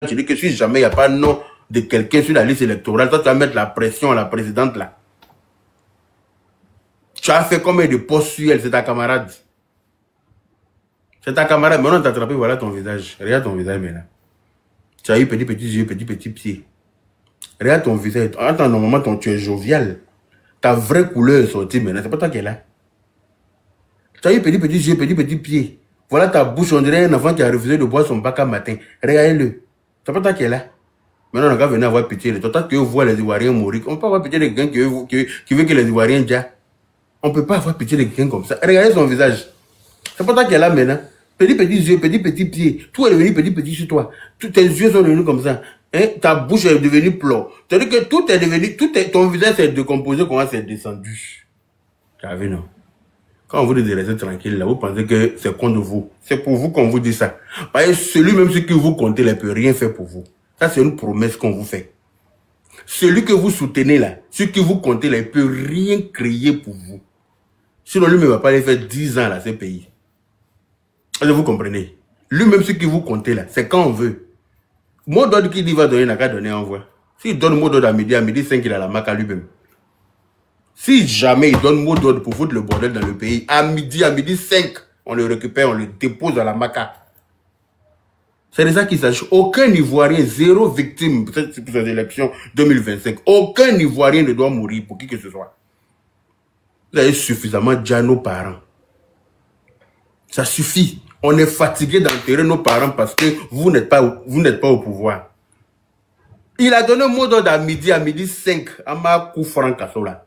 Tu dis que si jamais il n'y a pas nom de quelqu'un sur la liste électorale, toi tu vas mettre la pression à la présidente là. Tu as fait combien de postes sur elle, c'est ta camarade. C'est ta camarade, maintenant t'as attrapé, voilà ton visage. Regarde ton visage maintenant. Tu as eu petits yeux, petits pieds. Regarde ton visage. Attends, normalement, tu es jovial. Ta vraie couleur est sortie maintenant. C'est pas toi qui es là. Tu as eu petits yeux, petits pieds. Voilà ta bouche, on dirait un enfant qui a refusé de boire son bac à matin. Regardez-le. C'est pas toi qui es là. Maintenant, on va venir avoir pitié de toi. Toi, tu veux voir les Ivoiriens mourir. On peut avoir pitié de quelqu'un qui veut que les Ivoiriens déjà. On peut pas avoir pitié de quelqu'un comme ça. Regardez son visage. C'est pas toi qui es là maintenant. Petits yeux, petits pieds. Tout est devenu petit sur toi. Tous tes yeux sont devenus comme ça. Hein? Ta bouche est devenue plat. C'est-à-dire que tout est devenu, ton visage s'est décomposé, comment c'est descendu. Tu as vu, non? Quand on vous dit de rester tranquille, là, vous pensez que c'est contre vous. C'est pour vous qu'on vous dit ça. Parce que celui même ce que vous comptez, là, ne peut rien faire pour vous. Ça, c'est une promesse qu'on vous fait. Celui que vous soutenez, là, ce que vous comptez, là, il ne peut rien créer pour vous. Sinon, lui ne va pas aller faire 10 ans, là, ce pays. Est-ce que vous comprenez? Lui-même, ce que vous comptez, là, c'est quand on veut. Mot d'ordre qu'il dit va donner, n'a qu'à donner, envoie. S'il donne mot d'ordre à midi 5, il a la maca lui-même. Si jamais il donne mot d'ordre pour foutre le bordel dans le pays, à midi 5, on le récupère, on le dépose à la maca. C'est de ça qu'il s'agit. Aucun Ivoirien, zéro victime pour cette élection 2025. Aucun Ivoirien ne doit mourir pour qui que ce soit. Vous avez suffisamment déjà nos parents. Ça suffit. On est fatigué d'enterrer nos parents parce que vous n'êtes pas au pouvoir. Il a donné un mot d'ordre à midi 5, à Makou Franck Kassola.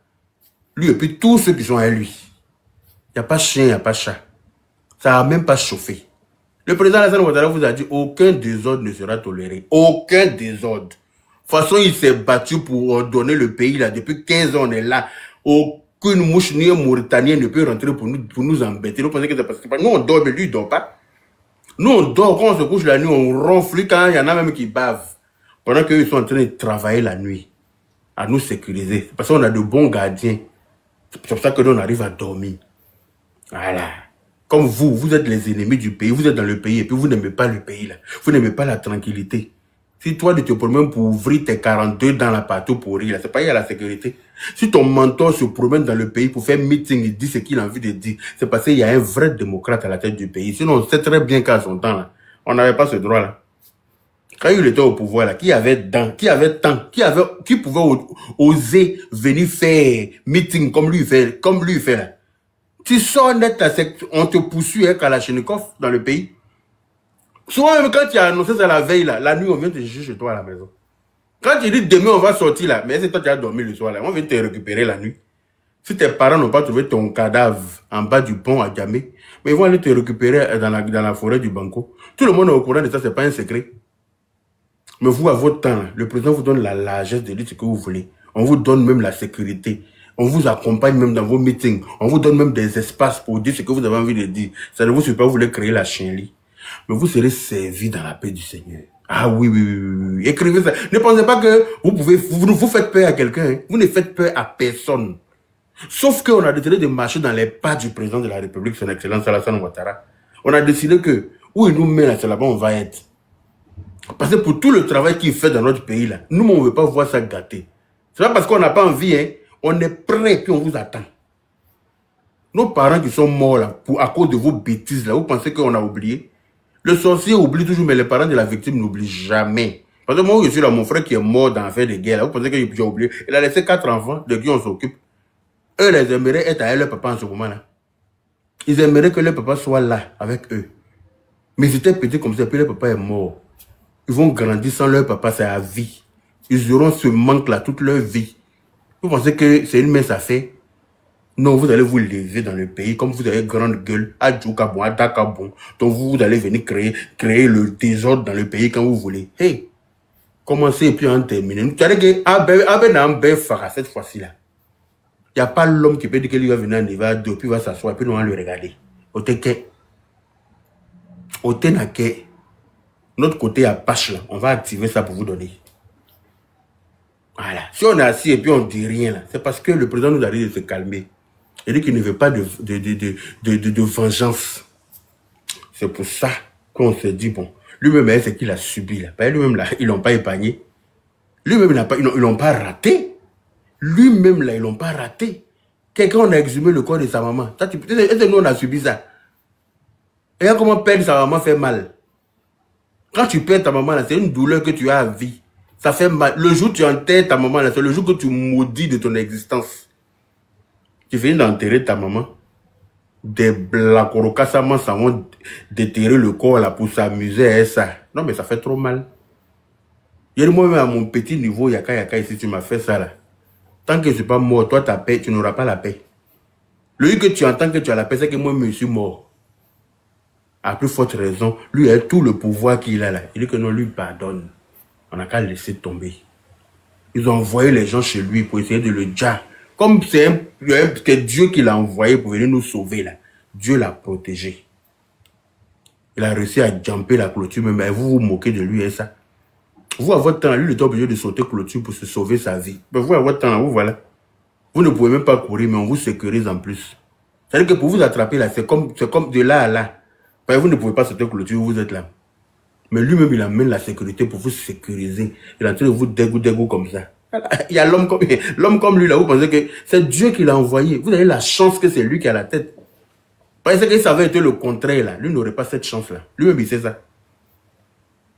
Lui et puis tous ceux qui sont à lui. Il n'y a pas chien, il n'y a pas chat. Ça n'a même pas chauffé. Le président Alassane Ouattara vous a dit aucun désordre ne sera toléré. Aucun désordre. De toute façon, il s'est battu pour ordonner le pays là. Depuis 15 ans, on est là. Aucune mouche ni un Mauritanien ne peut rentrer pour nous embêter. Nous pensons que c'est parce que nous on dort, mais lui il dort pas. Nous on dort, quand on se couche la nuit, on ronfle quand il y en a même qui bavent. Pendant qu'eux ils sont en train de travailler la nuit. À nous sécuriser. Parce qu'on a de bons gardiens. C'est pour ça que nous on arrive à dormir. Voilà. Comme vous êtes les ennemis du pays, vous êtes dans le pays et puis vous n'aimez pas le pays là. Vous n'aimez pas la tranquillité. Si toi tu te promènes pour ouvrir tes 42 dans la partout pourrie là, c'est pas y a la sécurité. Si ton mentor se promène dans le pays pour faire meeting, il dit ce qu'il a envie de dire, c'est parce qu'il y a un vrai démocrate à la tête du pays. Sinon on sait très bien qu'à son temps là, on n'avait pas ce droit là. Quand il était au pouvoir là, qui pouvait oser venir faire meeting comme lui fait là. Tu sors net, on te poursuit un Kalachnikov dans le pays. Souvent, même quand tu as annoncé ça la veille, là, la nuit, on vient te juger chez toi à la maison. Quand tu dis demain, on va sortir là, mais c'est toi qui as dormi le soir là, on vient te récupérer la nuit. Si tes parents n'ont pas trouvé ton cadavre en bas du pont à Djamé, mais ils vont aller te récupérer dans la forêt du Banco. Tout le monde est au courant de ça, c'est pas un secret. Mais vous, à votre temps, le président vous donne la largesse de dire ce que vous voulez. On vous donne même la sécurité. On vous accompagne même dans vos meetings. On vous donne même des espaces pour dire ce que vous avez envie de dire. Ça ne vous suffit pas, vous voulez créer la chienlit. Mais vous serez servi dans la paix du Seigneur. Ah oui. Écrivez ça. Ne pensez pas que vous faites peur à quelqu'un. Hein. Vous ne faites peur à personne. Sauf qu'on a décidé de marcher dans les pas du président de la République, son Excellence Alassane Ouattara. On a décidé que où il nous met là, c'est là-bas on va être. Parce que pour tout le travail qu'il fait dans notre pays là, nous on ne veut pas voir ça gâté. C'est pas parce qu'on n'a pas envie, hein. On est prêt puis on vous attend. Nos parents qui sont morts là, à cause de vos bêtises là, vous pensez qu'on a oublié? Le sorcier oublie toujours, mais les parents de la victime n'oublient jamais. Parce que moi, je suis là, mon frère qui est mort dans l'affaire de guerre là, vous pensez que j'ai oublié? Il a laissé 4 enfants de qui on s'occupe. Eux, les aimeraient être avec leur papa en ce moment là. Ils aimeraient que leur papa soit là avec eux. Mais ils étaient petits comme ça, puis leur papa est mort. Ils vont grandir sans leur papa, c'est à vie. Ils auront ce manque là toute leur vie. Vous pensez que c'est une mince affaire? Non, vous allez vous lever dans le pays comme vous avez grande gueule, à Djoukabon, à Dakabon. Donc vous allez venir créer le désordre dans le pays quand vous voulez. Hey, commencez et puis en terminer. Vous savez que Aben Farah cette fois-ci là. Il n'y a pas l'homme qui peut dire qu'il va venir en Nevada, puis il va s'asseoir, puis nous allons le regarder. Notre côté à Pache là, on va activer ça pour vous donner. Voilà. Si on est assis et puis on ne dit rien là, c'est parce que le président nous a dit de se calmer. Il dit qu'il ne veut pas de vengeance. C'est pour ça qu'on s'est dit, bon, Lui-même, c'est qu'il a subi. Là. Lui-même, là, ils l'ont pas épargné. Lui-même, ils l'ont pas raté. Lui-même, là, ils l'ont pas raté. Quelqu'un a exhumé le corps de sa maman. Est-ce que nous, on a subi ça? Et là, comment perdre sa maman fait mal? Quand tu perds ta maman, c'est une douleur que tu as à vie. Ça fait mal. Le jour où tu enterres ta maman, c'est le jour que tu maudis de ton existence. Tu finis d'enterrer ta maman. Des blacorocasamans s'en vont déterrer le corps là pour s'amuser à ça. Non, mais ça fait trop mal. Moi-même, à mon petit niveau, yaka, ici, tu m'as fait ça là. Tant que je ne suis pas mort, toi, ta paix, tu n'auras pas la paix. Le lieu que tu entends que tu as la paix, c'est que moi, je suis mort. À plus forte raison, lui a tout le pouvoir qu'il a là. Il dit que non, lui pardonne. On n'a qu'à laisser tomber. Ils ont envoyé les gens chez lui pour essayer de le dire. Comme c'est Dieu qui l'a envoyé pour venir nous sauver là. Dieu l'a protégé. Il a réussi à jumper la clôture, mais vous vous moquez de lui et ça. Vous, à votre temps, lui, il était obligé de sauter clôture pour se sauver sa vie. Mais vous, à votre temps, vous, voilà. Vous ne pouvez même pas courir, mais on vous sécurise en plus. C'est-à-dire que pour vous attraper là, c'est comme de là à là. Vous ne pouvez pas sauter clôture, vous êtes là. Mais lui-même, il amène la sécurité pour vous sécuriser. Il est en train de vous dégoûter comme ça. Il y a l'homme comme lui là, vous pensez que c'est Dieu qui l'a envoyé. Vous avez la chance que c'est lui qui a la tête. Parce que ça avait été le contraire là, lui n'aurait pas cette chance là. Lui-même, il sait ça.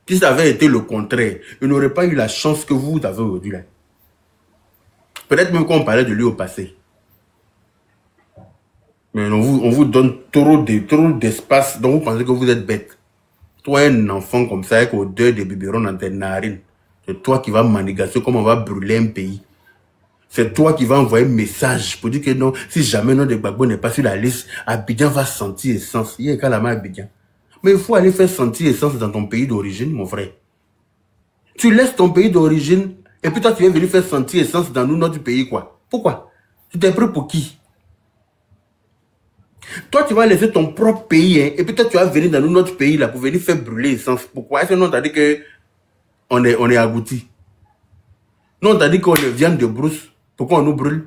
Si ça avait été le contraire, il n'aurait pas eu la chance que vous avez aujourd'hui là. Peut-être même qu'on parlait de lui au passé. Mais on vous donne trop d'espace, donc vous pensez que vous êtes bête. Toi, un enfant comme ça, avec odeur de biberon dans tes narines, c'est toi qui vas manigasser comme on va brûler un pays. C'est toi qui vas envoyer un message pour dire que non, si jamais non de Gbagbo n'est pas sur la liste, Abidjan va sentir essence. Il y a qu'à la main Abidjan. Mais il faut aller faire sentir essence dans ton pays d'origine, mon frère. Tu laisses ton pays d'origine, et puis toi, tu viens venir faire sentir essence dans notre pays, quoi. Pourquoi? Tu t'es pris pour qui? Toi, tu vas laisser ton propre pays, hein, et puis toi, tu vas venir dans notre pays, là, pour venir faire brûler essence. Pourquoi? Est-ce que non, t'as dit que on est agouti? Non, t'as dit qu'on est viande de brousse. Pourquoi on nous brûle?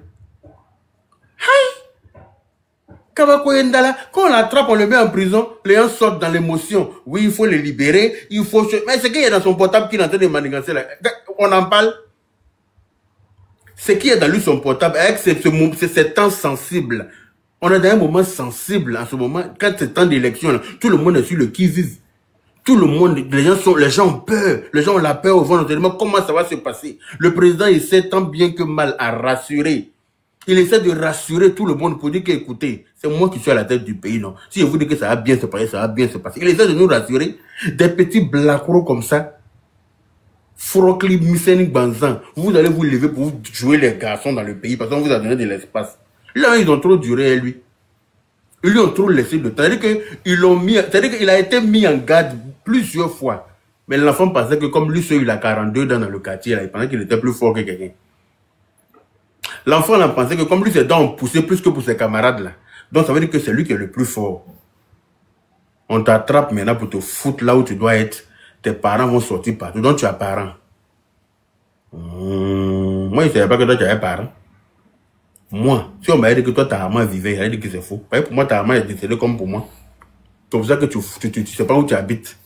Quand on l'attrape, on le met en prison, les gens sortent dans l'émotion. Oui, il faut les libérer, il faut... Mais c'est qu'il y a dans son portable qui est en train de manigancer là. On en parle. C'est qu'il y a dans lui son portable, avec ces temps sensibles. On est dans un moment sensible en ce moment. Quand c'est temps d'élection, tout le monde est sur le qui-vive. Tout le monde, les gens ont peur. Les gens ont la peur au ventre. Comment ça va se passer? Le président, il sait tant bien que mal à rassurer. Il essaie de rassurer tout le monde pour dire que, écoutez, c'est moi qui suis à la tête du pays, non. Si je vous dis que ça va bien se passer, ça va bien se passer. Il essaie de nous rassurer. Des petits blacros comme ça. Frokli, Missening, Banzan. Vous allez vous lever pour jouer les garçons dans le pays parce qu'on vous a donné de l'espace. Là, ils ont trop duré, lui. Ils lui ont trop laissé de temps. C'est-à-dire qu'il a été mis en garde plusieurs fois. Mais l'enfant pensait que comme lui seul, il a 42 ans dans le quartier, là, il pensait qu'il était plus fort que quelqu'un. L'enfant pensait que comme lui, ses dents ont poussé plus que pour ses camarades là. Donc ça veut dire que c'est lui qui est le plus fort. On t'attrape maintenant pour te foutre là où tu dois être. Tes parents vont sortir partout. Donc tu as parents. Moi, je ne savais pas que toi tu avais parents. Moi, si on m'a dit que toi ta maman vivait, il a dit que c'est faux. Pour moi, ta maman est décédée comme pour moi. C'est pour ça que tu ne sais pas où tu habites.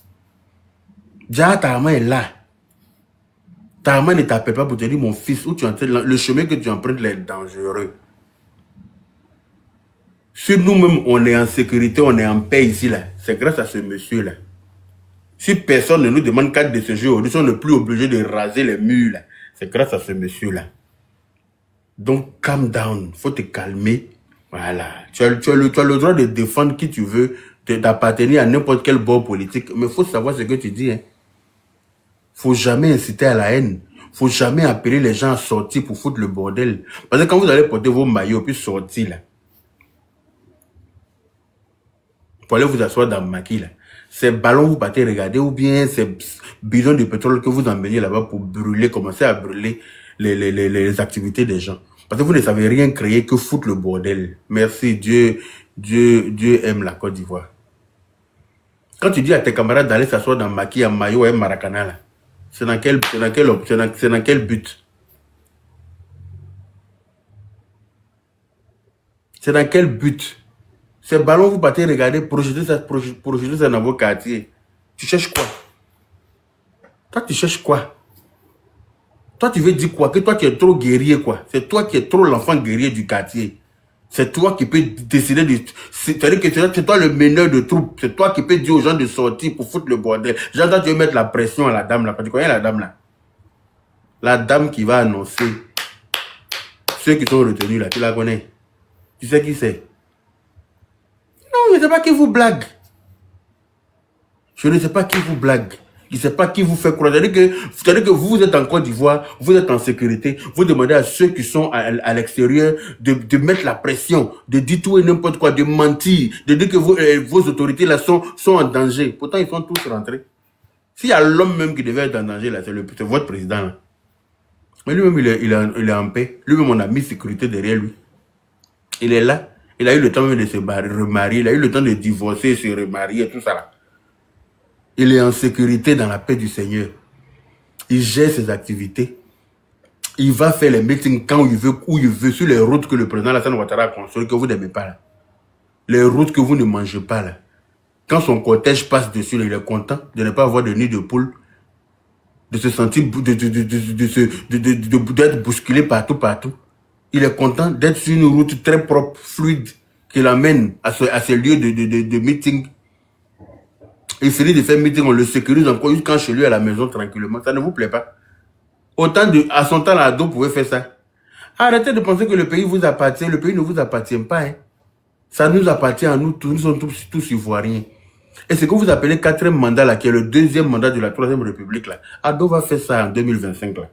Déjà, ta maman est là. Ta maman ne t'appelle pas pour te dire, mon fils, où tu entres, le chemin que tu empruntes est dangereux. Si nous-mêmes, on est en sécurité, on est en paix ici, là, c'est grâce à ce monsieur-là. Si personne ne nous demande carte de séjour, aujourd'hui, on n'est plus obligé de raser les murs, là. C'est grâce à ce monsieur-là. Donc, calm down. Faut te calmer. Voilà. Tu as le droit de défendre qui tu veux, d'appartenir à n'importe quel bord politique. Mais il faut savoir ce que tu dis, hein. Faut jamais inciter à la haine. Faut jamais appeler les gens à sortir pour foutre le bordel. Parce que quand vous allez porter vos maillots, puis sortir, là. Pour aller vous asseoir dans le maquis, là. Ces ballons, vous partez regarder, ou bien ces bidons de pétrole que vous emmenez là-bas pour brûler, commencer à brûler les activités des gens. Parce que vous ne savez rien créer que foutre le bordel. Merci, Dieu aime la Côte d'Ivoire. Quand tu dis à tes camarades d'aller s'asseoir dans le maquis, en maillot et maracana, là, c'est dans quel but? C'est dans quel but? Ces ballons, vous partez regarder, projeter ça dans vos quartiers. Tu cherches quoi? Toi, tu cherches quoi? Toi, tu veux dire quoi? Que toi, tu es trop guerrier, quoi. C'est toi qui es trop l'enfant guerrier du quartier. C'est toi qui peux décider de... C'est-à-dire que c'est toi le meneur de troupes. C'est toi qui peux dire aux gens de sortir pour foutre le bordel. Genre, toi, tu veux mettre la pression à la dame, là. Tu connais la dame, là? La dame qui va annoncer ceux qui sont retenus, là. Tu la connais? Tu sais qui c'est? Non, je ne sais pas qui vous blague. Je ne sais pas qui vous blague. Je ne sais pas qui vous fait croire. C'est-à-dire que vous êtes en Côte d'Ivoire, vous êtes en sécurité, vous demandez à ceux qui sont à l'extérieur de mettre la pression, de dire tout et n'importe quoi, de mentir, de dire que vos autorités là sont en danger. Pourtant, ils sont tous rentrés. S'il y a l'homme même qui devait être en danger, là, c'est votre président. Là. Mais lui-même, il est en paix. Lui-même, on a mis sécurité derrière lui. Il est là. Il a eu le temps même de se remarier. Il a eu le temps de divorcer, se remarier et tout ça là. Il est en sécurité dans la paix du Seigneur. Il gère ses activités. Il va faire les meetings quand il veut, où il veut, sur les routes que le président Alassane Ouattara a construites, que vous n'aimez pas là. Les routes que vous ne mangez pas là. Quand son cortège passe dessus, il est content de ne pas avoir de nid de poule, de se sentir, d'être bousculé partout. Il est content d'être sur une route très propre, fluide, qui l'amène à ce lieu de meeting. Il finit de faire meeting, on le sécurise encore jusqu'à chez lui à la maison tranquillement. Ça ne vous plaît pas? Autant à son temps, l'ado pouvait faire ça. Arrêtez de penser que le pays vous appartient. Le pays ne vous appartient pas. Hein. Ça nous appartient à nous tous. Nous sommes tous ivoiriens. Et ce que vous appelez 4e mandat, là, qui est le 2e mandat de la 3e République, là, Ado va faire ça en 2025. Là.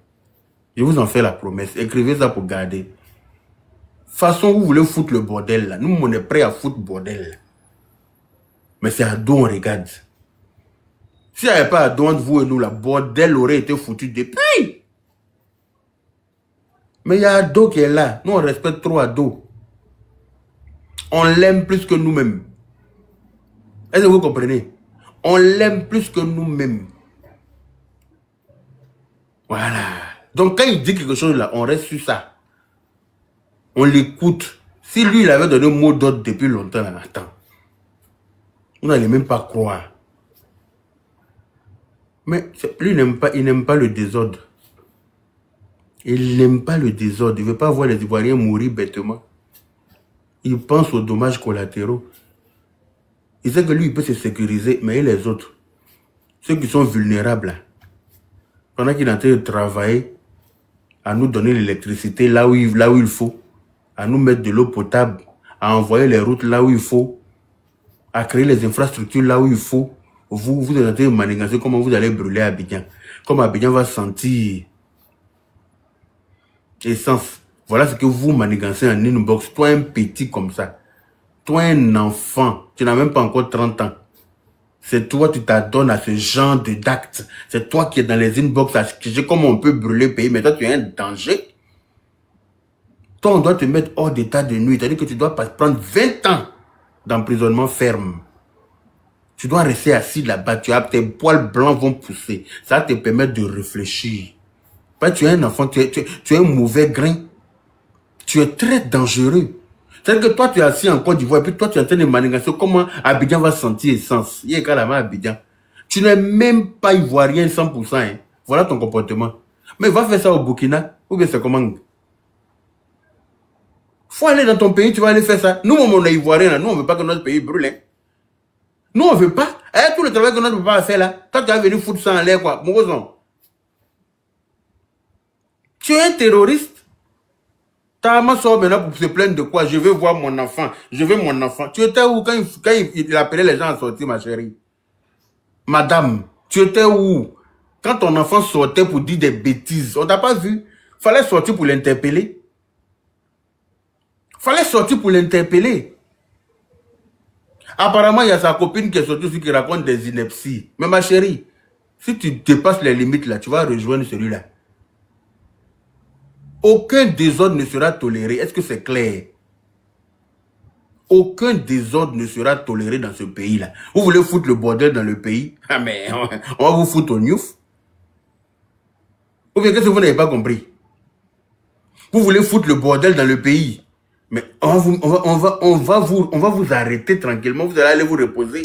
Je vous en fais la promesse. Écrivez ça pour garder. De toute façon, vous voulez foutre le bordel. Là. Nous, on est prêts à foutre le bordel. Là. Mais c'est Ado, on regarde. S'il n'y avait pas Ado entre vous et nous, la bordel aurait été foutu depuis. Mais il y a Ado qui est là. Nous, on respecte trop Ado. On l'aime plus que nous-mêmes. Est-ce que vous comprenez? On l'aime plus que nous-mêmes. Voilà. Donc, quand il dit quelque chose là, on reste sur ça. On l'écoute. Si lui, il avait donné un mot d'ordre depuis longtemps, là, attends. On n'allait même pas croire. Mais lui, il n'aime pas le désordre. Il n'aime pas le désordre. Il ne veut pas voir les Ivoiriens mourir bêtement. Il pense aux dommages collatéraux. Il sait que lui, il peut se sécuriser, mais et les autres, ceux qui sont vulnérables, là, pendant qu'il est en train de travailler, à nous donner l'électricité là où il faut, à nous mettre de l'eau potable, à envoyer les routes là où il faut, à créer les infrastructures là où il faut, vous êtes en train de manigancer comment vous allez brûler Abidjan. Comme Abidjan va sentir essence. Voilà ce que vous manigancez en inbox. Toi, un petit comme ça. Toi, un enfant. Tu n'as même pas encore 30 ans. C'est toi, tu t'adonnes à ce genre d'actes. C'est toi qui es dans les inbox à chercher comment on peut brûler le pays. Mais toi, tu es un danger. Toi, on doit te mettre hors d'état de nuit. C'est-à-dire que tu dois prendre 20 ans d'emprisonnement ferme. Tu dois rester assis là-bas. Tes poils blancs vont pousser. Ça va te permettre de réfléchir. Pas, tu es un enfant, tu es un mauvais grain. Tu es très dangereux. C'est-à-dire que toi, tu es assis en Côte d'Ivoire et puis toi, tu es en train de manigancer comment Abidjan va sentir essence. Il y a qu'à la main Abidjan. Tu n'es même pas ivoirien 100%. Hein. Voilà ton comportement. Mais va faire ça au Burkina. Ou bien c'est comment? Faut aller dans ton pays, tu vas aller faire ça. Nous, on est ivoiriens, là. Nous, on ne veut pas que notre pays brûle. Hein. Nous, on ne veut pas. Eh, tout le travail que notre papa a fait là. Toi, tu vas venir foutre ça en l'air, quoi. Mon tu es un terroriste. Ta maman sort maintenant pour se plaindre de quoi? Je veux voir mon enfant. Je veux mon enfant. Tu étais où quand il appelait les gens à sortir, ma chérie? Madame, tu étais où? Quand ton enfant sortait pour dire des bêtises, on t'a pas vu? Fallait sortir pour l'interpeller. Fallait sortir pour l'interpeller. Apparemment, il y a sa copine qui est sortie aussi qui raconte des inepties. Mais ma chérie, si tu dépasses les limites là, tu vas rejoindre celui-là. Aucun désordre ne sera toléré. Est-ce que c'est clair? Aucun désordre ne sera toléré dans ce pays-là. Vous voulez foutre le bordel dans le pays? Ah mais on va vous foutre au niouf. Ou bien qu'est-ce que vous n'avez pas compris? Vous voulez foutre le bordel dans le pays? Mais on va vous arrêter tranquillement. Vous allez vous reposer.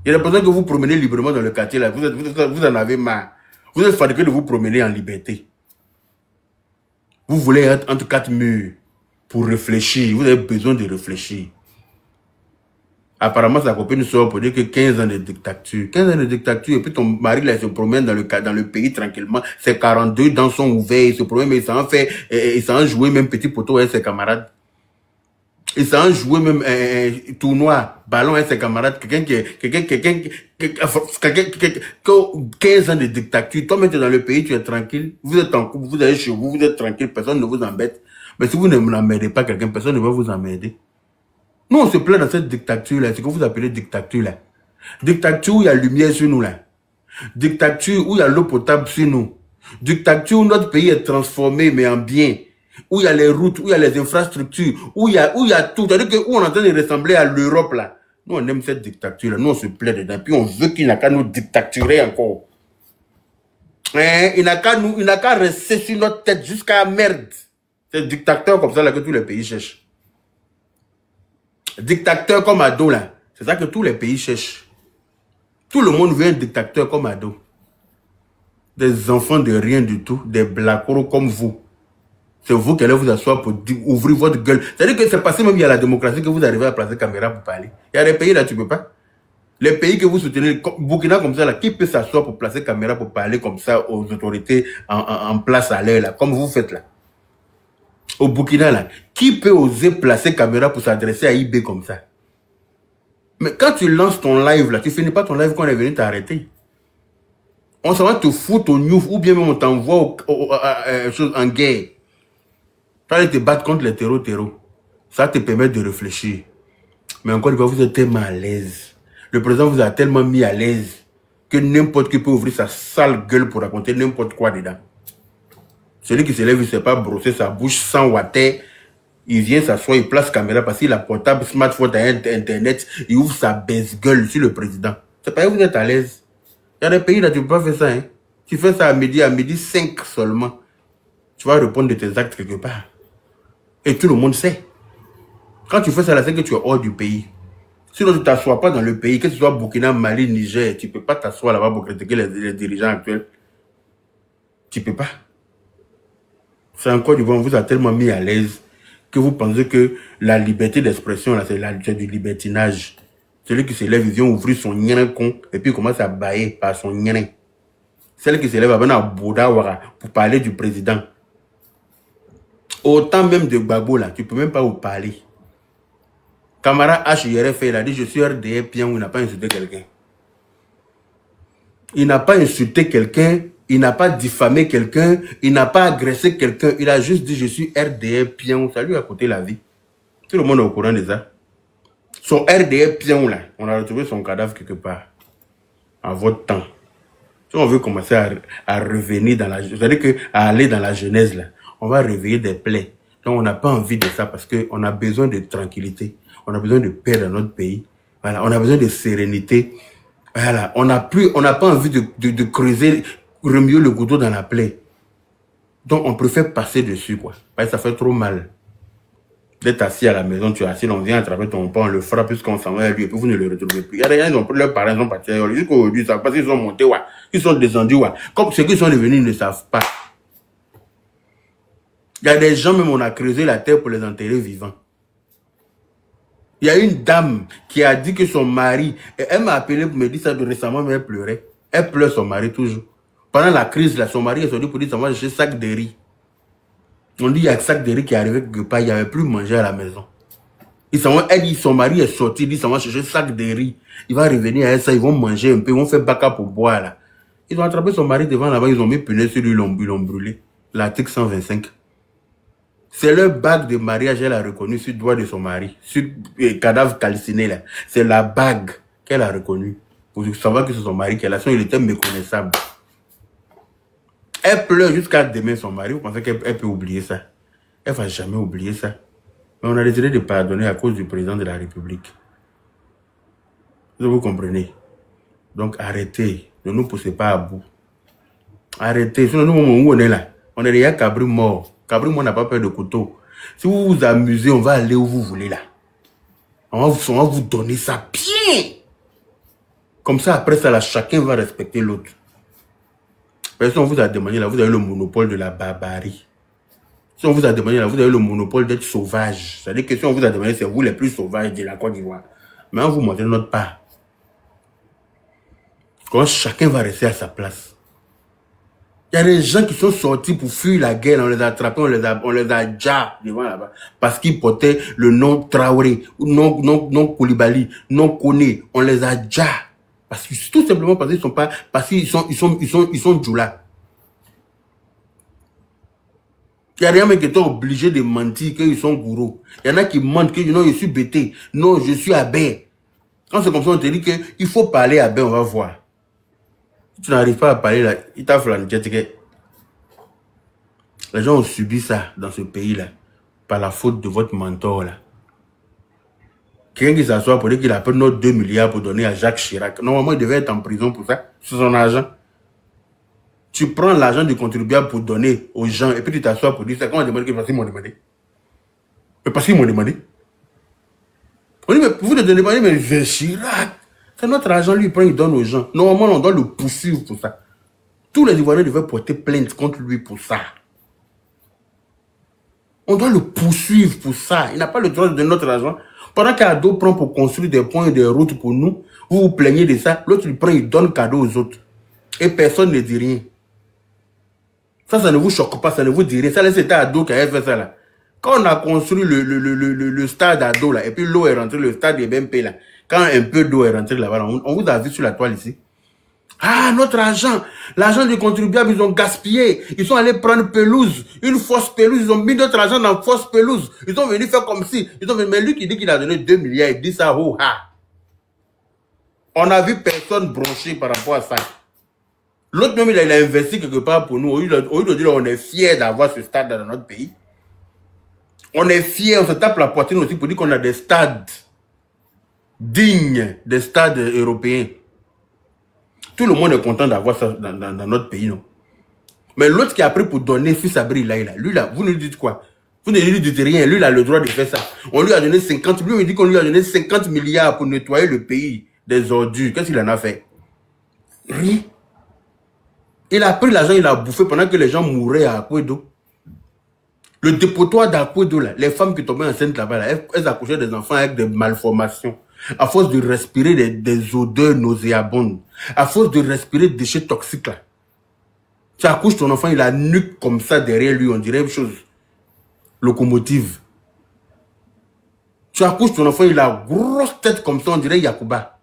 Il y a des personnes que vous promenez librement dans le quartier là. Vous en avez marre. Vous êtes fatigué de vous promener en liberté. Vous voulez être entre quatre murs pour réfléchir. Vous avez besoin de réfléchir. Apparemment, sa copine sort pour dire que 15 ans de dictature. 15 ans de dictature, et puis ton mari là, il se promène dans le pays tranquillement. Ses 42 dents sont ouverts, il se promène, mais il s'en jouer même petit poteau avec ses camarades. Il s'en jouer même tournoi, ballon avec ses camarades. Quelqu'un 15 ans de dictature. Toi, tu es dans le pays, tu es tranquille. Vous êtes en couple, vous êtes chez vous, vous êtes tranquille, personne ne vous embête. Mais si vous ne l'emmerdez pas quelqu'un, personne ne va vous emmerder. Nous, on se plaint dans cette dictature-là. C'est ce que vous appelez dictature-là. Dictature où il y a lumière sur nous, là. Dictature où il y a l'eau potable sur nous. Dictature où notre pays est transformé, mais en bien. Où il y a les routes, où il y a les infrastructures, où il y a tout. C'est-à-dire que où on est en train de ressembler à l'Europe, là. Nous, on aime cette dictature-là. Nous, on se plaît dedans. Puis on veut qu'il n'a qu'à nous dictaturer encore. Hein? Il n'a qu'à rester sur notre tête jusqu'à merde. C'est dictateur comme ça, là, que tous les pays cherchent. Dictateur comme Ado, là. C'est ça que tous les pays cherchent. Tout le monde veut un dictateur comme Ado. Des enfants de rien du tout, des blackoros comme vous. C'est vous qui allez vous asseoir pour ouvrir votre gueule. C'est-à-dire que c'est passé même il y a la démocratie que vous arrivez à placer caméra pour parler. Il y a des pays là, tu peux pas. Les pays que vous soutenez, Burkina comme ça, là, qui peut s'asseoir pour placer caméra pour parler comme ça aux autorités en place à l'air, là, comme vous faites là. Au Burkina, là, qui peut oser placer caméra pour s'adresser à IB comme ça? Mais quand tu lances ton live, là, tu finis pas ton live quand on est venu t'arrêter. On s'en va te foutre au news, ou bien même on t'envoie en guerre. Tu vas te battre contre les terreaux. Ça te permet de réfléchir. Mais encore une fois, vous êtes tellement à l'aise. Le président vous a tellement mis à l'aise que n'importe qui peut ouvrir sa sale gueule pour raconter n'importe quoi dedans. Celui qui se lève, il ne sait pas brosser sa bouche sans water. Il vient s'asseoir, il place caméra parce qu'il a portable, smartphone, internet, il ouvre sa baisse-gueule sur le président. C'est pas que vous êtes à l'aise. Il y a des pays là, tu ne peux pas faire ça. Hein. Tu fais ça à midi 5 seulement. Tu vas répondre de tes actes quelque part. Et tout le monde sait. Quand tu fais ça là, c'est que tu es hors du pays. Sinon, tu ne t'assois pas dans le pays, que ce soit Burkina, Mali, Niger, tu ne peux pas t'asseoir là-bas pour critiquer les dirigeants actuels. Tu ne peux pas. C'est encore du bon, on vous a tellement mis à l'aise que vous pensez que la liberté d'expression, là, c'est du libertinage. Celui qui se lève, il vient ouvrir son nien con et puis il commence à bailler par son nien. Celle qui se lève à Boudawara pour parler du président. Autant même de Gbagbo, là, tu ne peux même pas vous parler. Camara HIRF, il a dit, je suis RDF, bien, où il n'a pas insulté quelqu'un. Il n'a pas insulté quelqu'un. Il n'a pas diffamé quelqu'un, il n'a pas agressé quelqu'un, il a juste dit je suis RDF pion, ça lui a coûté la vie. Tout le monde est au courant de ça. Son RDF pion là, on a retrouvé son cadavre quelque part. À votre temps. Si on veut commencer à revenir dans la... C'est-à-dire qu'à aller dans la jeunesse là, on va réveiller des plaies. Donc on n'a pas envie de ça parce qu'on a besoin de tranquillité. On a besoin de paix dans notre pays. Voilà, on a besoin de sérénité. Voilà, on n'a pas envie de creuser... remuer le couteau dans la plaie. Donc, on préfère passer dessus, quoi. Parce que ça fait trop mal. D'être assis à la maison, tu es assis, on vient attraper ton pain, on le frappe puisqu'on s'en va à lui, et puis vous ne le retrouvez plus. Il y a des gens, ils ont pris leurs parents, ils sont partis ailleurs. Jusqu'aujourd'hui, ça parce qu'ils sont montés, ouais. Ils sont descendus, ouais. Comme ceux qui sont devenus, ils ne savent pas. Il y a des gens, même, on a creusé la terre pour les enterrer vivants. Il y a une dame qui a dit que son mari, et elle m'a appelé pour me dire ça de récemment, mais elle pleurait. Elle pleure son mari toujours. Pendant la crise, là, son mari est sorti pour dire, ça va chercher sac de riz. On dit, il y a un sac de riz qui est arrivé quelque part, il n'y avait plus manger à la maison. Elle dit, son mari est sorti, il dit, ça va chercher sac de riz. Il va revenir à ça, ils vont manger un peu, ils vont faire baka pour boire, là. Ils ont attrapé son mari devant là-bas, ils ont mis punaise sur lui, ils l'ont brûlé. L'article 125. C'est le bague de mariage, elle a reconnu sur le doigt de son mari, sur le cadavre calciné, là. C'est la bague qu'elle a reconnue. Pour savoir que c'est son mari qu'elle a, il était méconnaissable. Elle pleure jusqu'à demain son mari. Vous pensez qu'elle peut oublier ça? Elle ne va jamais oublier ça. Mais on a décidé de pardonner à cause du président de la République. Vous comprenez? Donc arrêtez. Ne nous poussez pas à bout. Arrêtez. Sinon, nous, où on est là? On est déjà Cabri mort. Cabri mort n'a pas peur de couteau. Si vous vous amusez, on va aller où vous voulez là. On va vous donner ça bien. Comme ça, après ça, là, chacun va respecter l'autre. Mais si on vous a demandé, là, vous avez le monopole de la barbarie. Si on vous a demandé, là, vous avez le monopole d'être sauvage. C'est-à-dire que si on vous a demandé, c'est vous les plus sauvages de la Côte d'Ivoire. Mais on vous montre notre part. Quand chacun va rester à sa place. Il y a des gens qui sont sortis pour fuir la guerre, on les a attrapés, on les a déjà devant là-bas. Parce qu'ils portaient le nom Traoré, non Koulibaly, non Koné, on les a déjà. Parce que tout simplement parce qu'ils sont pas, parce qu'ils sont Djoula. Il n'y a rien mais qui est obligé de mentir qu'ils sont gourous. Il y en a qui mentent que non, je suis bêté. Non, je suis abbé. Quand c'est comme ça, on te dit qu'il faut parler abbé, on va voir. Si tu n'arrives pas à parler là, il t'a fait la niquette. Les gens ont subi ça dans ce pays-là. Par la faute de votre mentor là. Quelqu'un qui s'assoit pour dire qu'il a pris nos 2 milliards pour donner à Jacques Chirac. Normalement, il devait être en prison pour ça. C'est son argent. Tu prends l'argent du contribuable pour donner aux gens et puis tu t'assois pour dire ça. Quand on demande parce qu'ils m'ont demandé. Mais parce qu'ils m'ont demandé. On dit, mais vous ne donnez pas, mais Chirac. C'est notre argent, lui, il prend, il donne aux gens. Normalement, on doit le poursuivre pour ça. Tous les Ivoiriens devaient porter plainte contre lui pour ça. On doit le poursuivre pour ça. Il n'a pas le droit de donner notre argent. Pendant qu'Ado prend pour construire des ponts et des routes pour nous, vous vous plaignez de ça. L'autre, il prend, il donne cadeau aux autres. Et personne ne dit rien. Ça ne vous choque pas, ça ne vous dit rien. Ça, c'était Ado qui avait fait ça là. Quand on a construit le stade Ado là, et puis l'eau est rentrée, le stade est BMP là. Quand un peu d'eau est rentrée là-bas, on vous a vu sur la toile ici. Ah, notre argent, l'argent du contribuable, ils ont gaspillé. Ils sont allés prendre pelouse, une fausse pelouse. Ils ont mis notre argent dans une fausse pelouse. Ils sont venus faire comme si. Mais lui qui dit qu'il a donné 2 milliards, il dit ça, oh, ha. On a vu personne broncher par rapport à ça. L'autre même, il a investi quelque part pour nous. Au lieu de dire on est fiers d'avoir ce stade dans notre pays. On est fiers, on se tape la poitrine aussi pour dire qu'on a des stades dignes des stades européens. Tout le monde est content d'avoir ça dans notre pays, non? Mais l'autre qui a pris pour donner fils à Bril, lui là, vous ne lui dites quoi? Vous ne lui dites rien, lui il a le droit de faire ça. On lui a donné 50, lui il dit qu'on lui a donné 50 milliards pour nettoyer le pays des ordures. Qu'est-ce qu'il en a fait? Rien. Il a pris l'argent, il a bouffé pendant que les gens mouraient à Akwedo. Le dépotoir d'Akwedo, là, les femmes qui tombaient enceintes là-bas, elles accouchaient des enfants avec des malformations. À force de respirer des odeurs nauséabondes. À force de respirer des déchets toxiques là. Tu accouches ton enfant, il a nuque comme ça derrière lui, on dirait une chose. Locomotive. Tu accouches ton enfant, il a grosse tête comme ça, on dirait Yakuba.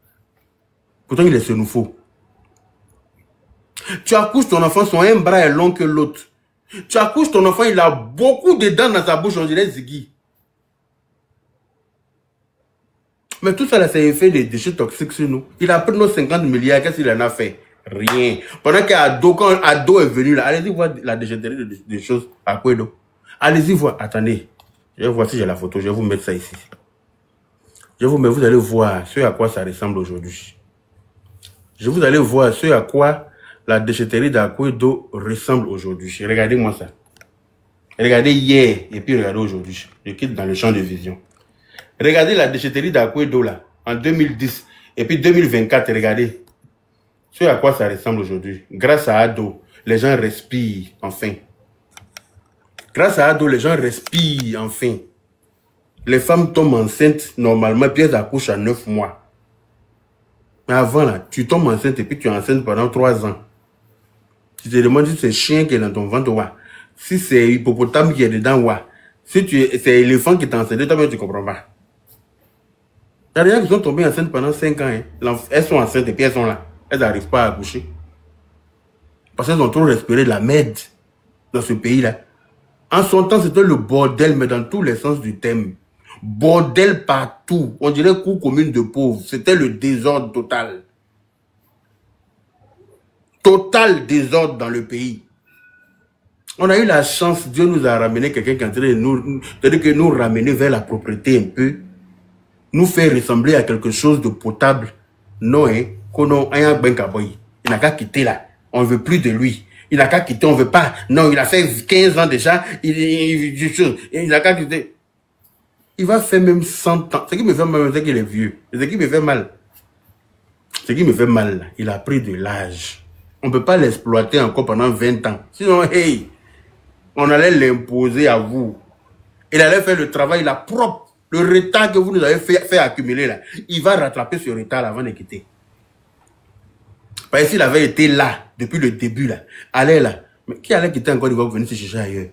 Pourtant, il est sénoufo. Tu accouches ton enfant, son un bras est long que l'autre. Tu accouches ton enfant, il a beaucoup de dents dans sa bouche, on dirait Ziggy. Mais tout ça, c'est l'effet des déchets toxiques sur nous. Il a pris nos 50 milliards, qu'est-ce qu'il en a fait? Rien. Pendant qu'Ado, quand Ado est venu là, allez-y voir la déchetterie des choses à Kwedo. Allez-y voir. Attendez. Je vais voir si j'ai la photo. Je vais vous mettre ça ici. Vous allez voir ce à quoi ça ressemble aujourd'hui. Vous allez voir ce à quoi la déchetterie d'Akwedo ressemble aujourd'hui. Regardez-moi ça. Regardez hier et puis regardez aujourd'hui. Je quitte dans le champ de vision. Regardez la déchetterie d'Akwedo là, en 2010. Et puis 2024, regardez. Ce à quoi ça ressemble aujourd'hui. Grâce à Ado, les gens respirent enfin. Grâce à Ado, les gens respirent enfin. Les femmes tombent enceintes normalement, puis elles accouchent à 9 mois. Mais avant là, tu tombes enceinte et puis tu es enceinte pendant 3 ans. Tu te demandes si c'est chien qui est dans ton ventre, ouais. Si c'est hippopotame qui est dedans, ouais. Si c'est éléphant qui est enceinte, toi-même tu comprends pas. Il y a des gens qui sont tombés enceintes pendant 5 ans. Hein. Elles sont enceintes et puis elles sont là. Elles n'arrivent pas à accoucher. Parce qu'elles ont trop respiré de la merde dans ce pays-là. En son temps, c'était le bordel, mais dans tous les sens du terme. Bordel partout. On dirait cour commune de pauvres. C'était le désordre total. Total désordre dans le pays. On a eu la chance, Dieu nous a ramené quelqu'un qui est en train de nous ramener vers la propriété un peu. Nous faire ressembler à quelque chose de potable. Non, hein. Il n'a qu'à quitter là. On ne veut plus de lui. Il n'a qu'à quitter, on ne veut pas. Non, il a fait 15 ans déjà. Il n'a qu'à quitter. Il va faire même 100 ans. Ce qui me fait mal, c'est qu'il est vieux. Ce qui me fait mal. Ce qui me fait mal, il a pris de l'âge. On ne peut pas l'exploiter encore pendant 20 ans. Sinon, hey, on allait l'imposer à vous. Il allait faire le travail là propre. Le retard que vous nous avez fait accumuler là, il va rattraper ce retard là avant de quitter. Parce que s'il avait été là, depuis le début là, allez là, mais qui allait quitter encore d'Ivoire pour venir se chercher ailleurs?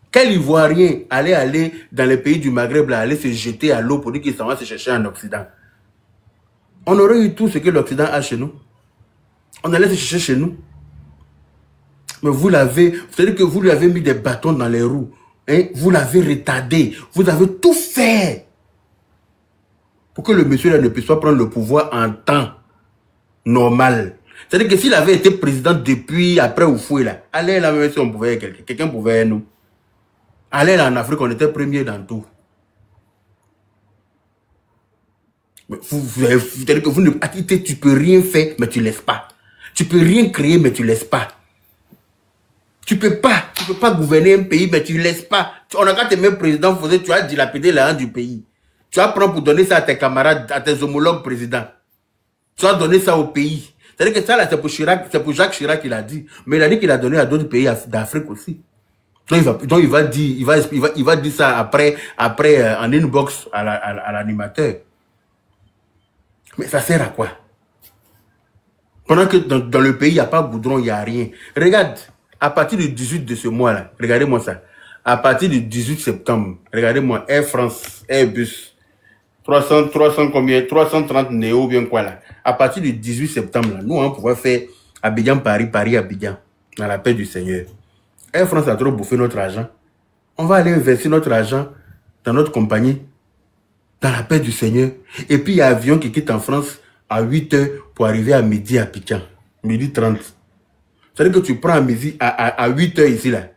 Quel Ivoirien allait aller dans les pays du Maghreb là, aller se jeter à l'eau pour dire qu'il s'en va se chercher en Occident? On aurait eu tout ce que l'Occident a chez nous. On allait se chercher chez nous. Mais vous l'avez, c'est-à-dire que vous lui avez mis des bâtons dans les roues. Hein? Vous l'avez retardé. Vous avez tout fait pour que le monsieur là ne puisse pas prendre le pouvoir en temps normal. C'est-à-dire que s'il avait été président depuis après Oufoué là, allez là même si on pouvait quelqu'un pouvait nous. Allez là en Afrique, on était premier dans tout. Mais c'est-à-dire que vous ne, tu peux rien faire, mais tu laisses pas. Tu peux rien créer, mais tu laisses pas. Tu peux pas gouverner un pays, mais tu laisses pas. On a quand tes mêmes présidents faisaient, tu as dilapidé l'argent du pays. Tu vas prendre pour donner ça à tes camarades, à tes homologues présidents. Tu vas donner ça au pays. C'est-à-dire que ça là, c'est pour Chirac, c'est pour Jacques Chirac qu'il a dit. Mais il a dit qu'il a donné à d'autres pays d'Afrique aussi. Donc il va dire ça après en inbox à l'animateur. Mais ça sert à quoi? Pendant que dans le pays, il n'y a pas goudron, il n'y a rien. Regarde, à partir du 18 de ce mois-là, regardez-moi ça. À partir du 18 septembre, regardez-moi, Air France, Airbus, 330 Néo ou bien quoi là. À partir du 18 septembre, là, nous, on pouvait faire Abidjan-Paris, Paris-Abidjan, dans la paix du Seigneur. Air France a trop bouffé notre argent. On va aller investir notre argent dans notre compagnie, dans la paix du Seigneur. Et puis, il y a un avion qui quitte en France à 8 h pour arriver à midi à Abidjan. Midi 30. C'est-à-dire que tu prends à midi, à 8 h ici, là.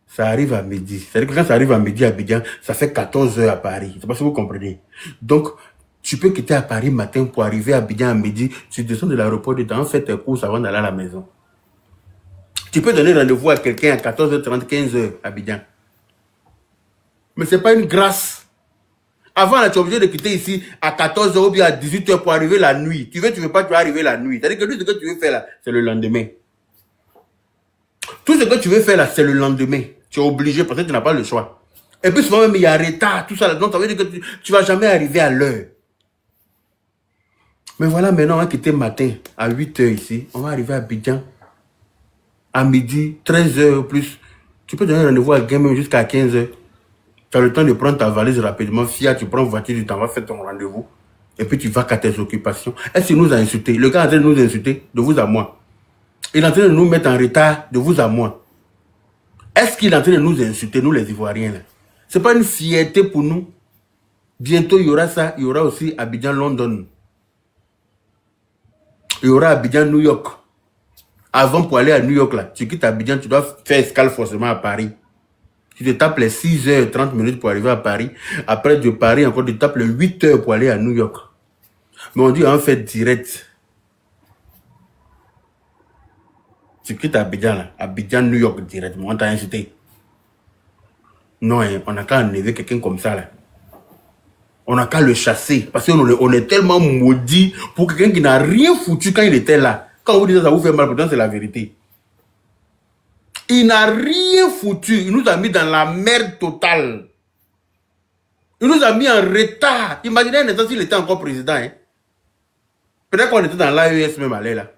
Ça arrive à midi. C'est-à-dire que quand ça arrive à midi à Abidjan, ça fait 14 h à Paris. Je ne sais pas si vous comprenez. Donc, tu peux quitter à Paris matin pour arriver à Abidjan à midi. Tu descends de l'aéroport dedans, fais tes courses avant d'aller à la maison. Tu peux donner rendez-vous à quelqu'un à 14 h 30, 15 h à Abidjan. Mais ce n'est pas une grâce. Avant, là, tu es obligé de quitter ici à 14 h ou bien à 18 h pour arriver la nuit. Tu veux pas, tu vas arriver la nuit. C'est-à-dire que tout ce que tu veux faire là, c'est le lendemain. Tout ce que tu veux faire là, c'est le lendemain. Tu es obligé parce que tu n'as pas le choix. Et puis souvent même, il y a retard, tout ça. Donc, ça veut dire que tu ne vas jamais arriver à l'heure. Mais voilà, maintenant, on va quitter matin à 8 h ici. On va arriver à Abidjan à midi, 13 h ou plus. Tu peux donner rendez-vous à Game jusqu'à 15 h. Tu as le temps de prendre ta valise rapidement. Fiat, tu prends une voiture du temps, va faire ton rendez-vous. Et puis tu vas qu'à tes occupations. Est-ce qu'il nous a insultés? Le gars est en train de nous insulter, de vous à moi. Il est en train de nous mettre en retard, de vous à moi. Est-ce qu'il est en train de nous insulter, nous les Ivoiriens? Ce n'est pas une fierté pour nous. Bientôt, il y aura ça. Il y aura aussi Abidjan, London. Il y aura Abidjan, New York. Avant, pour aller à New York, là, tu quittes Abidjan, tu dois faire escale forcément à Paris. Tu te tapes les 6 h 30 minutes pour arriver à Paris. Après, de Paris, encore, tu tapes les 8 h pour aller à New York. Mais on dit en fait direct. Tu quittes Abidjan, là. Abidjan, New York, directement. On t'a incité. Non, hein, on n'a qu'à enlever quelqu'un comme ça, là. On n'a qu'à le chasser. Parce qu'on est tellement maudit pour quelqu'un qui n'a rien foutu quand il était là. Quand vous dites ça, ça vous fait mal, pourtant c'est la vérité. Il n'a rien foutu. Il nous a mis dans la merde totale. Il nous a mis en retard. Imaginez un instant s'il était encore président. Hein. Peut-être qu'on était dans l'AES même, allez là.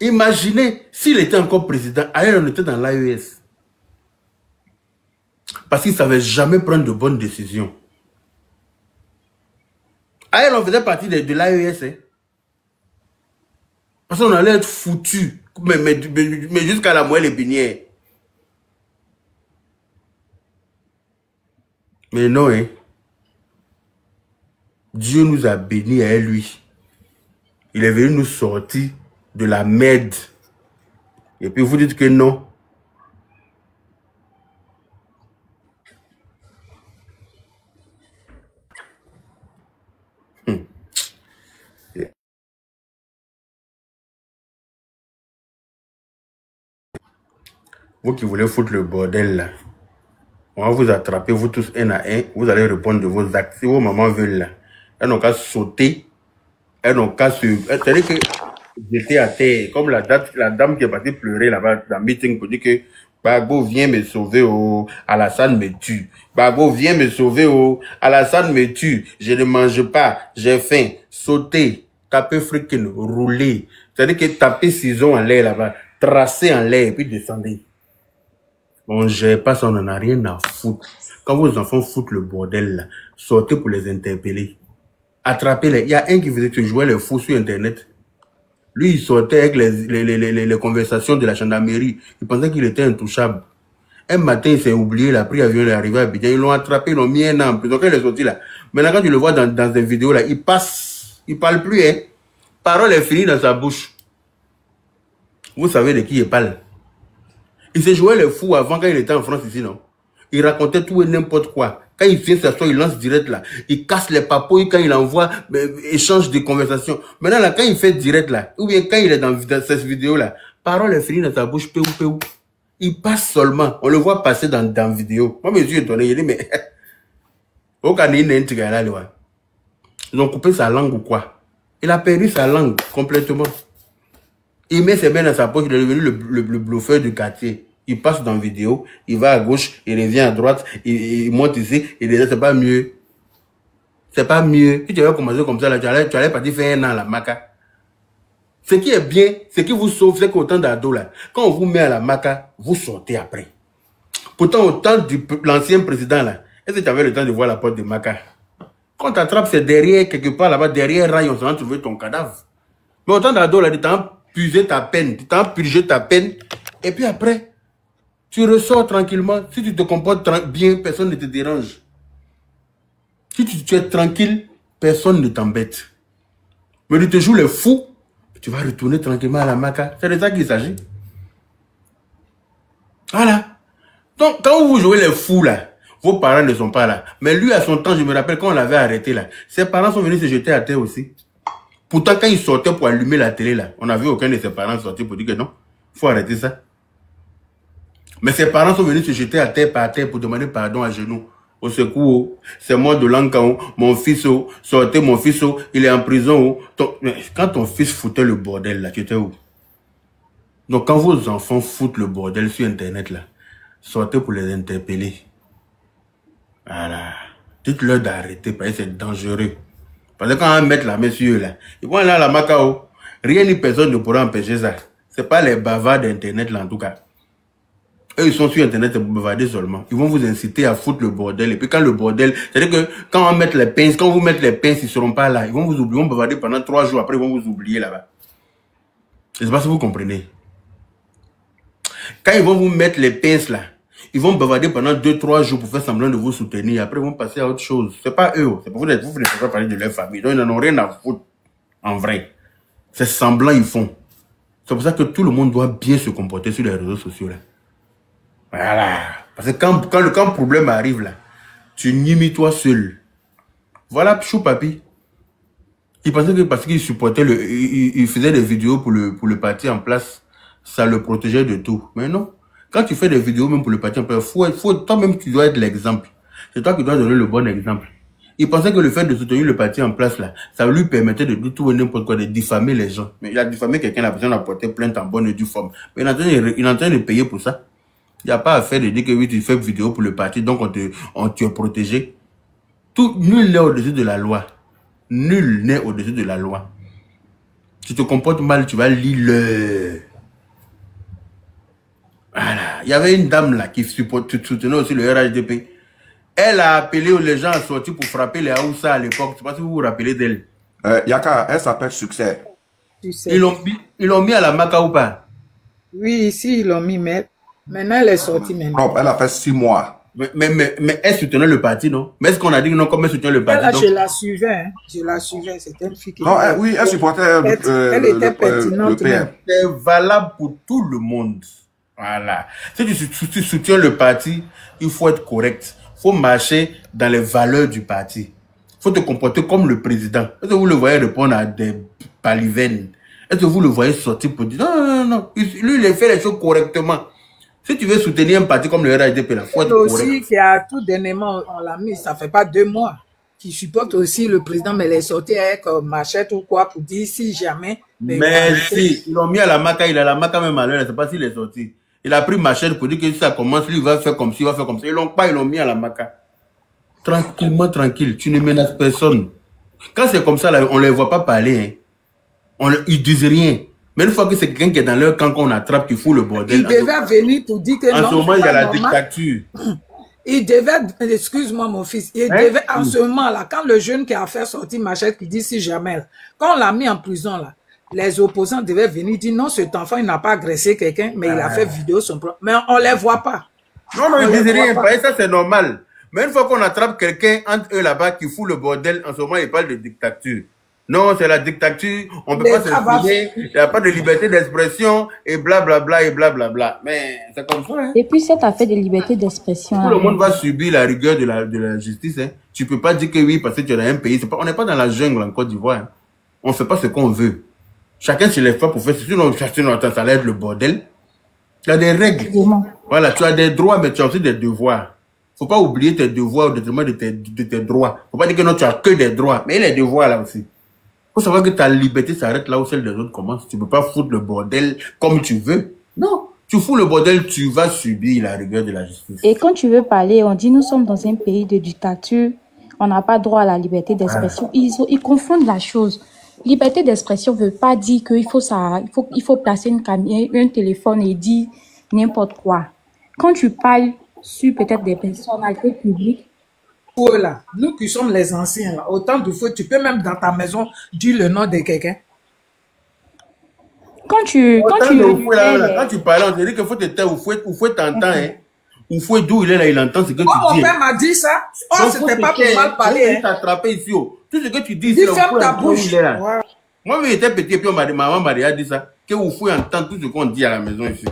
Imaginez s'il était encore président. Allez, on était dans l'AES. Parce qu'il ne savait jamais prendre de bonnes décisions. Allez, on faisait partie de l'AES. Hein. Parce qu'on allait être foutu. Mais jusqu'à la moelle épinière. Mais non, hein. Dieu nous a bénis à lui. Il est venu nous sortir de la merde. Et puis vous dites que non. Vous qui voulez foutre le bordel là. On va vous attraper, vous tous un à un. Vous allez répondre de vos actes. Si vos mamans veulent là, elles n'ont qu'à sauter. Elles n'ont qu'à se... C'est-à-dire que J'étais à terre, comme la dame qui est partie pleurer là-bas dans le meeting pour dire que Gbagbo viens me sauver, oh, Alassane me tue. Gbagbo viens me sauver, oh, Alassane me tue. Je ne mange pas, j'ai faim. Sauter, taper freaking, rouler. C'est-à-dire que taper ciseaux en l'air là-bas, tracer en l'air et puis descendre. On ne gère pas ça, on n'en a rien à foutre. Quand vos enfants foutent le bordel là, sortez pour les interpeller. Attrapez-les. Il y a un qui faisait que jouer les fous sur Internet. Lui, il sortait avec les conversations de la gendarmerie. Il pensait qu'il était intouchable. Un matin, il s'est oublié, il a pris l'avion, il est arrivé à Abidjan. Ils l'ont attrapé, ils l'ont mis un an en prison. Quand il est sorti là, maintenant quand tu le vois dans des vidéos là, il passe, il parle plus, hein. Parole est finie dans sa bouche. Vous savez de qui il parle. Il s'est joué les fous avant quand il était en France ici, non? Il racontait tout et n'importe quoi. Quand il vient s'asseoir, il lance direct là. Il casse les papouilles quand il envoie échange de conversations. Maintenant là, quand il fait direct là, ou bien quand il est dans cette vidéo là, parole est finie dans sa bouche, péou, péou. Il passe seulement. On le voit passer dans la vidéo. Moi, je me suis étonné. Il dit, mais... Ils ont coupé sa langue ou quoi? Il a perdu sa langue complètement. Il met ses mains dans sa poche, il est devenu le bluffeur du quartier. Il passe dans la vidéo, il va à gauche, il revient à droite, il monte ici, il dit, c'est pas mieux. C'est pas mieux. Si tu avais commencé comme ça, là, tu allais partir faire un an à la maca. Ce qui est bien, ce qui vous sauve, c'est qu'autant d'ados là, quand on vous met à la maca, vous sortez après. Pourtant, au temps de l'ancien président là, est-ce que tu avais le temps de voir la porte de maca? Quand tu t'attrapes, c'est derrière, quelque part là-bas, derrière rail, on s'en va trouver ton cadavre. Mais autant d'ados là, tu t'as puisé ta peine, tu t'as purgé ta peine, et puis après, tu ressors tranquillement. Si tu te comportes bien, personne ne te dérange. Si tu es tranquille, personne ne t'embête. Mais tu te joues le fou, tu vas retourner tranquillement à la maca. C'est de ça qu'il s'agit. Voilà. Donc, quand vous jouez les fous là, vos parents ne sont pas là. Mais lui, à son temps, je me rappelle quand on l'avait arrêté là, ses parents sont venus se jeter à terre aussi. Pourtant, quand il sortait pour allumer la télé là, on n'a vu aucun de ses parents sortir pour dire que non, il faut arrêter ça. Mais ses parents sont venus se jeter à terre par terre pour demander pardon à genoux. Au secours, c'est moi de l'Ankao, mon fils, sortez mon fils, il est en prison. Quand ton fils foutait le bordel là, tu étais où? Donc quand vos enfants foutent le bordel sur Internet là, sortez pour les interpeller. Voilà. Dites-leur d'arrêter parce que c'est dangereux. Parce que quand on va mettre la main sur eux là, ils vont aller à la Macao. Rien ni personne ne pourra empêcher ça. C'est pas les bavards d'Internet là en tout cas. Eux, ils sont sur Internet pour bavarder seulement. Ils vont vous inciter à foutre le bordel. Et puis quand le bordel, c'est-à-dire que quand on va mettre les pinces, quand vous mettez les pinces, ils ne seront pas là. Ils vont vous oublier, ils vont bavarder pendant 3 jours. Après, ils vont vous oublier là-bas. Je ne sais pas si vous comprenez. Quand ils vont vous mettre les pinces là, ils vont bavarder pendant 2-3 jours pour faire semblant de vous soutenir. Après, ils vont passer à autre chose. Ce n'est pas eux. C'est pour vous, vous ne pouvez pas parler de leur famille. Donc, ils n'en ont rien à foutre en vrai. C'est semblant, ils font. C'est pour ça que tout le monde doit bien se comporter sur les réseaux sociaux là. Voilà. Parce que quand le problème arrive là, tu nimes toi seul. Voilà Chou Papi. Il pensait que parce qu'il supportait il faisait des vidéos pour le parti en place, ça le protégeait de tout. Mais non. Quand tu fais des vidéos même pour le parti en place, toi-même tu dois être l'exemple. C'est toi qui dois donner le bon exemple. Il pensait que le fait de soutenir le parti en place là, ça lui permettait de tout et n'importe quoi, de diffamer les gens. Mais il a diffamé quelqu'un, la personne a porté plainte en bonne et due forme. Mais il est en train de payer pour ça. Il n'y a pas à faire de dire que oui, tu fais une vidéo pour le parti, donc on te protégé. Nul n'est au-dessus de la loi. Nul n'est au-dessus de la loi. Si tu te comportes mal, tu vas lire le... Voilà. Il y avait une dame là qui soutenait aussi le RHDP. Elle a appelé les gens à sortir pour frapper les Haoussa à l'époque. Je ne sais pas si vous vous rappelez d'elle. Yaka, elle s'appelle Succès. Ils l'ont mis à la maca ou pas? Oui, ici, ils l'ont mis, mais maintenant, elle est sortie maintenant. Elle a fait 6 mois. Mais elle soutenait le parti, non? Mais est-ce qu'on a dit non, comme elle soutenait le parti? Je la suivais, hein. Je la suivais. C'était une fille qui... Non, oui, elle supportait elle était pertinente. le PM. C'est valable pour tout le monde. Voilà. Si tu soutiens le parti, il faut être correct. Il faut marcher dans les valeurs du parti. Il faut te comporter comme le président. Est-ce que vous le voyez répondre à des balivernes? Est-ce que vous le voyez sortir pour dire non. Lui, il fait les choses correctement. Si tu veux soutenir un parti comme le RHDP, il faut être correct. Aussi, qui a tout dernièrement, on l'a mis, ça fait pas 2 mois, qui supporte aussi le président, mais elle est sortie avec machette ou quoi pour dire si jamais Mais voilà. Merci. Ils l'ont mis à la maca, il a la maca même à l'heure, je ne sais pas s'il est sorti. Il a pris ma chaîne pour dire que si ça commence, lui, il va faire comme ci, il va faire comme ça. Ils l'ont pas, ils l'ont mis à la maca. Tranquillement, tranquille. Tu ne menaces personne. Quand c'est comme ça, là, on ne les voit pas parler. Hein. Ils disent rien. Mais une fois que c'est quelqu'un qui est dans leur camp qu'on attrape, qui fout le bordel. Il devait venir pour dire que en non. ce moment, il y a la normal. dictature. Il devait, excuse-moi mon fils, il devait en ce moment-là, quand le jeune qui a fait sortir Machette, qui dit si jamais, là, quand on l'a mis en prison, là, les opposants devaient venir dire non, cet enfant, il n'a pas agressé quelqu'un, mais il a fait vidéo son propre. Mais on ne les voit pas. Non, ils disent rien, ça c'est normal. Mais une fois qu'on attrape quelqu'un entre eux là-bas qui fout le bordel, en ce moment, il parle de dictature. Non, c'est la dictature, on ne peut pas s'exprimer, il n'y a pas de liberté d'expression, et blablabla, et blablabla. Mais c'est comme ça. Hein. Et puis cette affaire de liberté d'expression. Tout le monde va subir la rigueur de la justice. Hein. Tu ne peux pas dire que oui, parce que tu es dans un pays. On n'est pas dans la jungle en Côte d'Ivoire. Hein. On ne fait pas ce qu'on veut. Chacun se lève pas pour faire ce sinon ça lève le bordel. Tu as des règles. Voilà, tu as des droits, mais tu as aussi des devoirs. Faut pas oublier tes devoirs au détriment de tes droits. Faut pas dire que non, tu as que des droits, mais il y a des devoirs là aussi. Faut savoir que ta liberté s'arrête là où celle des autres commence. Tu peux pas foutre le bordel comme tu veux. Non. Tu fous le bordel, tu vas subir la rigueur de la justice. Et quand tu veux parler, on dit nous sommes dans un pays de dictature, on n'a pas droit à la liberté d'expression. Ils confondent la chose. Liberté d'expression ne veut pas dire qu'il faut placer un téléphone et dire n'importe quoi. Quand tu parles sur peut-être des personnalités publiques, Là, nous qui sommes les anciens, là, autant de fois, tu peux même dans ta maison dire le nom de quelqu'un. Quand tu parlais, on te dit qu'il faut te taire, ou faut t'entendre, hein. Ou faut d'où il est là, il entend ce que tu dis. Mon père m'a dit ça. Oh, c'était pas pour mal parler. Il t'a attrapé ici, oh. Tout ce que tu dis, c'est ferme ta bouche. Moi, j'étais petit, et puis ma maman m'a déjà dit ça, que vous faut entendre tout ce qu'on dit à la maison ici.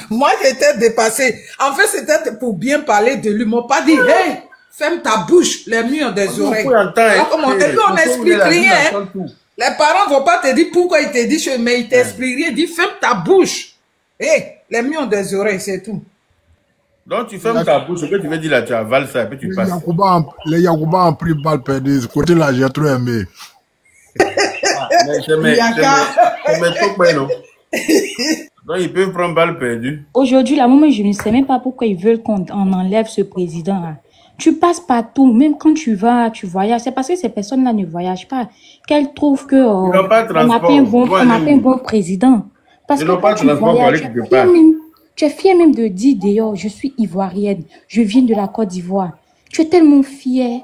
Moi, j'étais dépassé. En fait, c'était pour bien parler de lui. Ils m'ont pas dit, hey, ferme ta bouche, les murs ont des oreilles. Et puis, on n'explique rien. Les parents ne vont pas te dire pourquoi ils te disent, mais ils t'expliquent rien. Ils disent, ferme ta bouche. Hey, les murs ont des oreilles, c'est tout. Donc, tu fermes ta bouche, ce que tu veux dire là, tu avales ça, et puis tu passes. Les Yacouba ont pris balle perdue. Ce côté-là, j'ai trop aimé. Donc, ils peuvent prendre balle perdue. Aujourd'hui, là, moi, je ne sais même pas pourquoi ils veulent qu'on enlève ce président-là. Tu passes partout, même quand tu vas, tu voyages. C'est parce que ces personnes-là ne voyagent pas qu'elles trouvent que on n'a pas un bon président. Parce que quand tu voyages, tu es fier même de dire d'ailleurs, je suis ivoirienne, je viens de la Côte d'Ivoire. Tu es tellement fier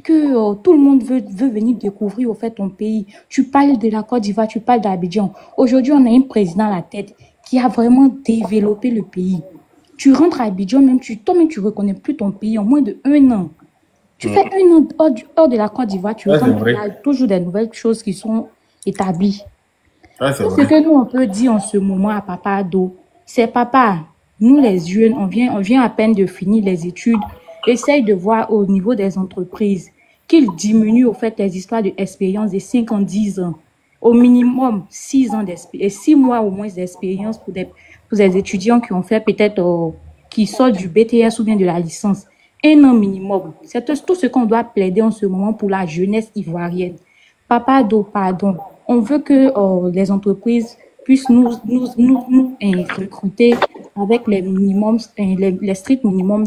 que tout le monde veut venir découvrir au fait ton pays. Tu parles de la Côte d'Ivoire, tu parles d'Abidjan. Aujourd'hui, on a un président à la tête qui a vraiment développé le pays. Tu rentres à Abidjan, toi-même, tu ne reconnais plus ton pays en moins de 1 an. Tu fais 1 an hors de la Côte d'Ivoire, tu rentres, il y a toujours des nouvelles choses qui sont établies. Ce que nous, on peut dire en ce moment à Papa Ado, c'est papa, nous les jeunes, on vient à peine de finir les études, essaye de voir au niveau des entreprises qu'ils diminuent au fait les histoires d'expérience de 5 ans, 10 ans. Au minimum 6 ans d'expérience, et 6 mois au moins d'expérience pour des étudiants qui ont fait peut-être, qui sortent du BTS ou bien de la licence. 1 an minimum. C'est tout ce qu'on doit plaider en ce moment pour la jeunesse ivoirienne. Papa Ado, pardon. On veut que les entreprises puissent nous recruter avec les minimums, les stricts minimums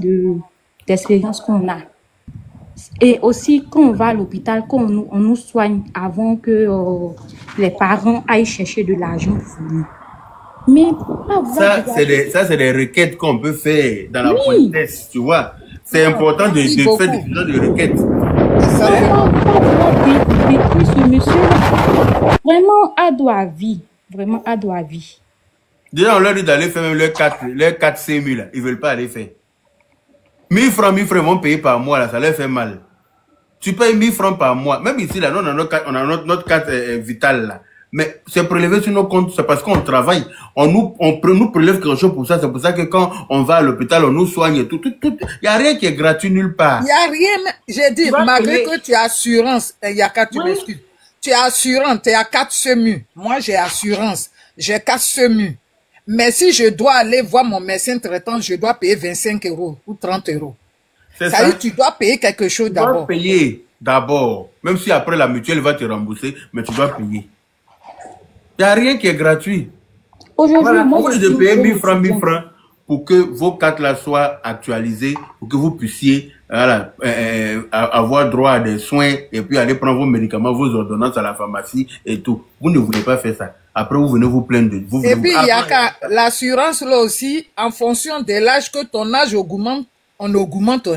d'expérience qu'on a. Et aussi, quand on va à l'hôpital, quand on nous soigne avant que les parents aillent chercher de l'argent pour nous. Mais ça, c'est des requêtes qu'on peut faire dans la politesse, tu vois. C'est important de faire des genre de requêtes. Ce monsieur, vraiment ado à vie. Vraiment ado à vie. Déjà, on leur dit d'aller faire même leur 4 CMU, là. Ils ne veulent pas aller faire. 1000 francs, ils vont payer par mois, là, ça leur fait mal. Tu payes 1000 francs par mois. Même ici, là, nous, on a notre carte vitale, là. Mais c'est prélevé sur nos comptes, c'est parce qu'on travaille. On nous prélève quelque chose pour ça. C'est pour ça que quand on va à l'hôpital, on nous soigne et tout. Il n'y a rien qui est gratuit nulle part. Il n'y a rien. J'ai dit, malgré que tu as assurance, Yaka, tu m'excuses. Tu es assurante, tu es à 4 semus. Moi, j'ai assurance. J'ai 4 semus. Mais si je dois aller voir mon médecin traitant, je dois payer 25 € ou 30 €. Ça veut dire que tu dois payer quelque chose d'abord. Tu dois payer. d'abord. Même si après la mutuelle va te rembourser, mais tu dois payer. Il n'y a rien qui est gratuit. Aujourd'hui, voilà, moi, je de payer 1000 francs pour que vos cartes là soient actualisées, pour que vous puissiez voilà, avoir droit à des soins et puis aller prendre vos médicaments, vos ordonnances à la pharmacie et tout. Vous ne voulez pas faire ça. Après, vous venez vous plaindre de vous. Et puis, il y a l'assurance là aussi, en fonction de l'âge que ton âge augmente, on augmente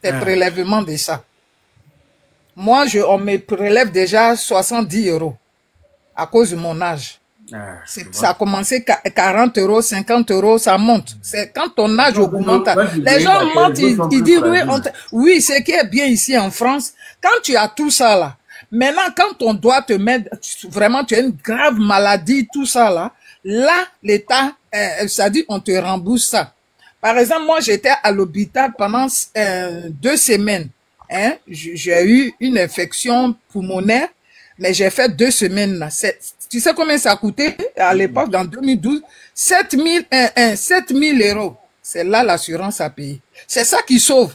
tes prélèvements de ça. Moi, on me prélève déjà 70 € à cause de mon âge. Ça a commencé 40 €, 50 €, ça monte. C'est quand ton âge augmente. Les gens mentent, ils disent oui, ce qui est bien ici en France, quand tu as tout ça là, maintenant quand on doit te mettre, vraiment tu as une grave maladie, tout ça là, là l'État, ça dit on te rembourse ça. Par exemple, moi j'étais à l'hôpital pendant 2 semaines. Hein? J'ai eu une infection pulmonaire, mais j'ai fait 2 semaines là. Tu sais combien ça a coûté à l'époque, dans 2012? 7 000 €. C'est là l'assurance à payer. C'est ça qui sauve.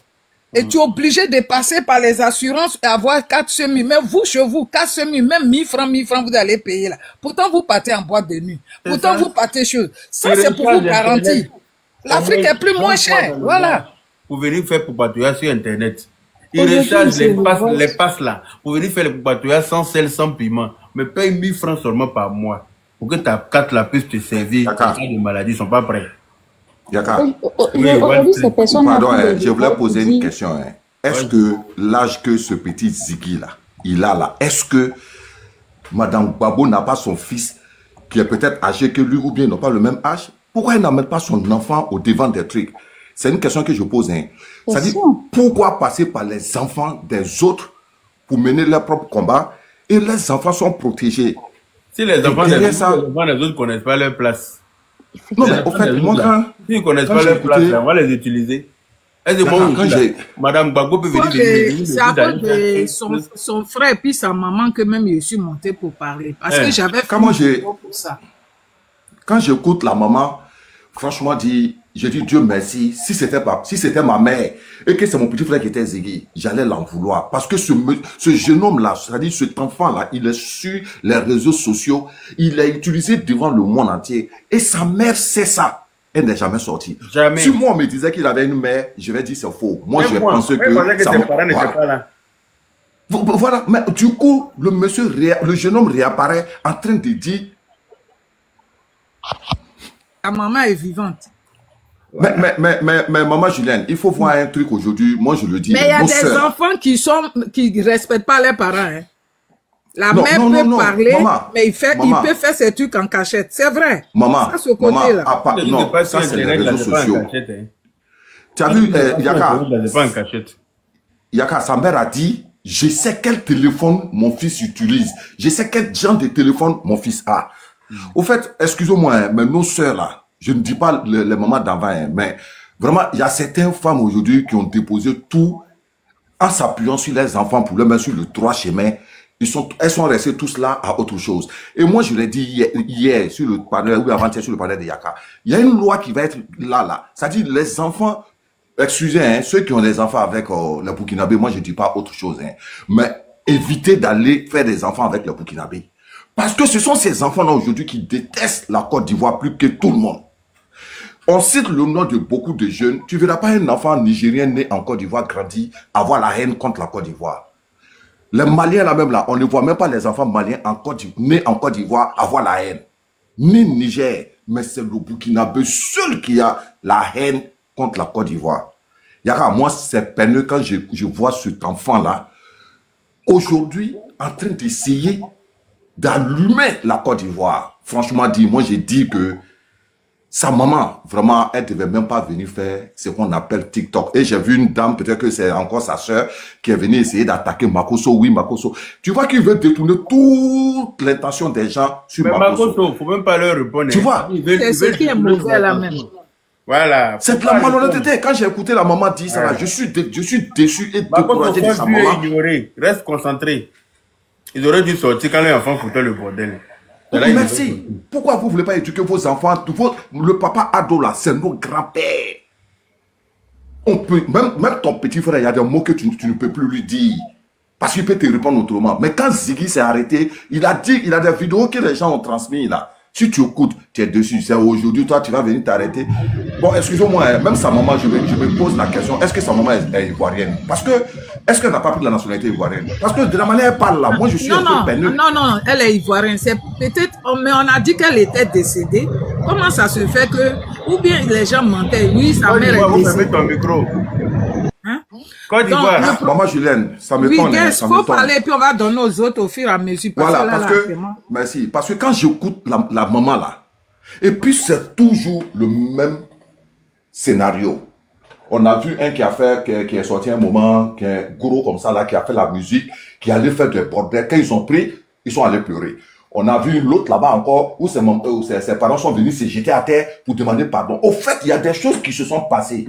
Et tu es obligé de passer par les assurances et avoir 4 semis. Mais vous, chez vous, 4 semis, même 1000 francs, vous allez payer là. Pourtant, vous partez en boîte de nuit. Pourtant, vous partez chose. Ça, c'est pour vous garantir. L'Afrique est plus moins chère. Voilà. Vous venez faire pour patrouiller sur Internet. Ils rechargent les passes là. Vous venez faire les patrouilles sans sel, sans piment. Mais paye 1000 francs seulement par mois. Pour que ta carte là puisse te servir. Les maladies ne sont pas prêtes. Yaka. Pardon, je voulais poser une question. Hein. Est-ce que l'âge que ce petit Ziggy là, il a là, est-ce que Madame Gbagbo n'a pas son fils qui est peut-être âgé que lui ou bien n'a pas le même âge? Pourquoi elle n'amène pas son enfant au devant des trucs? C'est une question que je pose. Hein. C'est-à-dire, pourquoi passer par les enfants des autres pour mener leur propre combat et les enfants sont protégés? Si les enfants des autres ne connaissent pas leur place. Non, mais au fait, moi, quand... S'ils ne connaissent pas leur place, on va les utiliser. Madame Gbagbo peut venir. C'est à cause de son frère et puis sa maman que même je suis monté pour parler. Parce que j'avais fait pour ça. Quand j'écoute la maman, franchement, je dis Dieu merci. Si c'était ma mère et que c'est mon petit frère qui était Ziggy, j'allais l'en vouloir. Parce que ce jeune homme-là, c'est-à-dire cet enfant-là, il est sur les réseaux sociaux, il est utilisé devant le monde entier. Et sa mère sait ça. Elle n'est jamais sortie. Jamais. Si moi on me disait qu'il avait une mère, je vais dire c'est faux. Moi je pensais que ses parents n'étaient pas là. Voilà, mais du coup, le jeune homme réapparaît en train de dire... Ta maman est vivante. Mais maman Julienne, il faut voir un truc aujourd'hui, moi je le dis. Mais il y a des enfants qui respectent pas leurs parents. Hein. La mère peut parler, maman, mais il peut faire ses trucs en cachette. C'est vrai. Maman, ça, ce côté-là. Non, ça c'est les réseaux sociaux. Tu as vu, Yaka, sa mère a dit, je sais quel téléphone mon fils utilise. Je sais quel genre de téléphone mon fils a. Au fait, excusez-moi, mais nos sœurs là, je ne dis pas les mamans d'avant, mais vraiment, il y a certaines femmes aujourd'hui qui ont déposé tout en s'appuyant sur les enfants pour les mettre sur le droit chemin. Elles sont restées tous là à autre chose. Et moi, je l'ai dit hier sur le panel, ou avant-hier sur le panel de Yaka, il y a une loi qui va être là. C'est-à-dire les enfants, excusez, hein, ceux qui ont des enfants avec les Burkinabés, moi je dis pas autre chose, hein, mais évitez d'aller faire des enfants avec les Burkinabés. Parce que ce sont ces enfants-là aujourd'hui qui détestent la Côte d'Ivoire plus que tout le monde. On cite le nom de beaucoup de jeunes. Tu ne verras pas un enfant nigérien né en Côte d'Ivoire grandi avoir la haine contre la Côte d'Ivoire. Les Maliens là même là, on ne voit même pas les enfants maliens nés en Côte d'Ivoire avoir la haine. Ni Niger, mais c'est le Burkinabé seul qui a la haine contre la Côte d'Ivoire. Yaka, moi c'est peineux quand je vois cet enfant là, aujourd'hui en train d'essayer d'allumer la Côte d'Ivoire. Franchement dit, moi j'ai dit que sa maman, vraiment, elle ne devait même pas venir faire ce qu'on appelle TikTok. Et j'ai vu une dame, peut-être que c'est encore sa soeur, qui est venue essayer d'attaquer Makosso. Oui, Makosso. Tu vois qu'il veut détourner toute l'intention des gens sur Makosso. Mais Makosso, faut même pas leur répondre. Tu vois? C'est ce qui est mauvais là même. Voilà. C'est de la malhonnêteté. Quand j'ai écouté la maman dire ça, là, je suis déçu et découragé de sa maman. Ignorer. Reste concentré. Ils auraient dû sortir quand les enfants foutaient le bordel. Là, merci. Pourquoi vous ne voulez pas éduquer vos enfants? Le papa ado là, c'est nos grands-pères. On peut, même ton petit frère, il y a des mots que tu ne peux plus lui dire. Parce qu'il peut te répondre autrement. Mais quand Ziggy s'est arrêté, il a dit, il a des vidéos que les gens ont transmises là. Si tu écoutes, tu es dessus. C'est aujourd'hui, toi, tu vas venir t'arrêter. Bon, excusez-moi, hein, même sa maman, je me pose la question, est-ce que sa maman est ivoirienne? Parce que, est-ce qu'elle n'a pas pris la nationalité ivoirienne? Parce que de la manière elle parle là, moi je suis un peu peineux. Non, elle est ivoirienne. C'est peut-être, mais on a dit qu'elle était décédée. Comment ça se fait que, ou bien les gens mentaient, oui, sa mère est décédée. Ton micro. Hein? Côte d'Ivoire. Maman Julienne, ça me tombe. Oui, il faut parler, puis on va donner aux autres au fur et à mesure. Voilà, merci. Parce que quand j'écoute la maman là, et puis c'est toujours le même scénario. On a vu un qui est sorti un moment, qui est gros comme ça là, qui a fait la musique, qui allait faire des bordels. Quand ils ont pris, ils sont allés pleurer. On a vu l'autre là-bas encore, où ses parents sont venus se jeter à terre pour demander pardon. Au fait, il y a des choses qui se sont passées.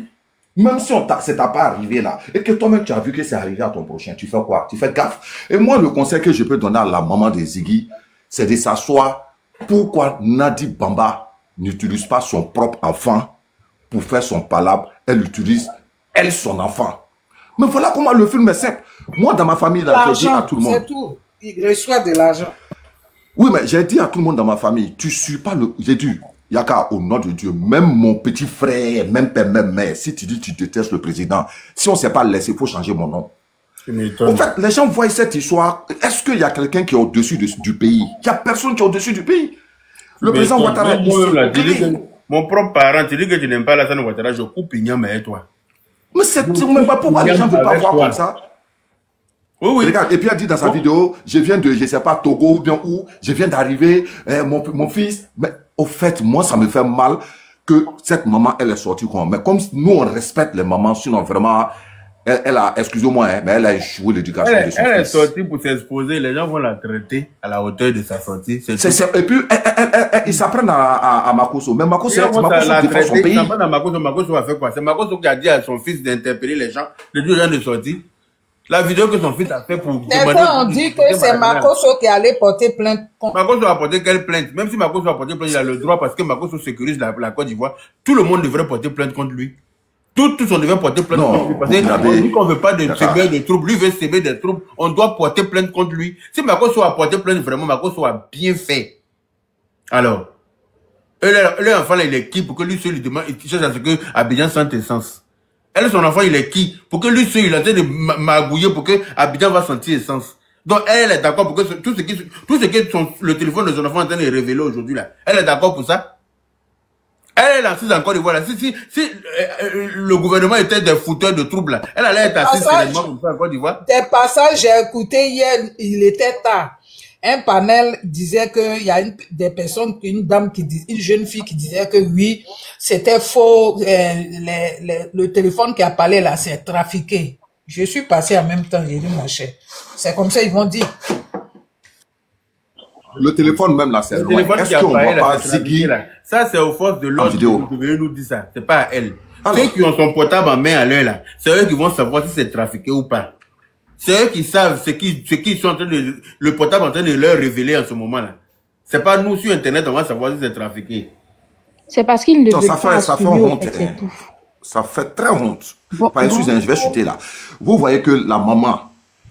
Même si c'est pas arrivé là, et que toi-même tu as vu que c'est arrivé à ton prochain, tu fais quoi? Tu fais gaffe. Et moi, le conseil que je peux donner à la maman de Ziggy, c'est de s'asseoir. Pourquoi Nadi Bamba n'utilise pas son propre enfant pour faire son palabre? Elle utilise, elle, son enfant. Mais voilà comment le film est simple. Moi, dans ma famille, là, j'ai dit à tout le monde. C'est tout. Il reçoit de l'argent. Oui, mais j'ai dit à tout le monde dans ma famille, tu suis pas le... J'ai dit... Yaka, au nom de Dieu, même mon petit frère, même père, même mère, si tu dis que tu détestes le président, si on ne s'est pas laissé, il faut changer mon nom. En fait, les gens voient cette histoire. Est-ce qu'il y a quelqu'un qui est au-dessus du pays? Il n'y a personne qui est au-dessus du pays. Le président Ouattara... Mon propre parent, tu dis que tu n'aimes pas Alassane Ouattara, je coupe Ignam et toi. Mais c'est même pas pourquoi les gens ne veulent pas voir comme ça. Oui, oui. Regarde, et puis elle dit dans sa vidéo, je viens de, je sais pas, Togo ou bien où, je viens d'arriver, mon fils... Mais, au fait, moi, ça me fait mal que cette maman, elle est sortie comme... Mais comme nous, on respecte les mamans, sinon vraiment, elle a, excusez-moi, hein, mais elle a échoué l'éducation de son fils. Elle est sortie pour s'exposer, les gens vont la traiter à la hauteur de sa sortie. Et puis, ils s'apprennent à Makosso. Mais Makosso défend son pays. Makosso a fait quoi? C'est Makosso qui a dit à son fils d'interpeller les gens, de dire aux gens de sortir. La vidéo que son fils a fait pour... Des fois, on dit que c'est Makosso qui allait porter plainte. Makosso a porté quelle plainte? Même si Makosso a porté plainte, il a le droit parce que Makosso sécurise la Côte d'Ivoire. Tout le monde devrait porter plainte contre lui. Tous on devrait porter plainte contre lui. Parce qu'on dit qu'on ne veut pas s'aimer des troubles. Lui veut s'aimer des troubles. On doit porter plainte contre lui. Si Makosso a porté plainte, vraiment, Makosso a bien fait. Alors, l'enfant, il est qui pour que lui seul, il demande, il cherche à ce que Abidjan sente essence. Elle, son enfant, il est qui? Pour que lui seul, il a été de magouiller pour que Abidjan va sentir essence. Donc, elle est d'accord pour que tout ce qui le téléphone de son enfant est en train de révéler aujourd'hui, là. Elle est d'accord pour ça? Elle est assise en Côte d'Ivoire, là. Si le gouvernement était des fouteurs de troubles, là, elle allait être assise en Côte d'Ivoire. Des passages, j'ai écouté hier, il était tard. Un panel disait qu'il y a des personnes, une jeune fille qui disait que oui, c'était faux, le téléphone qui a parlé là, c'est trafiqué. Je suis passé en même temps, j'ai dit ma chère. C'est comme ça, ils vont dire. Le téléphone même là, c'est loin. Est-ce qu'on va pas Ziggy? Ça, c'est aux forces de l'ordre qui devraient nous dire ça. C'est pas à elle. Ceux qui ont son portable en main à l'heure là, c'est eux qui vont savoir si c'est trafiqué ou pas. C'est eux qui savent ce qui sont en train de, le portable en train de leur révéler en ce moment-là. C'est pas nous sur Internet, on va savoir si c'est trafiqué. C'est parce qu'ils ne veulent pas. Ça fait honte. Ça fait très honte. Bon, excusez-moi, je vais chuter là. Vous voyez que la maman,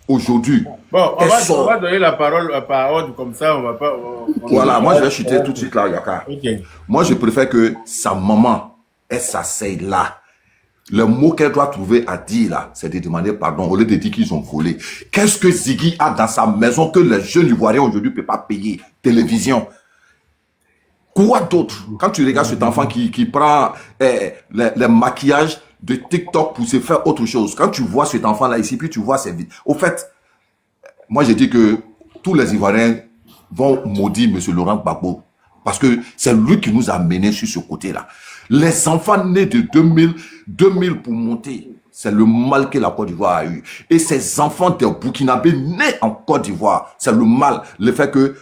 aujourd'hui... Bon, on va donner la parole comme ça, on va pas... Voilà, moi je vais chuter tout de suite là, Yaka. Okay. Moi je préfère que sa maman, elle s'asseye là. Le mot qu'elle doit trouver à dire là, c'est de demander pardon au lieu de dire qu'ils ont volé. Qu'est-ce que Ziggy a dans sa maison que les jeunes Ivoiriens aujourd'hui ne peuvent pas payer? Télévision. Quoi d'autre? Quand tu regardes cet enfant qui prend les maquillages de TikTok pour se faire autre chose. Quand tu vois cet enfant là ici, puis tu vois ses vies. Au fait, moi j'ai dit que tous les Ivoiriens vont maudire M. Laurent Gbagbo. Parce que c'est lui qui nous a menés sur ce côté-là. Les enfants nés de 2000 pour monter, c'est le mal que la Côte d'Ivoire a eu. Et ces enfants de Burkinabé nés en Côte d'Ivoire, c'est le mal. Le fait que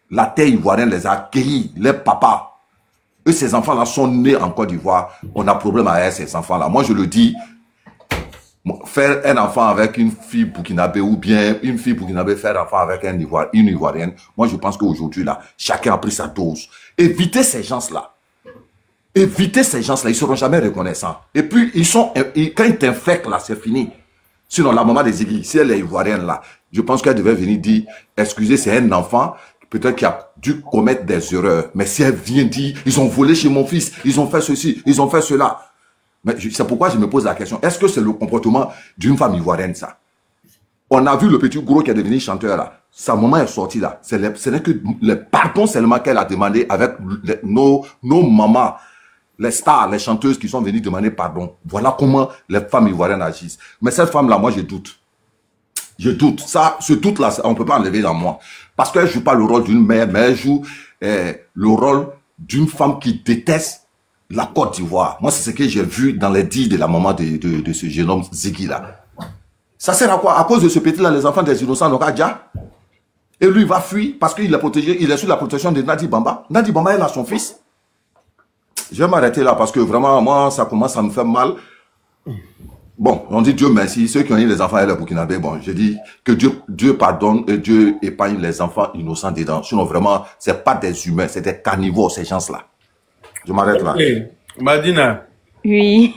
la terre ivoirienne les a accueillis, les papas. Et ces enfants-là sont nés en Côte d'Ivoire. On a problème avec ces enfants-là. Moi, je le dis, faire un enfant avec une fille burkinabé ou bien une fille burkinabé faire un enfant avec une Ivoirienne, moi, je pense qu'aujourd'hui, là, chacun a pris sa dose. Évitez ces gens-là. Évitez ces gens-là, ils ne seront jamais reconnaissants. Et puis, quand ils t'infectent là, c'est fini. Sinon, la maman des Ziggy, si elle est ivoirienne là, Je pense qu'elle devait venir dire, excusez, c'est un enfant, peut-être qui a dû commettre des erreurs. Mais si elle vient dire, ils ont volé chez mon fils, ils ont fait ceci, ils ont fait cela. Mais c'est pourquoi je me pose la question, est-ce que c'est le comportement d'une femme ivoirienne, ça? On a vu le petit gros qui est devenu chanteur, là. Sa maman est sortie, là. Ce n'est que le pardon seulement qu'elle a demandé avec nos mamans, les stars, les chanteuses qui sont venues demander pardon. Voilà comment les femmes ivoiriennes agissent. Mais cette femme-là, moi, je doute. Je doute. Ça, ce doute-là, on ne peut pas enlever dans moi. Parce qu'elle ne joue pas le rôle d'une mère, mais elle joue le rôle d'une femme qui déteste la Côte d'Ivoire. Moi, c'est ce que j'ai vu dans les dires de la maman de ce jeune homme Ziggy-là. Ça sert à quoi? À cause de ce petit-là, les enfants des innocents n'ont qu'à dire. Et lui, il va fuir parce qu'il est protégé, il est sous la protection de Nadi Bamba. Nadi Bamba, elle a son fils. Je vais m'arrêter là parce que vraiment, moi, ça commence à me faire mal. Bon, on dit Dieu merci. Ceux qui ont eu les enfants et les Burkinabés, bon, je dis que Dieu pardonne et Dieu épargne les enfants innocents dedans. Sinon, vraiment, c'est pas des humains, c'est des carnivores, ces gens-là. Je m'arrête là. Madina. Oui.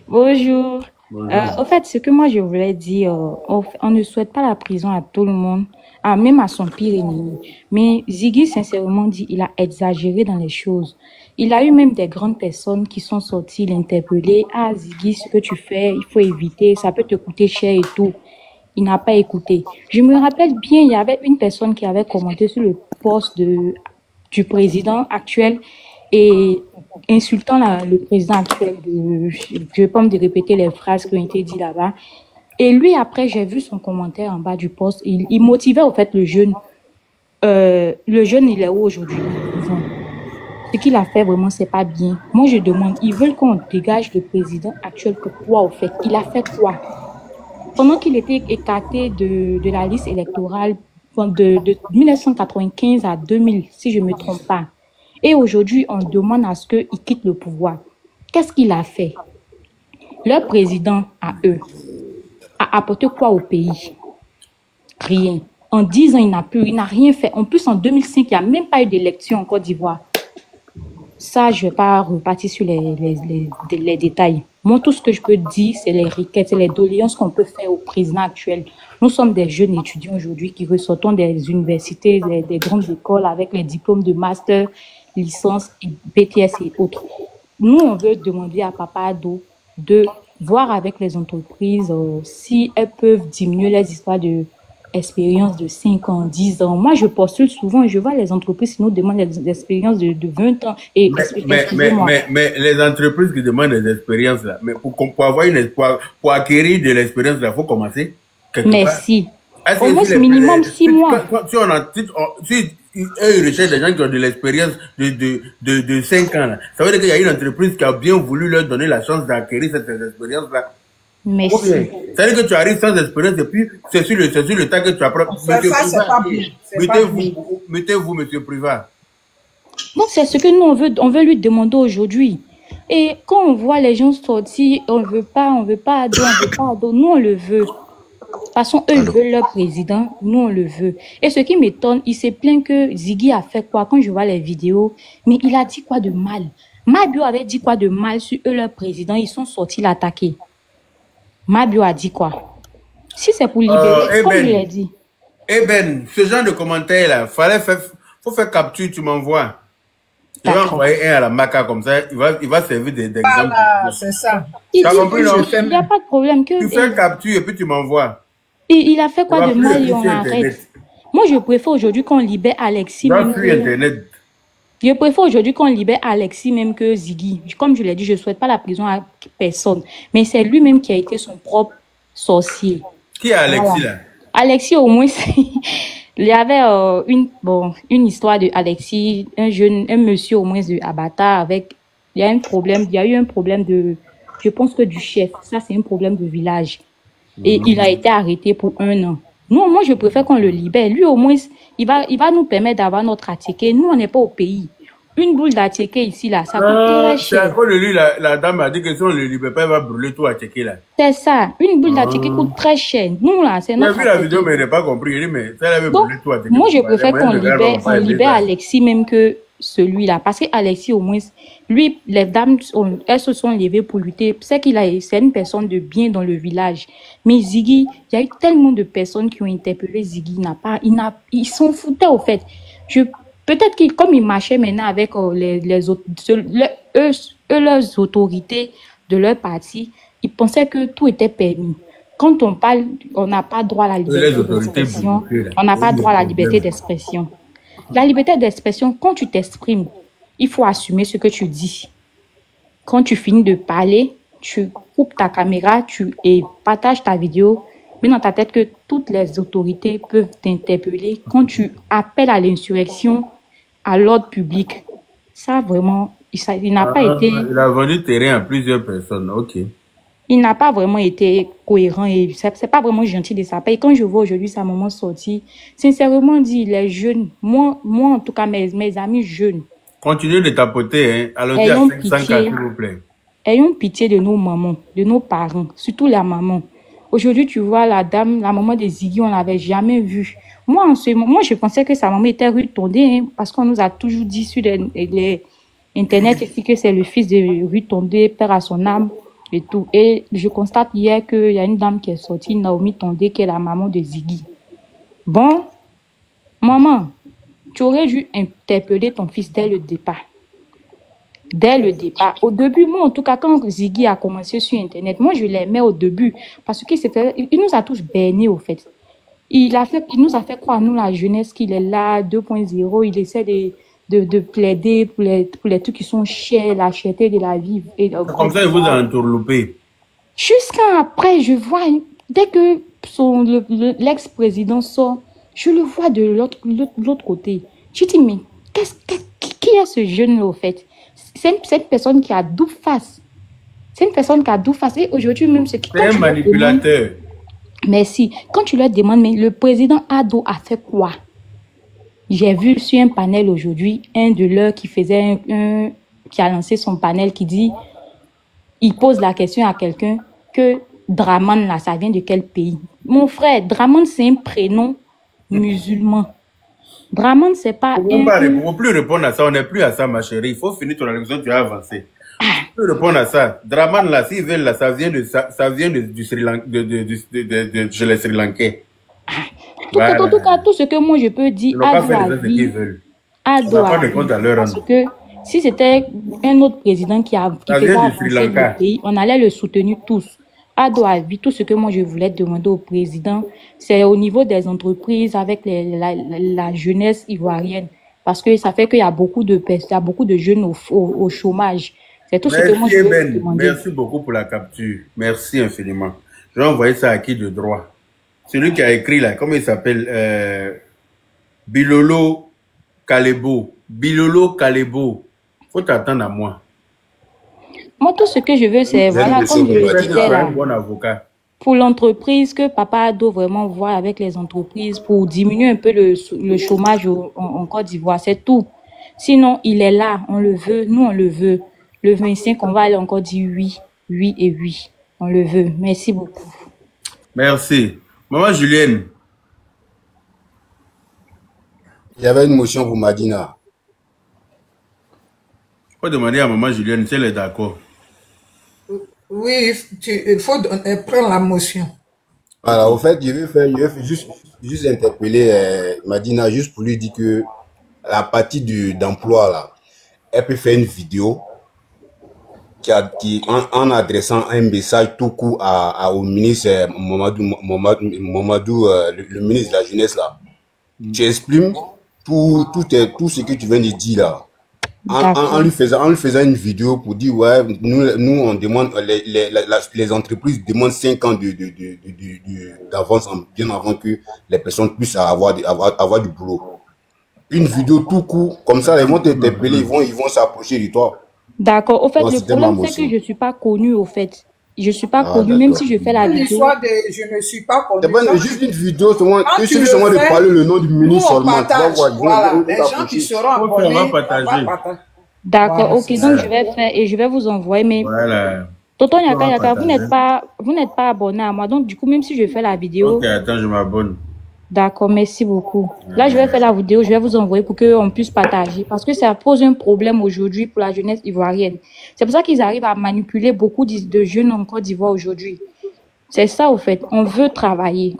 Bonjour. Au fait, ce que moi je voulais dire, on ne souhaite pas la prison à tout le monde, même à son pire ennemi. Mais Ziggy, sincèrement dit, il a exagéré dans les choses. Il a eu même des grandes personnes qui sont sorties l'interpeller. Ah, Ziggy, ce que tu fais, il faut éviter, ça peut te coûter cher et tout. Il n'a pas écouté. Je me rappelle bien, il y avait une personne qui avait commenté sur le poste du président actuel et insultant le président actuel. Je ne vais pas me répéter les phrases qui ont été dites là-bas. Et lui, après, j'ai vu son commentaire en bas du poste. Il motivait, au fait, le jeune. Le jeune, il est où aujourd'hui? Ce qu'il a fait, vraiment, c'est pas bien. Moi, je demande, ils veulent qu'on dégage le président actuel pour quoi, au fait? Il a fait quoi? Pendant qu'il était écarté de la liste électorale de 1995 à 2000, si je ne me trompe pas. Et aujourd'hui, on demande à ce qu'il quitte le pouvoir. Qu'est-ce qu'il a fait? Leur président, à eux, a apporté quoi au pays? Rien. En 10 ans, il n'a rien fait. En plus, en 2005, il n'y a même pas eu d'élection en Côte d'Ivoire. Ça, je ne vais pas repartir sur les détails. Moi, tout ce que je peux dire, c'est les requêtes, c'est les doléances qu'on peut faire au président actuel. Nous sommes des jeunes étudiants aujourd'hui qui ressortons des universités, des grandes écoles avec les diplômes de master, licence, BTS et autres. Nous, on veut demander à Papa Ado de voir avec les entreprises si elles peuvent diminuer les histoires de expérience de 5 ans, 10 ans. Moi, je postule souvent, je vois les entreprises qui nous demandent des expériences de 20 ans. Et mais les entreprises qui demandent des expériences, là, mais pour avoir pour acquérir de l'expérience, il faut commencer quelque part. Merci. Au moins, minimum 6 mois. Si eux recherchent des gens qui ont de l'expérience de 5 ans, là, ça veut dire qu'il y a une entreprise qui a bien voulu leur donner la chance d'acquérir cette expérience-là. Merci. Ça veut dire que tu arrives sans expérience et puis c'est sur le tas que tu apprends. Mettez-vous, monsieur Privat. Donc, c'est ce que nous, on veut lui demander aujourd'hui. Et quand on voit les gens sortir, on veut pas Ado, nous on le veut. De toute façon, eux, ils veulent leur président, nous on le veut. Et ce qui m'étonne, il s'est plaint que Ziggy a fait quoi quand je vois les vidéos, mais il a dit quoi de mal? Mabio avait dit quoi de mal sur eux, leur président, ils sont sortis l'attaquer. Mabio a dit quoi? Si c'est pour libérer, comme je l'ai dit. Eh ben, ce genre de commentaire-là, faut faire capture, tu m'envoies. Tu vas envoyer un à la maca comme ça, il va servir d'exemple. Voilà, c'est ça. Il n'y a pas de problème. Tu fais capture et puis tu m'envoies. Il a fait quoi de mal et on arrête? Moi, je préfère aujourd'hui qu'on libère Alexis. Je préfère aujourd'hui qu'on libère Alexis même que Ziggy. Comme je l'ai dit, je ne souhaite pas la prison à personne. Mais c'est lui-même qui a été son propre sorcier. Qui est Alexis là? Alexis, au moins, il y avait une histoire de Alexis, un monsieur au moins de Abata avec, il y a eu un problème de, je pense que du chef. Ça, c'est un problème de village. Et il a été arrêté pour 1 an. Nous, moi, je préfère qu'on le libère. Lui, au moins, il va nous permettre d'avoir notre attiqué. Nous, on n'est pas au pays. Une boule d'attiqué ici, là, ça coûte très cher. C'est à cause de lui, la dame a dit que si on ne le libère pas, elle va brûler tout attiqué, là. C'est ça. Une boule d'attiqué coûte très cher. Nous, là, c'est notre. J'ai vu la vidéo, mais elle n'a pas compris. Il dit, mais ça, elle avait brûlé tout attiqué. Moi, je préfère qu'on libère Alexis, même que celui-là. Parce qu'Alexis, au moins, lui, les dames, elles se sont levées pour lutter. C'est une personne de bien dans le village. Mais Ziggy, il y a eu tellement de personnes qui ont interpellé Ziggy. Ils s'en foutaient, au fait. Peut-être que comme ils marchaient maintenant avec leurs autorités de leur parti, ils pensaient que tout était permis. Quand on parle, on n'a pas droit à la liberté d'expression. On n'a pas droit à la liberté d'expression. La liberté d'expression, quand tu t'exprimes, il faut assumer ce que tu dis. Quand tu finis de parler, tu coupes ta caméra et partages ta vidéo. Mais dans ta tête que toutes les autorités peuvent t'interpeller quand tu appelles à l'insurrection, à l'ordre public. Ça, vraiment, il n'a pas été... Il a vendu terrain à plusieurs personnes, ok. Il n'a pas vraiment été cohérent et c'est pas vraiment gentil de sa part. Et quand je vois aujourd'hui sa maman sortir, sincèrement dit, les jeunes, moi en tout cas, mes amis jeunes. Continuez de tapoter, hein. Allons-y à 500K, s'il vous plaît. Ayons pitié de nos mamans, de nos parents, surtout la maman. Aujourd'hui, tu vois, la maman de Ziggy, on l'avait jamais vue. Moi, je pensais que sa maman était rue Tondé, hein, parce qu'on nous a toujours dit sur les Internet ici que c'est le fils de rue Tondé, père à son âme et tout. Et je constate hier qu'il y a une dame qui est sortie, Naomi Tondé, qui est la maman de Ziggy. Bon, maman, tu aurais dû interpeller ton fils dès le départ. Dès le départ. Au début, moi, en tout cas, quand Ziggy a commencé sur Internet, moi, je l'aimais au début. Parce qu'il nous a tous baignés, au fait. Il nous a fait croire, nous, la jeunesse, qu'il est là, 2.0. Il essaie de plaider pour les trucs qui sont chers, la cherté de la vie. Comme ça, il vous a entourloupé. Jusqu'à après, je vois, dès que l'ex-président sort, je le vois de l'autre côté. Je dis, mais qui est ce jeune-là, au fait? C'est une personne qui a double face. C'est une personne qui a double face. Et aujourd'hui, même ce qui... C'est un manipulateur. Merci. Quand tu leur demandes, mais le président Ado a fait quoi? J'ai vu sur un panel aujourd'hui, un de leurs qui faisait qui a lancé son panel qui dit, il pose la question à quelqu'un que Draman, là, ça vient de quel pays? Mon frère, Draman, c'est un prénom musulman. Draman, c'est pas... On ne peut plus répondre à ça, on n'est plus à ça, ma chérie. Il faut finir ton élection, tu as avancé. On peut répondre à ça. Draman, là, s'ils veulent, là, ça vient du Sri Lanka, chez les Sri Lankais. En tout cas, tout ce que moi je peux dire, parce que si c'était un autre président qui faisait avancer le pays, on allait le soutenir tous. Ado a vu tout ce que moi je voulais demander au président, c'est au niveau des entreprises avec la jeunesse ivoirienne, parce que ça fait qu'il y a beaucoup de jeunes au chômage. C'est tout ce que moi je voulais demander. Merci beaucoup pour la capture. Merci infiniment. Je vais envoyer ça à qui de droit? Celui qui a écrit là, comment il s'appelle? Bilolo Kalebo. Bilolo Kalebo. Faut t'attendre à moi. Moi, tout ce que je veux, c'est, voilà, comme je le disais là, un bon avocat. Pour l'entreprise, que Papa Ado vraiment voit avec les entreprises pour diminuer un peu le chômage en Côte d'Ivoire, c'est tout. Sinon, il est là, on le veut, nous on le veut. Le 25, on va aller encore dire oui, oui et oui. On le veut. Merci beaucoup. Merci. Maman Julienne. Il y avait une motion pour Madina. Il faut demander à Maman Julienne si elle est d'accord. Oui, il faut prendre la motion. Alors, au fait, je vais juste interpeller Madina, juste pour lui dire que la partie d'emploi, là, elle peut faire une vidéo en adressant un message tout court au ministre Mamadou, le ministre de la Jeunesse, là. Tu exprimes tout ce que tu viens de dire, là. En lui faisant une vidéo pour dire, ouais, nous on demande, les entreprises demandent 5 ans d'avance, bien avant que les personnes puissent avoir du boulot. Une vidéo tout court, comme ça, ils vont t'interpeller, ils vont s'approcher de toi. D'accord. Au fait, le problème, c'est que je ne suis pas connue, au fait. Je ne suis pas connue, même si je fais la vidéo. Je ne suis pas connue. Juste une vidéo, il suffit seulement de parler le nom du ministre seulement. Voilà, les gens qui seront abonnés, on va partager. D'accord, ok, donc je vais faire et je vais vous envoyer, mais... Voilà. Tonton Yaka, vous n'êtes pas abonné à moi, donc du coup, même si je fais la vidéo... Ok, attends, je m'abonne. D'accord, merci beaucoup. Là, je vais faire la vidéo, je vais vous envoyer pour qu'on puisse partager. Parce que ça pose un problème aujourd'hui pour la jeunesse ivoirienne. C'est pour ça qu'ils arrivent à manipuler beaucoup de jeunes en Côte d'Ivoire aujourd'hui. C'est ça, au fait. On veut travailler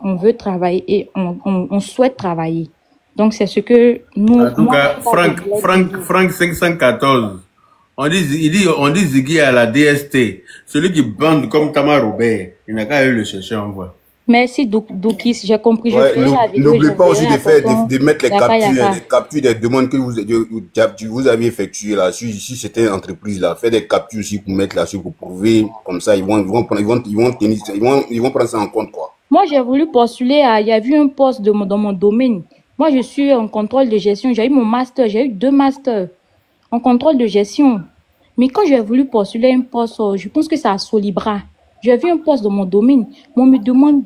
et on souhaite travailler. Donc, c'est ce que nous... En tout cas, Franck 514, on dit Ziggy à la DST. Celui qui bande comme Tamar Robert, il n'a qu'à aller le chercher en voie. Merci, Doukis, j'ai compris. Ouais, n'oubliez pas aussi de mettre les captures des demandes que vous avez effectuées là, si c'était une entreprise là, faites des captures aussi pour mettre là, pour prouver, comme ça, ils vont prendre ça en compte, quoi. Moi, j'ai voulu postuler il y a eu un poste dans mon domaine. Moi, je suis en contrôle de gestion, j'ai eu mon master, j'ai eu 2 masters en contrôle de gestion. Mais quand j'ai voulu postuler un poste, je pense que c'est à Solibra. J'ai vu un poste dans mon domaine. On me demande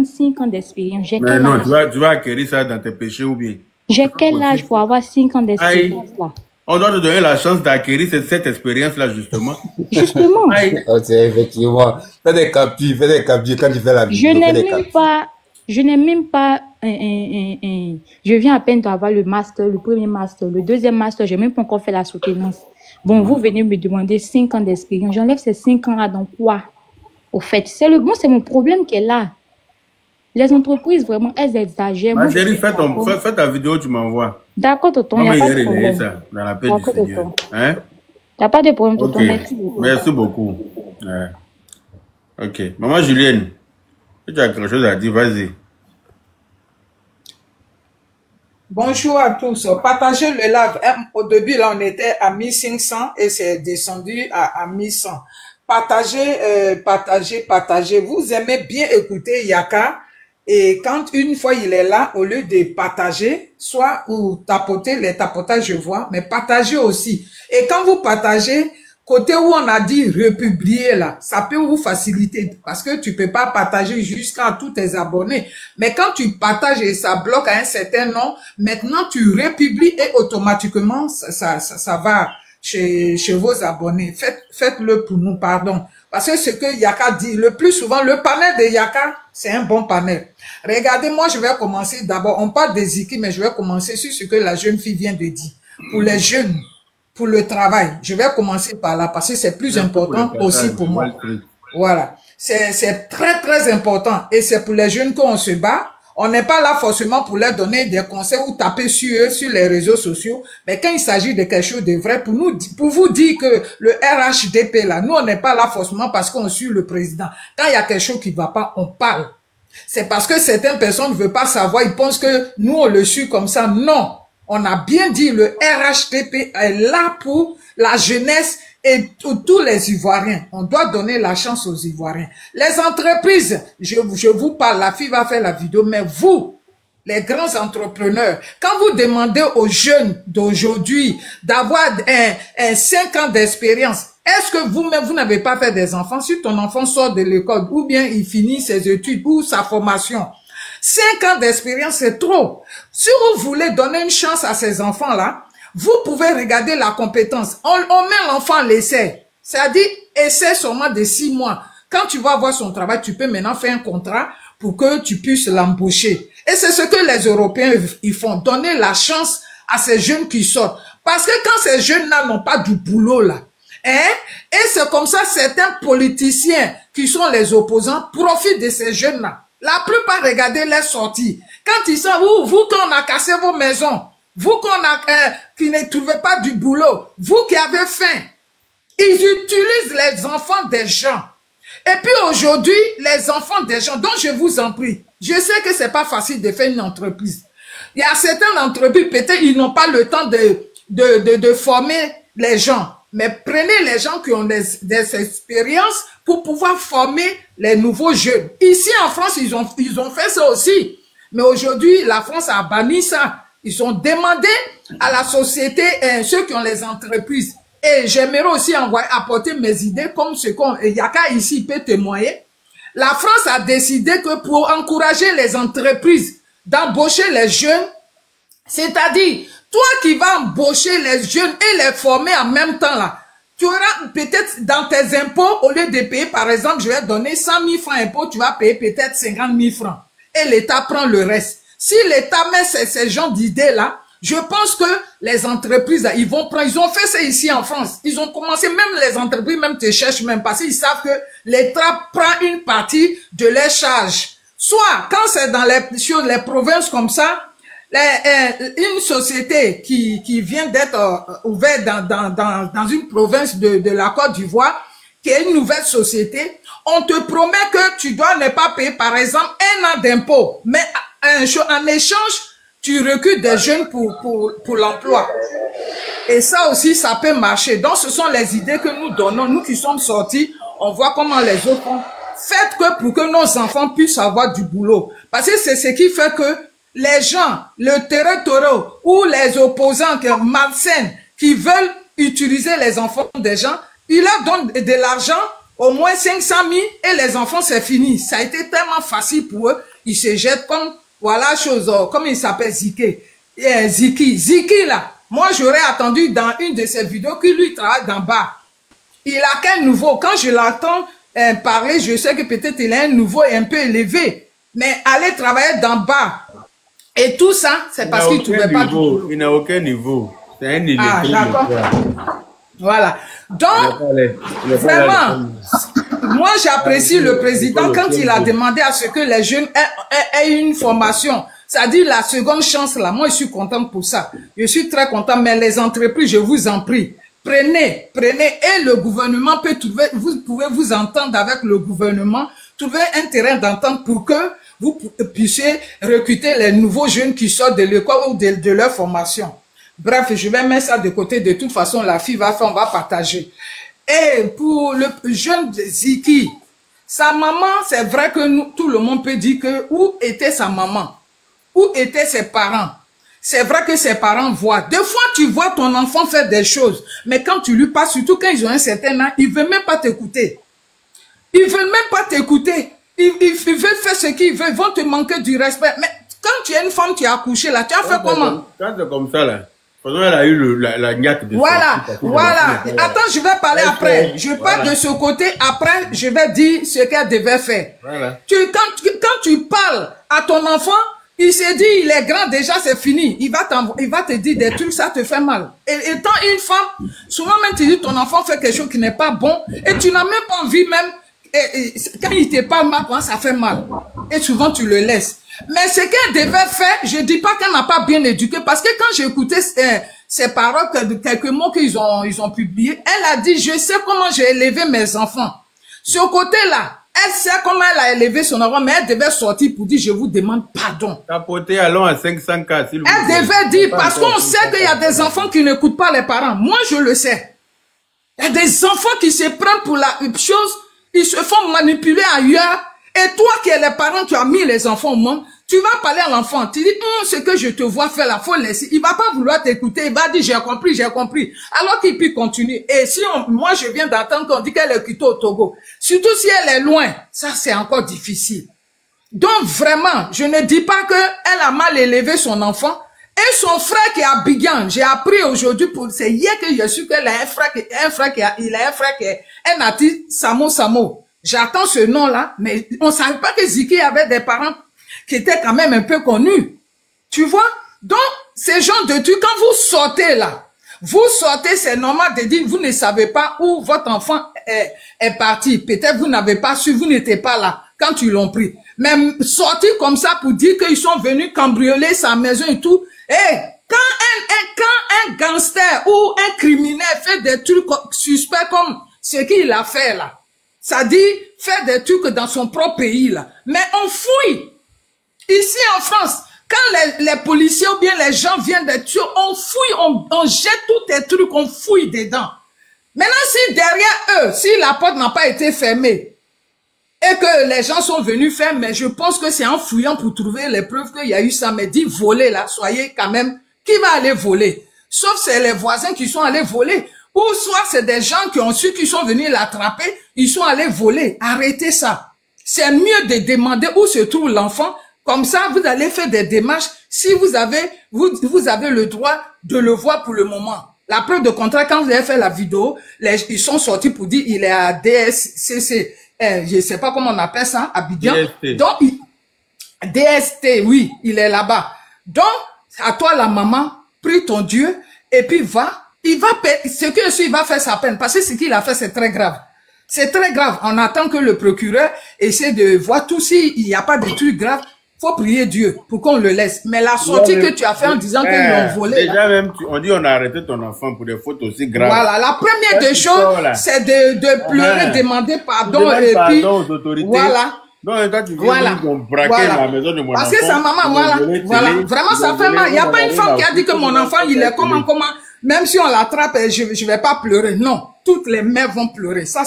5 ans d'expérience. Mais non, tu vas acquérir ça dans tes péchés ou bien? J'ai quel âge pour avoir 5 ans d'expérience là? On doit te donner la chance d'acquérir cette expérience-là, justement. Justement. Effectivement. Fais des captures quand tu fais la vidéo. Je n'ai même pas je viens à peine d'avoir le master, le premier master, le deuxième master, j'ai même pas encore fait la soutenance. Bon, vous venez me demander 5 ans d'expérience. J'enlève ces 5 ans-là dans quoi? Au fait, c'est mon problème qui est là. Les entreprises, vraiment, elles exagèrent. Ma chérie, fais ta vidéo, tu m'envoies. D'accord, tonton. Il n'y a pas de problème. Ça, dans la paix du Seigneur. Hein? Il n'y a pas de problème, tonton. Merci beaucoup. Merci beaucoup. Ouais. Ok. Maman Julienne, tu as quelque chose à dire, vas-y. Bonjour à tous. Partagez le live. Au début, là, on était à 1500 et c'est descendu à 1100. Partagez. Vous aimez bien écouter Yaka. Et quand une fois il est là, au lieu de partager, soit ou tapoter, les tapotages je vois, mais partagez aussi. Et quand vous partagez, côté où on a dit republier là, ça peut vous faciliter parce que tu peux pas partager jusqu'à tous tes abonnés. Mais quand tu partages et ça bloque à un certain nom, maintenant tu republies et automatiquement ça va chez vos abonnés. Faites-le pour nous, pardon. Parce que ce que Yaka dit, le plus souvent, le panel de Yaka, c'est un bon panel. Regardez, moi je vais commencer d'abord, on parle des Ziki, mais je vais commencer sur ce que la jeune fille vient de dire. Pour les jeunes, pour le travail. Je vais commencer par là parce que c'est plus important aussi pour moi. Voilà. C'est très, très important. Et c'est pour les jeunes qu'on se bat. On n'est pas là forcément pour leur donner des conseils ou taper sur eux, sur les réseaux sociaux. Mais quand il s'agit de quelque chose de vrai, pour vous dire que le RHDP là, nous on n'est pas là forcément parce qu'on suit le président. Quand il y a quelque chose qui ne va pas, on parle. C'est parce que certaines personnes ne veulent pas savoir, ils pensent que nous on le suit comme ça. Non. On a bien dit, le RHDP est là pour la jeunesse et tous les Ivoiriens. On doit donner la chance aux Ivoiriens. Les entreprises, je vous parle, la fille va faire la vidéo, mais vous, les grands entrepreneurs, quand vous demandez aux jeunes d'aujourd'hui d'avoir 5 ans d'expérience, est-ce que vous-même, vous n'avez pas fait des enfants? Si ton enfant sort de l'école, ou bien il finit ses études ou sa formation, 5 ans d'expérience, c'est trop. Si vous voulez donner une chance à ces enfants-là, vous pouvez regarder la compétence. On met l'enfant à l'essai. C'est-à-dire, essai seulement de 6 mois. Quand tu vas voir son travail, tu peux maintenant faire un contrat pour que tu puisses l'embaucher. Et c'est ce que les Européens ils font. Donner la chance à ces jeunes qui sortent. Parce que quand ces jeunes-là n'ont pas du boulot, là, et c'est comme ça, certains politiciens qui sont les opposants profitent de ces jeunes-là. La plupart, regardez les sorties. Quand ils sont, vous quand on a cassé vos maisons, vous qui ne trouvez pas du boulot, vous qui avez faim, ils utilisent les enfants des gens. Et puis aujourd'hui, les enfants des gens, donc je vous en prie, je sais que c'est pas facile de faire une entreprise. Il y a certaines entreprises, peut-être ils n'ont pas le temps de former les gens. Mais prenez les gens qui ont des expériences pour pouvoir former les nouveaux jeunes. Ici en France, ils ont fait ça aussi. Mais aujourd'hui, la France a banni ça. Ils ont demandé à la société, ceux qui ont les entreprises. Et j'aimerais aussi apporter mes idées comme ce qu'on Yaka ici peut témoigner. La France a décidé que pour encourager les entreprises d'embaucher les jeunes, c'est-à-dire, toi qui vas embaucher les jeunes et les former en même temps là, tu auras peut-être dans tes impôts, au lieu de payer, par exemple, je vais donner 100 000 francs impôts, tu vas payer peut-être 50 000 francs. Et l'État prend le reste. Si l'État met ces genres d'idées-là, je pense que les entreprises, là, ils vont prendre, ils ont fait ça ici en France. Ils ont commencé, même les entreprises, même te cherchent même, parce qu'ils savent que l'État prend une partie de leurs charges. Soit, quand c'est dans sur les provinces comme ça, une société qui vient d'être ouverte dans une province de la Côte d'Ivoire, qui est une nouvelle société, on te promet que tu dois ne pas payer, par exemple, 1 an d'impôt. Mais en échange, tu recrutes des jeunes pour l'emploi. Et ça aussi, ça peut marcher. Donc, ce sont les idées que nous donnons. Nous qui sommes sortis, on voit comment les autres font. Faites que pour que nos enfants puissent avoir du boulot. Parce que c'est ce qui fait que les gens, le territoire ou les opposants malsains qui veulent utiliser les enfants des gens, ils leur donnent de l'argent, au moins 500 000, et les enfants, c'est fini. Ça a été tellement facile pour eux. Ils se jettent comme, voilà, chose, comme il s'appelle Ziki. Ziki, là. Moi, j'aurais attendu dans une de ses vidéos qu'il lui travaille d'en bas. Il a qu'un nouveau. Quand je l'entends parler, je sais que peut-être il a un nouveau un peu élevé. Mais aller travailler d'en bas et tout ça, c'est parce qu'il ne trouvait pas du boulot. Il n'a aucun niveau. C'est un niveau. Ah, d'accord. Voilà. Donc, vraiment, moi j'apprécie le président quand il a demandé à ce que les jeunes aient une formation. C'est-à-dire la seconde chance là. Moi, je suis contente pour ça. Je suis très content. Mais les entreprises, je vous en prie, prenez. Et le gouvernement peut trouver, vous pouvez vous entendre avec le gouvernement, trouver un terrain d'entente pour que vous puissiez recruter les nouveaux jeunes qui sortent de l'école ou de leur formation. Bref, je vais mettre ça de côté. De toute façon, la fille va faire, on va partager. Et pour le jeune Ziki, sa maman, c'est vrai que tout le monde peut dire que où était sa maman? Où étaient ses parents? C'est vrai que ses parents voient. Des fois, tu vois ton enfant faire des choses, mais quand tu lui parles, surtout quand ils ont un certain âge, ils ne veulent même pas t'écouter. Ils ne veulent même pas t'écouter. Ils veulent faire ce qu'ils veulent. Ils vont te manquer du respect. Mais quand tu es une femme qui a accouché, là, tu as fait comment? Quand c'est comme ça, là. Elle a eu la niaque de voilà. Attends, je vais parler après. Je parle de ce côté. Après, je vais dire ce qu'elle devait faire. Voilà. Quand tu parles à ton enfant, il s'est dit, il est grand, déjà c'est fini. Il va te dire des trucs, ça te fait mal. Et étant une femme, souvent même tu dis ton enfant fait quelque chose qui n'est pas bon et tu n'as même pas envie même, quand il te parle mal, ça fait mal. Et souvent tu le laisses. Mais ce qu'elle devait faire, je dis pas qu'elle n'a pas bien éduqué, parce que quand j'écoutais ces paroles, quelques mots qu'ils ont publiés, elle a dit, je sais comment j'ai élevé mes enfants. Ce côté-là, elle sait comment elle a élevé son enfant, mais elle devait sortir pour dire, je vous demande pardon. Tapoter, allons à 500K, s'il vous plaît. Elle devait dire, parce qu'on sait qu'il y a des enfants qui n'écoutent pas les parents. Moi, je le sais. Il y a des enfants qui se prennent pour la chose, ils se font manipuler ailleurs. Et toi qui es les parents, tu as mis les enfants au monde, tu vas parler à l'enfant, tu dis, ce que je te vois faire là, faut laisser. Il va pas vouloir t'écouter, il va dire, j'ai compris. Alors qu'il peut continuer. Et si moi je viens d'entendre qu'on dit qu'elle est quittée au Togo, surtout si elle est loin, ça c'est encore difficile. Donc vraiment, je ne dis pas qu'elle a mal élevé son enfant. Et son frère qui est à Abidjan, j'ai appris aujourd'hui, c'est hier que j'ai su qu'elle a un frère qui est un artiste, Samo. J'attends ce nom-là, mais on ne savait pas que Ziki avait des parents qui étaient quand même un peu connus. Tu vois? Donc, ces gens de trucs, quand vous sortez là, c'est normal de dire, vous ne savez pas où votre enfant est parti. Peut-être vous n'avez pas su, vous n'étiez pas là quand ils l'ont pris. Mais sortir comme ça pour dire qu'ils sont venus cambrioler sa maison et tout, quand un gangster ou un criminel fait des trucs suspects comme ce qu'il a fait là, ça dit faire des trucs dans son propre pays là. Mais on fouille. Ici en France, quand les policiers ou bien les gens viennent de tuer, on fouille, on jette tous les trucs, on fouille dedans. Maintenant, si derrière eux, si la porte n'a pas été fermée et que les gens sont venus faire, mais je pense que c'est en fouillant pour trouver les preuves qu'il y a eu ça. Mais dit voler là, soyez quand même, qui va aller voler? Sauf c'est les voisins qui sont allés voler. Ou soit c'est des gens qui ont su qu'ils sont venus l'attraper, ils sont allés voler. Arrêtez ça. C'est mieux de demander où se trouve l'enfant. Comme ça, vous allez faire des démarches si vous avez le droit de le voir pour le moment. La preuve de contrat, quand vous avez fait la vidéo, ils sont sortis pour dire il est à DSCC, je sais pas comment on appelle ça, Abidjan. Donc, DST, oui, il est là-bas. Donc, à toi la maman, prie ton Dieu, et puis va, il va ce que il va faire sa peine, parce que ce qu'il a fait, c'est très grave. C'est très grave. On attend que le procureur essaie de voir tout s'il n'y a pas de trucs graves. Faut prier Dieu pour qu'on le laisse. Mais la sortie que tu as fait en disant qu'ils l'ont volé. Déjà là, même, on dit on a arrêté ton enfant pour des fautes aussi graves. Voilà, la première des choses, c'est de pleurer, demander pardon et puis aux autorités. Voilà. Non, toi, tu viens braquer la maison de mon enfant. Parce que sa maman, voilà. Vraiment, ça fait mal. Il n'y a pas une femme qui a dit que mon enfant, il est comment. Même si on l'attrape, je vais pas pleurer. Non. Toutes les mères vont pleurer. Ça,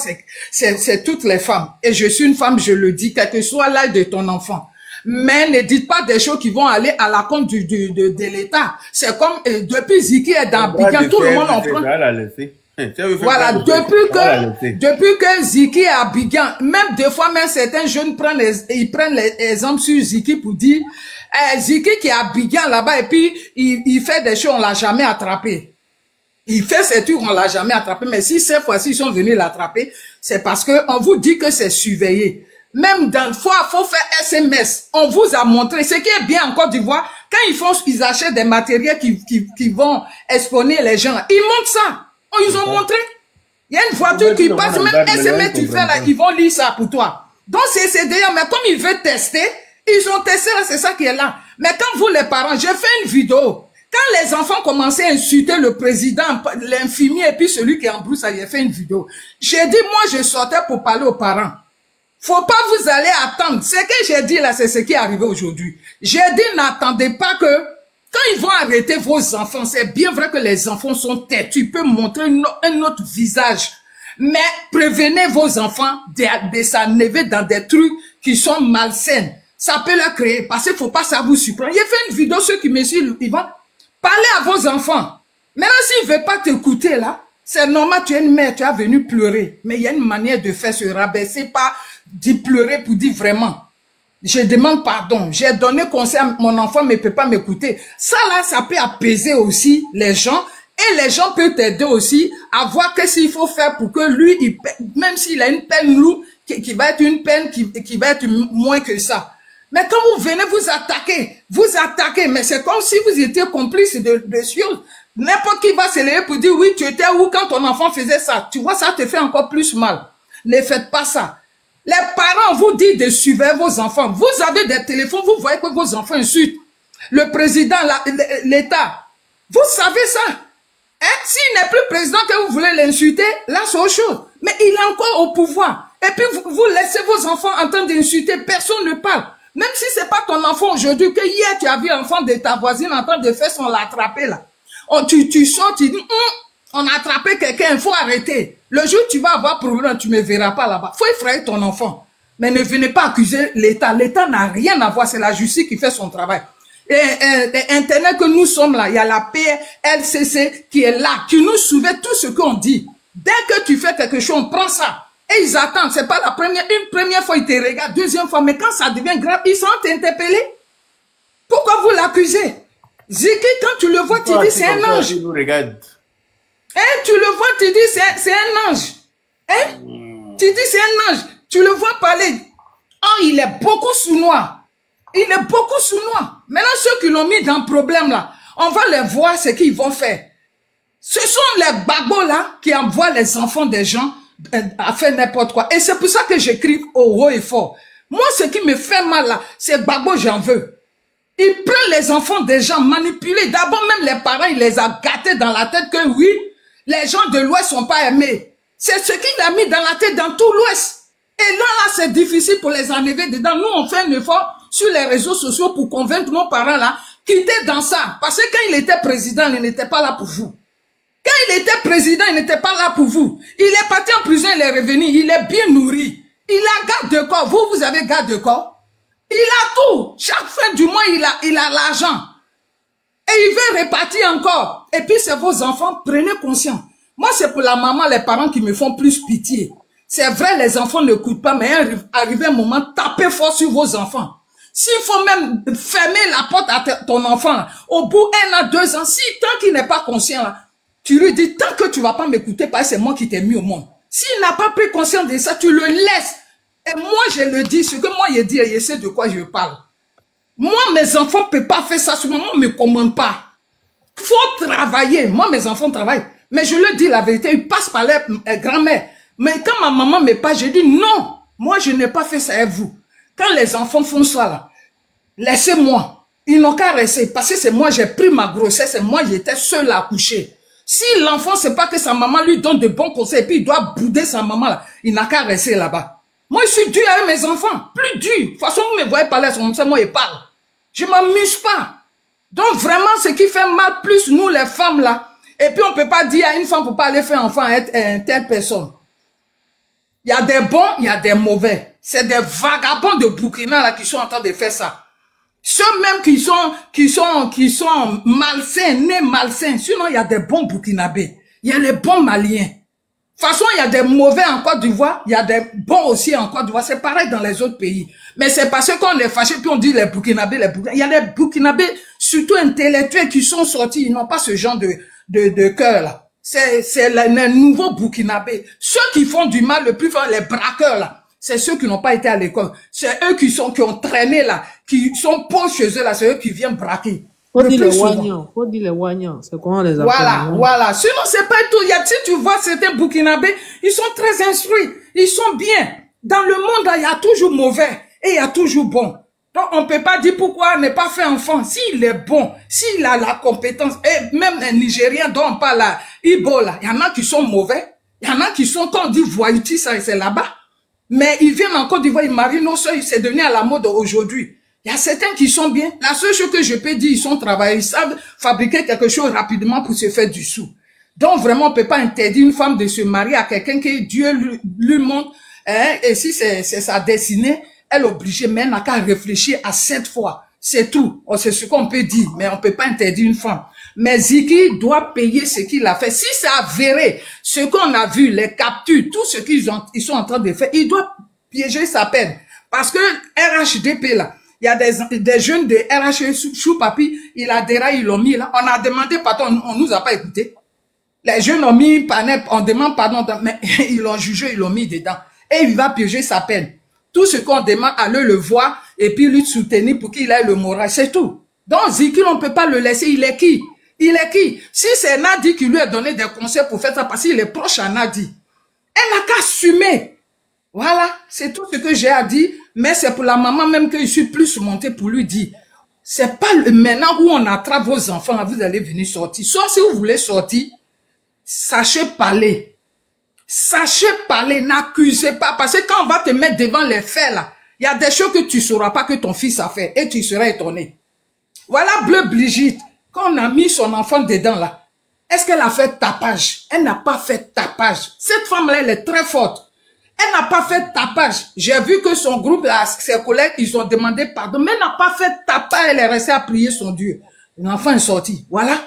c'est toutes les femmes. Et je suis une femme, je le dis, quel que soit l'âge de ton enfant. Mais ne dites pas des choses qui vont aller à la compte de l'État. C'est comme, depuis Ziki est dans Abidjan, tout le monde en prend. Voilà, depuis que Ziki est à Abidjan, même des fois, même certains jeunes prennent les exemples sur Ziki pour dire, Ziki qui est à Abidjan là-bas et puis il fait des choses, on l'a jamais attrapé. Il fait ses trucs, on l'a jamais attrapé. Mais si cette fois-ci ils sont venus l'attraper, c'est parce que on vous dit que c'est surveillé. Même dans le faut faire SMS. On vous a montré. Ce qui est bien en Côte d'Ivoire, quand ils achètent des matériels qui vont espionner les gens, ils montrent ça. Ils ont montré. Il y a une voiture qui passe, même SMS tu fais là, ils vont lire ça pour toi. Donc c'est déjà, mais comme ils veulent tester, ils ont testé là, c'est ça qui est là. Mais quand vous les parents, j'ai fait une vidéo. Quand les enfants commençaient à insulter le président, l'infirmier et puis celui qui est en brousse, j'ai fait une vidéo. J'ai dit, moi je sortais pour parler aux parents. Faut pas vous aller attendre. Ce que j'ai dit là, c'est ce qui est arrivé aujourd'hui. J'ai dit, n'attendez pas que, quand ils vont arrêter vos enfants, c'est bien vrai que les enfants sont têtus, ils peuvent montrer un autre visage. Mais prévenez vos enfants de s'enlever dans des trucs qui sont malsains. Ça peut leur créer, parce qu'il faut pas ça vous surprendre. J'ai fait une vidéo, ceux qui me suivent, ils vont parler à vos enfants. Maintenant, s'ils ne veulent pas t'écouter là, c'est normal, tu es une mère, tu es venue pleurer. Mais il y a une manière de faire se rabaisser, pas d'y pleurer pour dire vraiment. Je demande pardon. J'ai donné conseil à mon enfant, mais ne peut pas m'écouter. Ça là, ça peut apaiser aussi les gens. Et les gens peuvent t'aider aussi à voir qu'est-ce qu'il faut faire pour que lui, même s'il a une peine lourde, qui va être une peine qui va être moins que ça. Mais quand vous venez vous attaquez, mais c'est comme si vous étiez complice de choses. N'importe qui va se lever pour dire, oui, tu étais où quand ton enfant faisait ça. Tu vois, ça te fait encore plus mal. Ne faites pas ça. Les parents vous disent de surveiller vos enfants. Vous avez des téléphones, vous voyez que vos enfants insultent le président, l'État. Vous savez ça. Hein? S'il n'est plus président que vous voulez l'insulter, là c'est autre chose. Mais il est encore au pouvoir. Et puis vous laissez vos enfants en train d'insulter, personne ne parle. Même si c'est pas ton enfant aujourd'hui, que hier tu as vu l'enfant de ta voisine en train de faire son l'attraper là. Tu sors, tu dis, on a attrapé quelqu'un, il faut arrêter. Le jour où tu vas avoir problème, tu ne me verras pas là-bas. Il faut effrayer ton enfant. Mais ne venez pas accuser l'État. L'État n'a rien à voir, c'est la justice qui fait son travail. Et Internet que nous sommes là, il y a la PLCC qui est là, qui nous souvient tout ce qu'on dit. Dès que tu fais quelque chose, on prend ça. Et ils attendent, c'est pas la première, une première fois ils te regardent, deuxième fois, mais quand ça devient grave, ils sont interpellés. Pourquoi vous l'accusez? Ziki, quand tu le vois, tu dis c'est un ange. Hein, tu le vois, tu dis c'est un ange. Hein? Tu dis c'est un ange. Tu le vois parler. Oh, il est beaucoup sournois. Il est beaucoup sournois. Maintenant, ceux qui l'ont mis dans le problème là, on va les voir ce qu'ils vont faire. Ce sont les bagos là qui envoient les enfants des gens à faire n'importe quoi. Et c'est pour ça que j'écris au haut et fort. Moi, ce qui me fait mal là, c'est bagos, j'en veux. Il prend les enfants des gens manipulés. D'abord, même les parents, il les a gâtés dans la tête que oui, les gens de l'Ouest sont pas aimés. C'est ce qu'il a mis dans la tête dans tout l'Ouest. Et là, c'est difficile pour les enlever dedans. Nous, on fait un effort sur les réseaux sociaux pour convaincre nos parents là, quitter dans ça. Parce que quand il était président, il n'était pas là pour vous. Quand il était président, il n'était pas là pour vous. Il est parti en prison, il est revenu, il est bien nourri. Il a garde de corps. Vous avez garde de corps. Il a tout. Chaque fin du mois, il a l'argent. Et il veut répartir encore. Et puis, c'est vos enfants, prenez conscience. Moi, c'est pour la maman, les parents qui me font plus pitié. C'est vrai, les enfants ne coûtent pas, mais arrivé un moment, tapez fort sur vos enfants. S'il faut même fermer la porte à ton enfant, au bout 1 an, 2 ans, si tant qu'il n'est pas conscient, là, tu lui dis, tant que tu vas pas m'écouter, parce que c'est moi qui t'ai mis au monde. S'il n'a pas pris conscience de ça, tu le laisses. Et moi, je le dis, ce que moi, je dis, je sais de quoi je parle. Moi, mes enfants ne peuvent pas faire ça. Maman ne me commande pas. Il faut travailler. Moi, mes enfants travaillent. Mais je leur dis la vérité, ils passent par leur grand-mère. Mais quand ma maman me parle, je dis non. Moi, je n'ai pas fait ça avec vous. Quand les enfants font ça, là, laissez-moi. Ils n'ont qu'à rester. Parce que c'est moi, j'ai pris ma grossesse et moi, j'étais seule à accoucher. Si l'enfant, c'est pas que sa maman lui donne de bons conseils et puis il doit bouder sa maman, là, il n'a qu'à rester là-bas. Moi, je suis dur avec mes enfants. Plus dur. De toute façon, vous me voyez parler à son moi, il parle. Je m'amuse pas. Donc, vraiment, ce qui fait mal plus, nous, les femmes, là. Et puis, on peut pas dire à une femme pour pas aller faire enfant à telle personne. Il y a des bons, il y a des mauvais. C'est des vagabonds de Burkina, là, qui sont en train de faire ça. Ceux même qui sont malsains, nés malsains. Sinon, il y a des bons Burkinabés. Il y a les bons Maliens. De toute façon, il y a des mauvais en Côte d'Ivoire, il y a des bons aussi en Côte d'Ivoire. C'est pareil dans les autres pays. Mais c'est parce qu'on est fâché, puis on dit les Burkinabés, il y a des Burkinabés, surtout intellectuels, qui sont sortis. Ils n'ont pas ce genre de cœur, là. C'est les nouveaux Burkinabés. Ceux qui font du mal le plus fort, les braqueurs, là. C'est ceux qui n'ont pas été à l'école. C'est eux qui ont traîné, là, qui sont pauvres chez eux, là. C'est eux qui viennent braquer. Faut dire les Wagnons. C'est comment on les appelle? Voilà. Sinon, c'est pas tout. Si tu vois certains Burkinabés, ils sont très instruits. Ils sont bien. Dans le monde, là, il y a toujours mauvais et il y a toujours bon. Donc, on peut pas dire pourquoi ne pas faire enfant. S'il est bon, s'il a la compétence, et même les Nigériens dont on parle là, Ibo, là, il y en a qui sont mauvais. Il y en a qui sont, quand on dit voyoutis, ça, c'est là-bas. Mais ils viennent en Côte d'Ivoire, ils marient nos soeurs, c'est devenu à la mode aujourd'hui. Il y a certains qui sont bien. La seule chose que je peux dire, ils sont travailleurs, ils savent fabriquer quelque chose rapidement pour se faire du sou. Donc vraiment, on peut pas interdire une femme de se marier à quelqu'un que Dieu lui montre. Hein, et si c'est sa destinée, elle est obligée, mais elle n'a qu'à réfléchir à 7 fois. C'est tout. C'est ce qu'on peut dire, mais on peut pas interdire une femme. Mais Ziki doit payer ce qu'il a fait. Si c'est avéré, ce qu'on a vu, les captures, tout ce qu'ils sont en train de faire, il doit piéger sa peine. Parce que RHDP là, il y a des jeunes de RH Choupapi, il a déraillé, ils l'ont mis là. On a demandé pardon, on nous a pas écouté. Les jeunes ont mis panel, on demande pardon, mais ils l'ont jugé, ils l'ont mis dedans. Et il va piéger sa peine. Tout ce qu'on demande, aller le voir et puis lui soutenir pour qu'il ait le moral, c'est tout. Donc Ziki, on ne peut pas le laisser, il est qui? Il est qui? Si c'est Nadi qui lui a donné des conseils pour faire ça, parce qu'il est proche à Nadi, elle n'a qu'à assumer. Voilà, c'est tout ce que j'ai à dire, mais c'est pour la maman même que je suis plus montée pour lui dire. C'est pas maintenant où on attrape vos enfants, là, vous allez venir sortir. Sauf si vous voulez sortir, sachez parler. Sachez parler, n'accusez pas, parce que quand on va te mettre devant les faits, là, il y a des choses que tu ne sauras pas que ton fils a fait, et tu seras étonné. Voilà Bleu Brigitte, quand on a mis son enfant dedans, là, est-ce qu'elle a fait tapage? Elle n'a pas fait tapage. Cette femme-là, elle est très forte. Elle n'a pas fait tapage. J'ai vu que son groupe, là, ses collègues, ils ont demandé pardon, mais elle n'a pas fait tapage, elle est restée à prier son Dieu. L'enfant est sorti, voilà.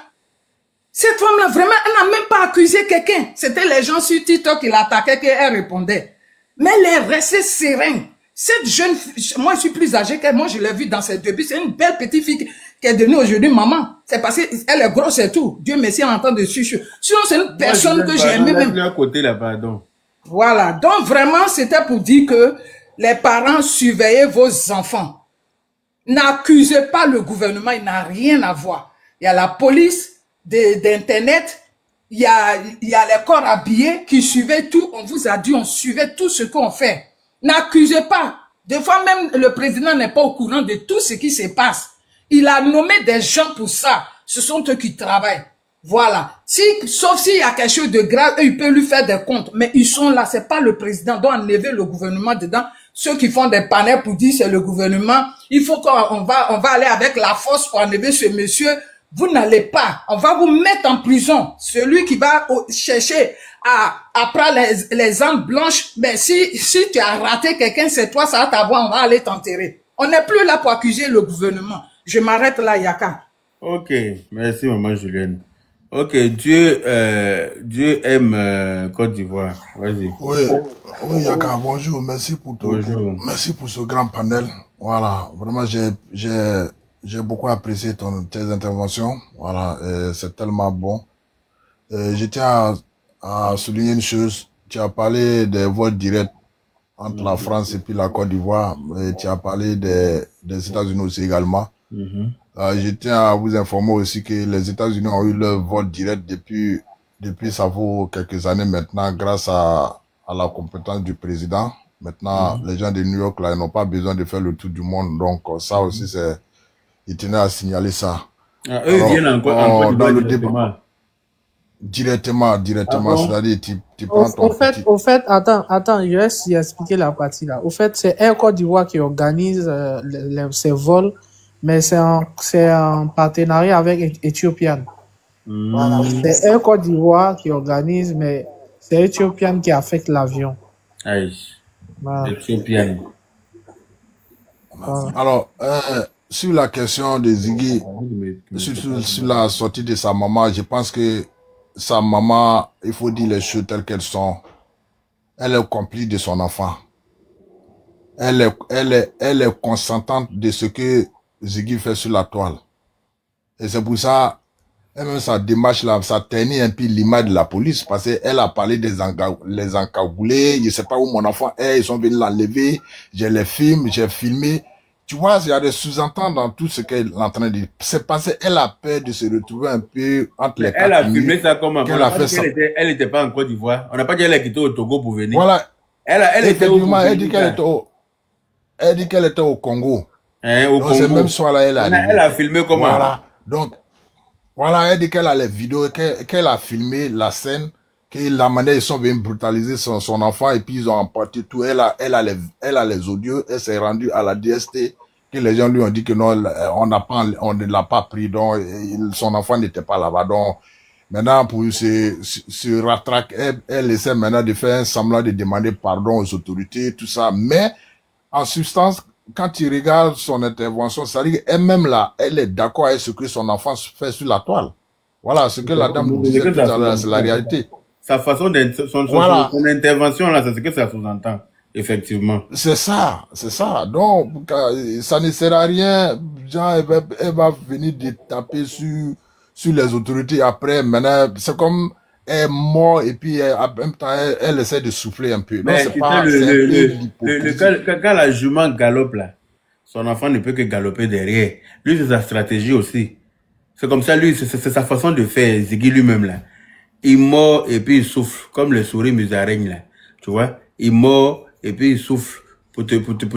Cette femme-là, vraiment, elle n'a même pas accusé quelqu'un. C'était les gens sur TikTok qui l'attaquaient, qu'elle répondait. Mais elle est restée sereine. Cette jeune fille, moi je suis plus âgée qu'elle, moi je l'ai vue dans ses débuts, c'est une belle petite fille qui est devenue aujourd'hui maman. C'est parce qu'elle est grosse et tout. Dieu merci, elle entend de chuchoter. Sinon c'est une personne que j'ai aimée même. À côté là, pardon. Voilà, donc vraiment c'était pour dire que les parents surveillez vos enfants. N'accusez pas le gouvernement, il n'a rien à voir. Il y a la police d'internet, il y a les corps habillés qui suivaient tout. On vous a dit, on suivait tout ce qu'on fait. N'accusez pas. Des fois même le président n'est pas au courant de tout ce qui se passe. Il a nommé des gens pour ça. Ce sont eux qui travaillent. Voilà. Sauf s'il y a quelque chose de grave, eux, ils peuvent lui faire des comptes. Mais ils sont là. C'est pas le président. Donc enlever le gouvernement dedans. Ceux qui font des panels pour dire c'est le gouvernement. Il faut qu'on va aller avec la force pour enlever ce monsieur. Vous n'allez pas. On va vous mettre en prison. Celui qui va chercher à prendre les âmes blanches, mais si tu as raté quelqu'un, c'est toi, ça va t'avoir, on va aller t'enterrer. On n'est plus là pour accuser le gouvernement. Je m'arrête là, Yaka. Ok, merci maman Julienne. Ok, Dieu aime Côte d'Ivoire. Vas-y. Oui, Yaka, bonjour. Merci pour tout. Bonjour. Merci pour ce grand panel. Voilà, vraiment, j'ai beaucoup apprécié tes interventions. Voilà, c'est tellement bon. Je tiens à souligner une chose. Tu as parlé des vols directs. entre la France et puis la Côte d'Ivoire. Tu as parlé des États-Unis aussi également. Je tiens à vous informer aussi que les États-Unis ont eu leur vol direct depuis ça vaut quelques années maintenant grâce à la compétence du président. Maintenant, les gens de New York, là, ils n'ont pas besoin de faire le tour du monde. Donc, ça aussi, ils tenaient à signaler ça. Ah, eux viennent encore dans le débat. Directement. C'est-à-dire, tu prends ton au fait, attends, je vais s'y expliquer la partie là. Au fait, c'est Air Côte d'Ivoire qui organise ces vols, mais c'est en partenariat avec Ethiopian. Voilà, c'est Air Côte d'Ivoire qui organise, mais c'est Ethiopian qui affecte l'avion. Aïe. Voilà. Ethiopian. Voilà. Alors, sur la question de Ziggy, sur la sortie de sa maman, je pense que sa maman, il faut dire les choses telles qu'elles sont. Elle est complice de son enfant. Elle est consentante de ce que Ziggy fait sur la toile. Et c'est pour ça, même sa démarche là, ça ternit un peu l'image de la police parce qu'elle a parlé les encagoulés, je sais pas où mon enfant est, ils sont venus l'enlever, j'ai les films, j'ai filmé. Tu vois, il y a des sous-entendus dans tout ce qu'elle est en train de dire. C'est parce qu'elle a peur de se retrouver un peu entre les Elle a filmé ça comme un peu. Elle était pas en Côte d'Ivoire. On n'a pas dit qu'elle a quitté au Togo pour venir. Voilà. Elle était au Congo. Elle dit qu'elle était au Congo. Au Congo. C'est même soir là, elle a filmé comment? Voilà. Donc, voilà, elle dit qu'elle a les vidéos, qu'elle a filmé la scène, que la manière ils sont venus brutaliser son enfant et puis ils ont emporté tout. Elle a les audios, elle s'est rendue à la DST, que les gens lui ont dit que non, on ne l'a pas pris, donc son enfant n'était pas là-bas. Donc, maintenant, pour se rattraquer, elle essaie maintenant de faire un semblant de demander pardon aux autorités, tout ça. Mais, en substance, quand tu regardes son intervention, ça veut dire qu'elle-même là, elle est d'accord avec ce que son enfant fait sur la toile. Voilà, ce que la dame disait tout à l'heure, c'est la réalité. Sa façon son intervention là, c'est ce que ça sous-entend, effectivement. C'est ça. Donc, ça ne sert à rien. Genre, elle va venir de taper sur les autorités après. Maintenant, c'est comme elle est morte et puis en même temps elle essaie de souffler un peu. Mais c'est pas quand la jument galope là, son enfant ne peut que galoper derrière. Lui, c'est sa stratégie aussi. C'est comme ça, lui, c'est sa façon de faire. Ziggy lui-même là, il mord et puis il souffle comme les souris musaraignes là, tu vois. Il mord et puis il souffle pour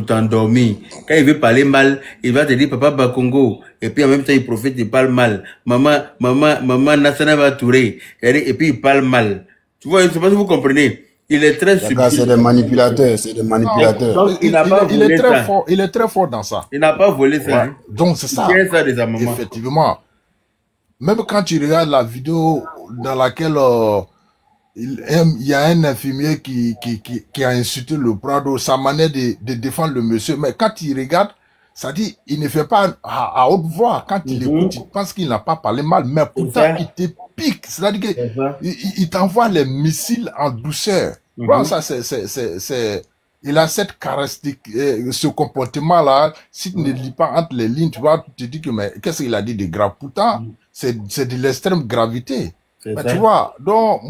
t'endormir. Quand il veut parler mal, il va te dire papa Bakongo. Et puis en même temps, il profite, il parle mal. Maman Nassana va Touré. Et puis il parle mal. Tu vois, je sais pas si vous comprenez. Il est très subtil. C'est des manipulateurs, Donc, il est très fort dans ça. Il n'a pas volé ça. Ouais. Donc c'est ça. Ça de sa maman. Effectivement. Même quand tu regardes la vidéo dans laquelle il y a un infirmier qui a insulté le Prado, sa manière de défendre le monsieur. Mais quand il regarde, ça dit, il ne fait pas à haute voix. Quand il écoute, il pense qu'il n'a pas parlé mal. Mais pourtant, il te pique. C'est-à-dire qu'il t'envoie les missiles en douceur. Bon, ça, il a cette caractéristique, ce comportement-là. Si tu ne lis pas entre les lignes, tu vois, tu te dis que, mais qu'est-ce qu'il a dit de grave? Pourtant, c'est de l'extrême gravité. Mais tu vois, donc,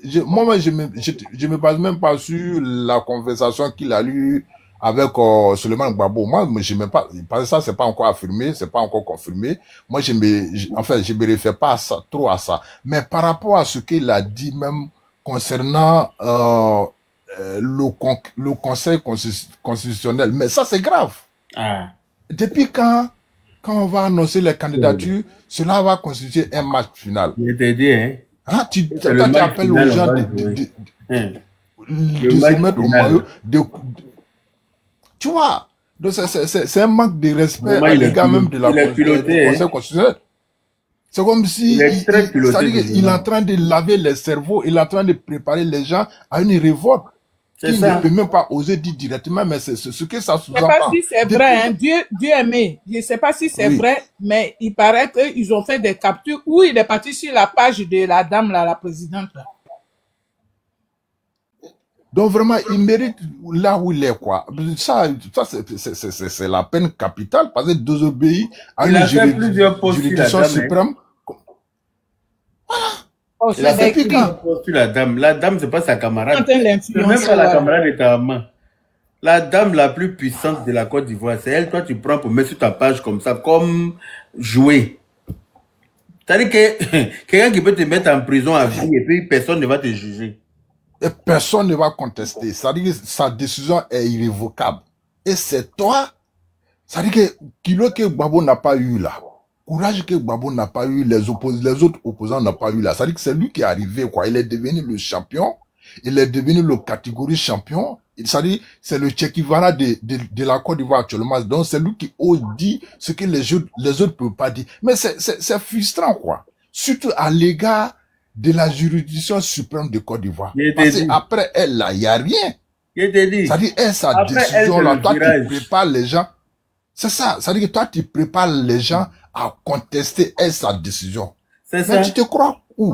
je me base même pas sur la conversation qu'il a eue avec Suleiman Gbagbo. Moi, je me pas, parce que ça, c'est pas encore affirmé, c'est pas encore confirmé. Moi, je me réfère pas trop à ça. Mais par rapport à ce qu'il a dit même concernant, le Conseil constitutionnel. Mais ça, c'est grave. Depuis quand on va annoncer les candidatures, cela va constituer un match final. Je t'ai dit, hein. Ah, tu appelles aux gens de se mettre au maillot. Tu vois, c'est un manque de respect à l'égard même de la Conseil constitutionnel. C'est comme si il est en train de laver les cerveaux, il est en train de préparer les gens à une révolte. Il ne peut même pas oser dire directement, mais c'est ce que ça sous-entend. Je ne sais pas si c'est vrai, hein. Dieu aimé. Je ne sais pas si c'est vrai, mais il paraît qu'ils ont fait des captures où il est parti sur la page de la dame, là, la présidente. Là. Donc vraiment, il mérite là où il est, quoi. Ça c'est la peine capitale, parce que désobéir à une juridiction suprême. Voilà. Oh, il a fait plus quand la dame, c'est pas sa camarade. C'est même pas la camarade de ta maman. La dame la plus puissante de la Côte d'Ivoire, c'est elle. Toi, tu prends pour mettre sur ta page comme ça, comme jouer. C'est-à-dire que quelqu'un qui peut te mettre en prison à vie et puis personne ne va te juger. Et personne ne va contester. C'est-à-dire que sa décision est irrévocable. Et c'est toi. C'est-à-dire que kilo que Gbagbo n'a pas eu là. Courage que Gbagbo n'a pas eu, les autres opposants n'ont pas eu là. C'est-à-dire que c'est lui qui est arrivé, quoi. Il est devenu le champion. Il est devenu le catégorie champion. C'est-à-dire, c'est le Che Guevara de la Côte d'Ivoire actuellement. Donc, c'est lui qui ose dire ce que les autres ne peuvent pas dire. Mais c'est frustrant, quoi. Surtout à l'égard de la juridiction suprême de Côte d'Ivoire. Parce qu'après elle, là, il n'y a rien. C'est-à-dire, elle, sa décision, là, toi, tu prépares les gens. C'est ça. C'est-à-dire que toi, tu prépares les gens à contester, elle, sa décision. C'est ça. Mais tu te crois où?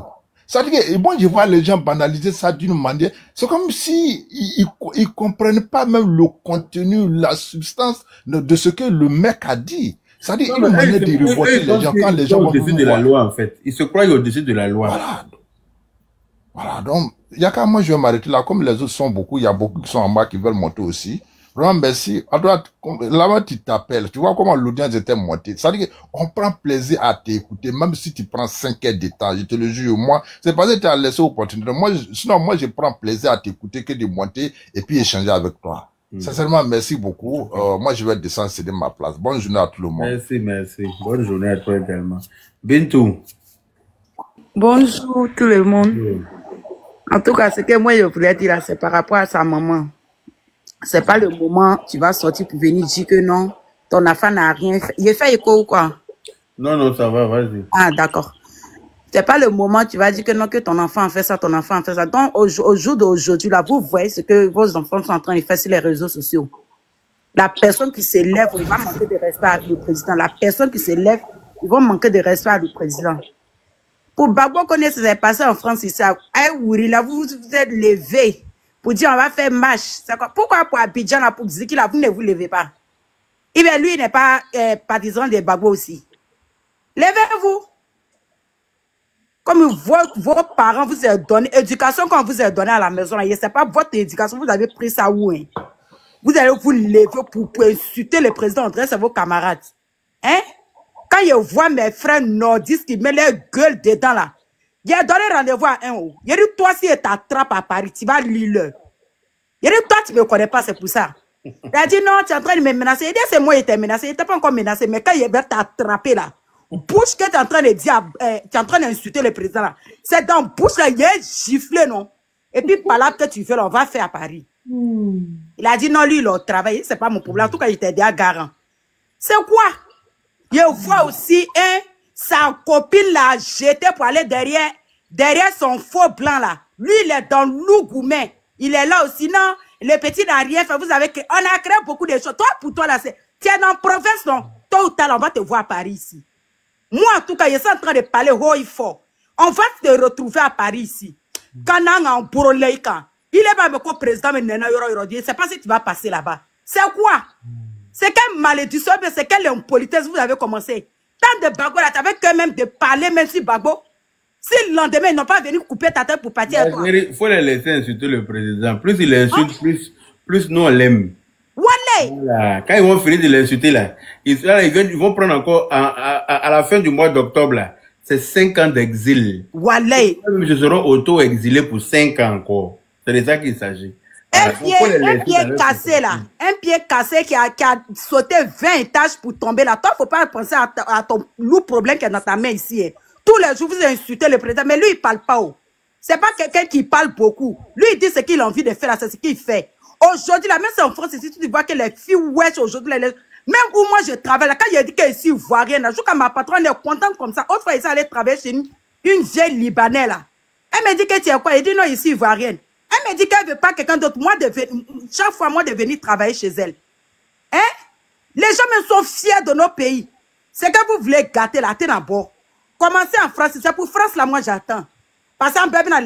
C'est-à-dire que, bon, je vois les gens banaliser ça d'une manière, c'est comme si ils comprennent pas même le contenu, la substance de ce que le mec a dit. C'est-à-dire, une manière de révolter les gens quand les gens vont au-dessus de la loi, en fait. Ils se croient au-dessus de la loi. Voilà. Donc, il y a quand moi, je vais m'arrêter là. Comme les autres sont beaucoup, il y a beaucoup qui sont en bas qui veulent monter aussi. Vraiment, merci. À droite, là-bas, tu t'appelles. Tu vois comment l'audience était montée. C'est-à-dire qu'on prend plaisir à t'écouter, même si tu prends 5 heures de temps. Je te le jure, moi, c'est parce que tu as laissé l'opportunité. Sinon, moi, je prends plaisir à t'écouter que de monter et puis échanger avec toi. Sincèrement, merci beaucoup. Moi, je vais descendre céder ma place. Bonne journée à tout le monde. Merci. Bonne journée à toi également. Bintou. Bonjour tout le monde. En tout cas, ce que moi, je voulais dire, c'est par rapport à sa maman. C'est pas le moment, tu vas sortir pour venir dire que non, ton enfant n'a rien fait. Il fait écho ou quoi? Non, ça va, vas-y. Ah, d'accord. C'est pas le moment, tu vas dire que non, que ton enfant a fait ça, ton enfant a fait ça. Donc, au jour d'aujourd'hui, là, vous voyez ce que vos enfants sont en train de faire sur les réseaux sociaux. La personne qui s'élève, il va manquer de respect à le président. La personne qui s'élève, il va manquer de respect à le président. Pour Gbagbo connaître ce qui s'est passé en France ici, à Ouri, là, vous vous êtes levé pour dire on va faire marche. Pourquoi pour Abidjan, là, pour dire qu'il a vous ne vous levez pas? Eh bien, lui, il n'est pas partisan de Gbagbo aussi. Levez-vous. Comme vos parents vous ont donné, éducation qu'on vous a donné à la maison, ce n'est pas votre éducation, vous avez pris ça où? Hein? Vous allez vous lever pour insulter le président André, c'est vos camarades. Hein? Quand je vois mes frères nordistes qui mettent leur gueule dedans là, il a donné rendez-vous à un haut. Il a dit, toi, si tu t'attrapes à Paris, tu vas lire. Il a dit, toi, tu ne me connais pas, c'est pour ça. Il a dit, non, tu es en train de me menacer. Il a dit, c'est moi qui t'ai menacé. Il n'était pas encore menacé, mais quand il va t'attraper là, bouche que tu es en train de dire, tu es en train d'insulter le président là. C'est dans bouche là, il est giflé, non? Et puis par là, peut-être tu veux, on va faire à Paris. Il a dit, non, lui, il a travaillé, c'est pas mon problème. En tout cas, il était déjà garant. C'est quoi? Je vois aussi, sa copine l'a jeté pour aller derrière son faux blanc là. Lui, il est dans l'Ougoumé. Il est là aussi. Non, le petit n'a rien fait. Vous avez on a créé beaucoup de choses. Toi, pour toi, là, tu es dans la province, non? Tôt ou tard, on va te voir à Paris ici. Moi, en tout cas, je suis en train de parler haut et fort. On va te retrouver à Paris ici. Quand on a un Boroleika, il est pas beaucoup président, mais je ne sais pas si tu vas passer là-bas. C'est quoi? C'est quelle malédiction, c'est quelle impolitesse vous avez commencé. Tant de Gbagbo là, tu avais quand même de parler, même si Gbagbo, si le lendemain, ils n'ont pas venu couper ta tête pour partir à toi. Il faut les laisser insulter le président. Plus il insulte, plus nous on l'aime. Voilà. Quand ils vont finir de l'insulter là, ils vont prendre encore à la fin du mois d'octobre là, c'est 5 ans d'exil. Voilà. Je serai auto-exilé pour 5 ans encore. C'est de ça qu'il s'agit. Un pied cassé là, un pied cassé qui a sauté 20 étages pour tomber là. Toi, faut pas penser à ton lourd problème qui est dans ta main ici. Hein. Tous les jours, vous insultez le président, mais lui, il parle pas. C'est pas quelqu'un qui parle beaucoup. Lui, il dit ce qu'il a envie de faire là, c'est ce qu'il fait. Aujourd'hui, là, même si en France, ici, tu vois que les filles wesh aujourd'hui, même où moi je travaille là, quand il a dit qu'ici, il voit rien, là, je vois que ma patronne est contente comme ça. Autre fois, ici, elle allait travailler chez une vieille Libanaise là. Elle me dit que tu es quoi? Elle dit non, ici, il voit rien. Elle me dit qu'elle ne veut pas quelqu'un d'autre. Moi, chaque fois, moi, de venir travailler chez elle. Hein? Les gens me sont fiers de nos pays. C'est que vous voulez gâter la tête d'abord. Commencez en France. C'est pour France, là, moi, j'attends. Parce qu'on peut venir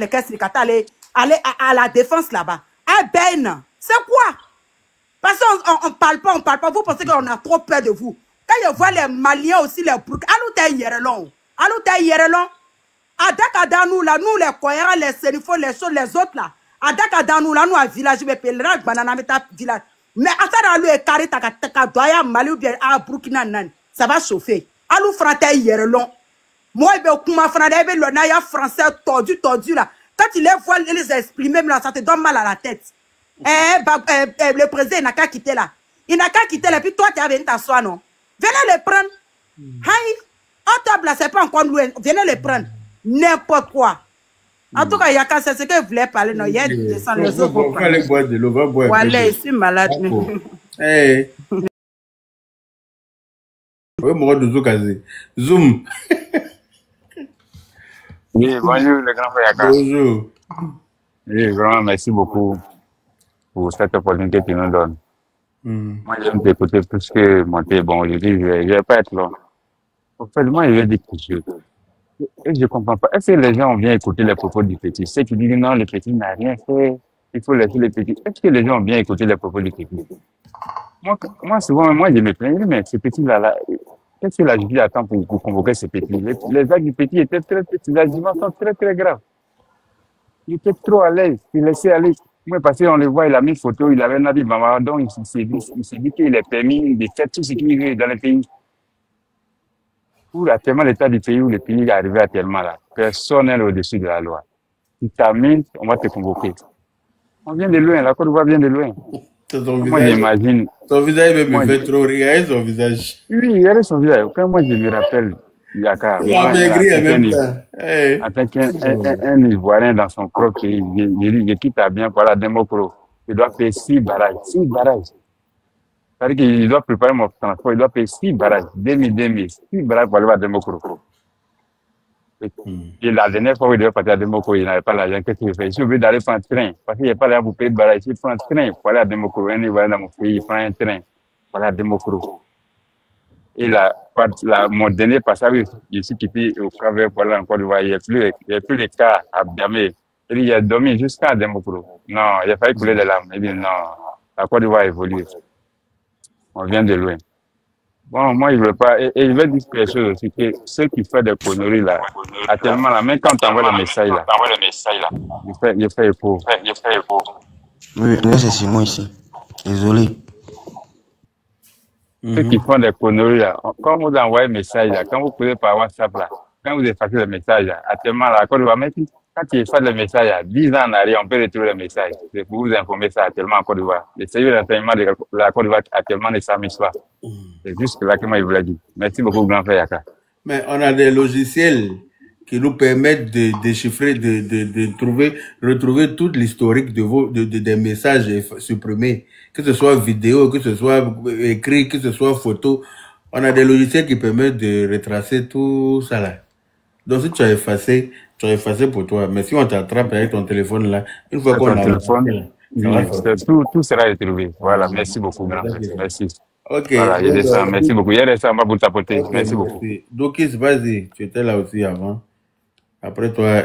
aller à la défense là-bas. Ah ben, c'est quoi? Parce qu'on ne parle pas. Vous pensez qu'on a trop peur de vous. Quand je vois les Maliens aussi, les Burkina, allô, t'es Yerelon. Adaka dans nous, là, nous, les Koyara, les Sénifos, les choses, les autres, là. Adaka dans nous, là, nous, à village, mais pèlerin, banana, mais ta village. Mais attends, le carré, t'as doya Mali ou bien à Burkina Nan, ça va chauffer. Alou frata hier long. Moi, il kuma frata, il le naya français tordu là. Quand il les voit les exprimer, ça te donne mal à la tête. Le président, il n'a qu'à quitter là. Il n'a qu'à quitter là, puis toi, tu as venu t'asseoir, non? Venez les prendre. Haï, en table là, c'est pas encore loin. Venez les prendre. N'importe quoi. En tout cas, Yaka, c'est ce que je voulais parler. Non, il y a des sans les autres. On va aller boire de l'eau, va boire. Voilà, je suis malade. Hey. Oui, moi, de Zoukazé. Zoom. Oui, bonjour, le grand frère Yaka. Bonjour. Oui, vraiment, merci beaucoup pour cette opportunité que tu nous donnes. Moi, j'aime t'écouter plus que monter. Bon, je dis, je vais pas être long. En fait, moi, je vais dire quelque chose. Et je comprends pas. Est-ce que les gens viennent écouter les propos du petit? Ceux qui disent non, le petit n'a rien fait, il faut laisser le petit. Est-ce que les gens ont bien écouté les propos du petit? Moi souvent, moi, je me plains, mais ce petit-là, qu'est-ce que la justice attend pour convoquer ce petit? Les actes du petit étaient très, les arguments sont très, très graves. Il était trop à l'aise, il laissait aller. Moi, parce qu'on le voit, il a mis photo, il avait un habit maman, donc il s'est dit qu'il est permis de faire tout ce qu'il veut dans le pays. Pour actuellement l'état du pays où le pays est arrivé actuellement là, personne n'est au-dessus de la loi. Si tu t'amènes, on va te convoquer. On vient de loin, la Côte d'Ivoire vient de loin. Moi j'imagine. Son visage me fait trop rire, regardez son visage. Oui, regardez son visage. Quand moi je me rappelle, Yaka, en tant qu'un Ivoirien dans son propre pays, je quitte à bien pour la démocratie. Il doit payer 6 barrages. 6 barrages. C'est-à-dire qu'il doit préparer mon transport, il doit payer 6 barrages, 2000, 6 barrages pour aller à Democro. Et la dernière fois où il devait partir à Democro, il n'avait pas l'argent, qu'est-ce qu'il fait? Il est obligé d'aller prendre un train, parce qu'il n'y a pas l'argent pour payer de barrage, il prend un train pour aller à Democro. Un Ivoirien dans mon pays, il prend un train pour aller à Democro. Et mon dernier passage, je suis quitté au Cap-Vert pour aller en Côte d'Ivoire, il n'y a plus de cas à Biamé. Il a dormi jusqu'à Democro. Non, il a fallu couler des larmes. Il dit non, la Côte d'Ivoire évolue. On vient de loin. Bon, moi, je ne veux pas. Et je vais dire quelque chose aussi, que ceux qui font des conneries là, actuellement, là, même quand tu envoies le message là, je fais écho. Oui, là, c'est Simon ici. Désolé. Ceux qui font des conneries là, quand vous envoyez le message là, quand vous posez par WhatsApp là, quand vous effacez le message là, actuellement, là, quand tu effaces le message là, 10 ans en arrière, on peut retrouver le message. C'est pour vous informer ça actuellement en Côte d'Ivoire. Le service d'enseignement de la Côte d'Ivoire actuellement ne s'amuse pas. C'est juste là que moi je voulais dire. Merci beaucoup, grand frère Yaka. Mais on a des logiciels qui nous permettent de déchiffrer, de retrouver toute l'historique des messages supprimés. Que ce soit vidéo, que ce soit écrit, que ce soit photo. On a des logiciels qui permettent de retracer tout ça là. Donc si tu as effacé pour toi. Mais si on t'attrape avec ton téléphone là, une fois qu'on a téléphone, tout sera retrouvé. Voilà, merci beaucoup, grand frère. Merci. Ok. Voilà, il y a des ça. Merci beaucoup. Il y a des ça, on va vous tapoter. Okay, merci beaucoup. Dokis, vas-y. Tu étais là aussi avant. Après toi,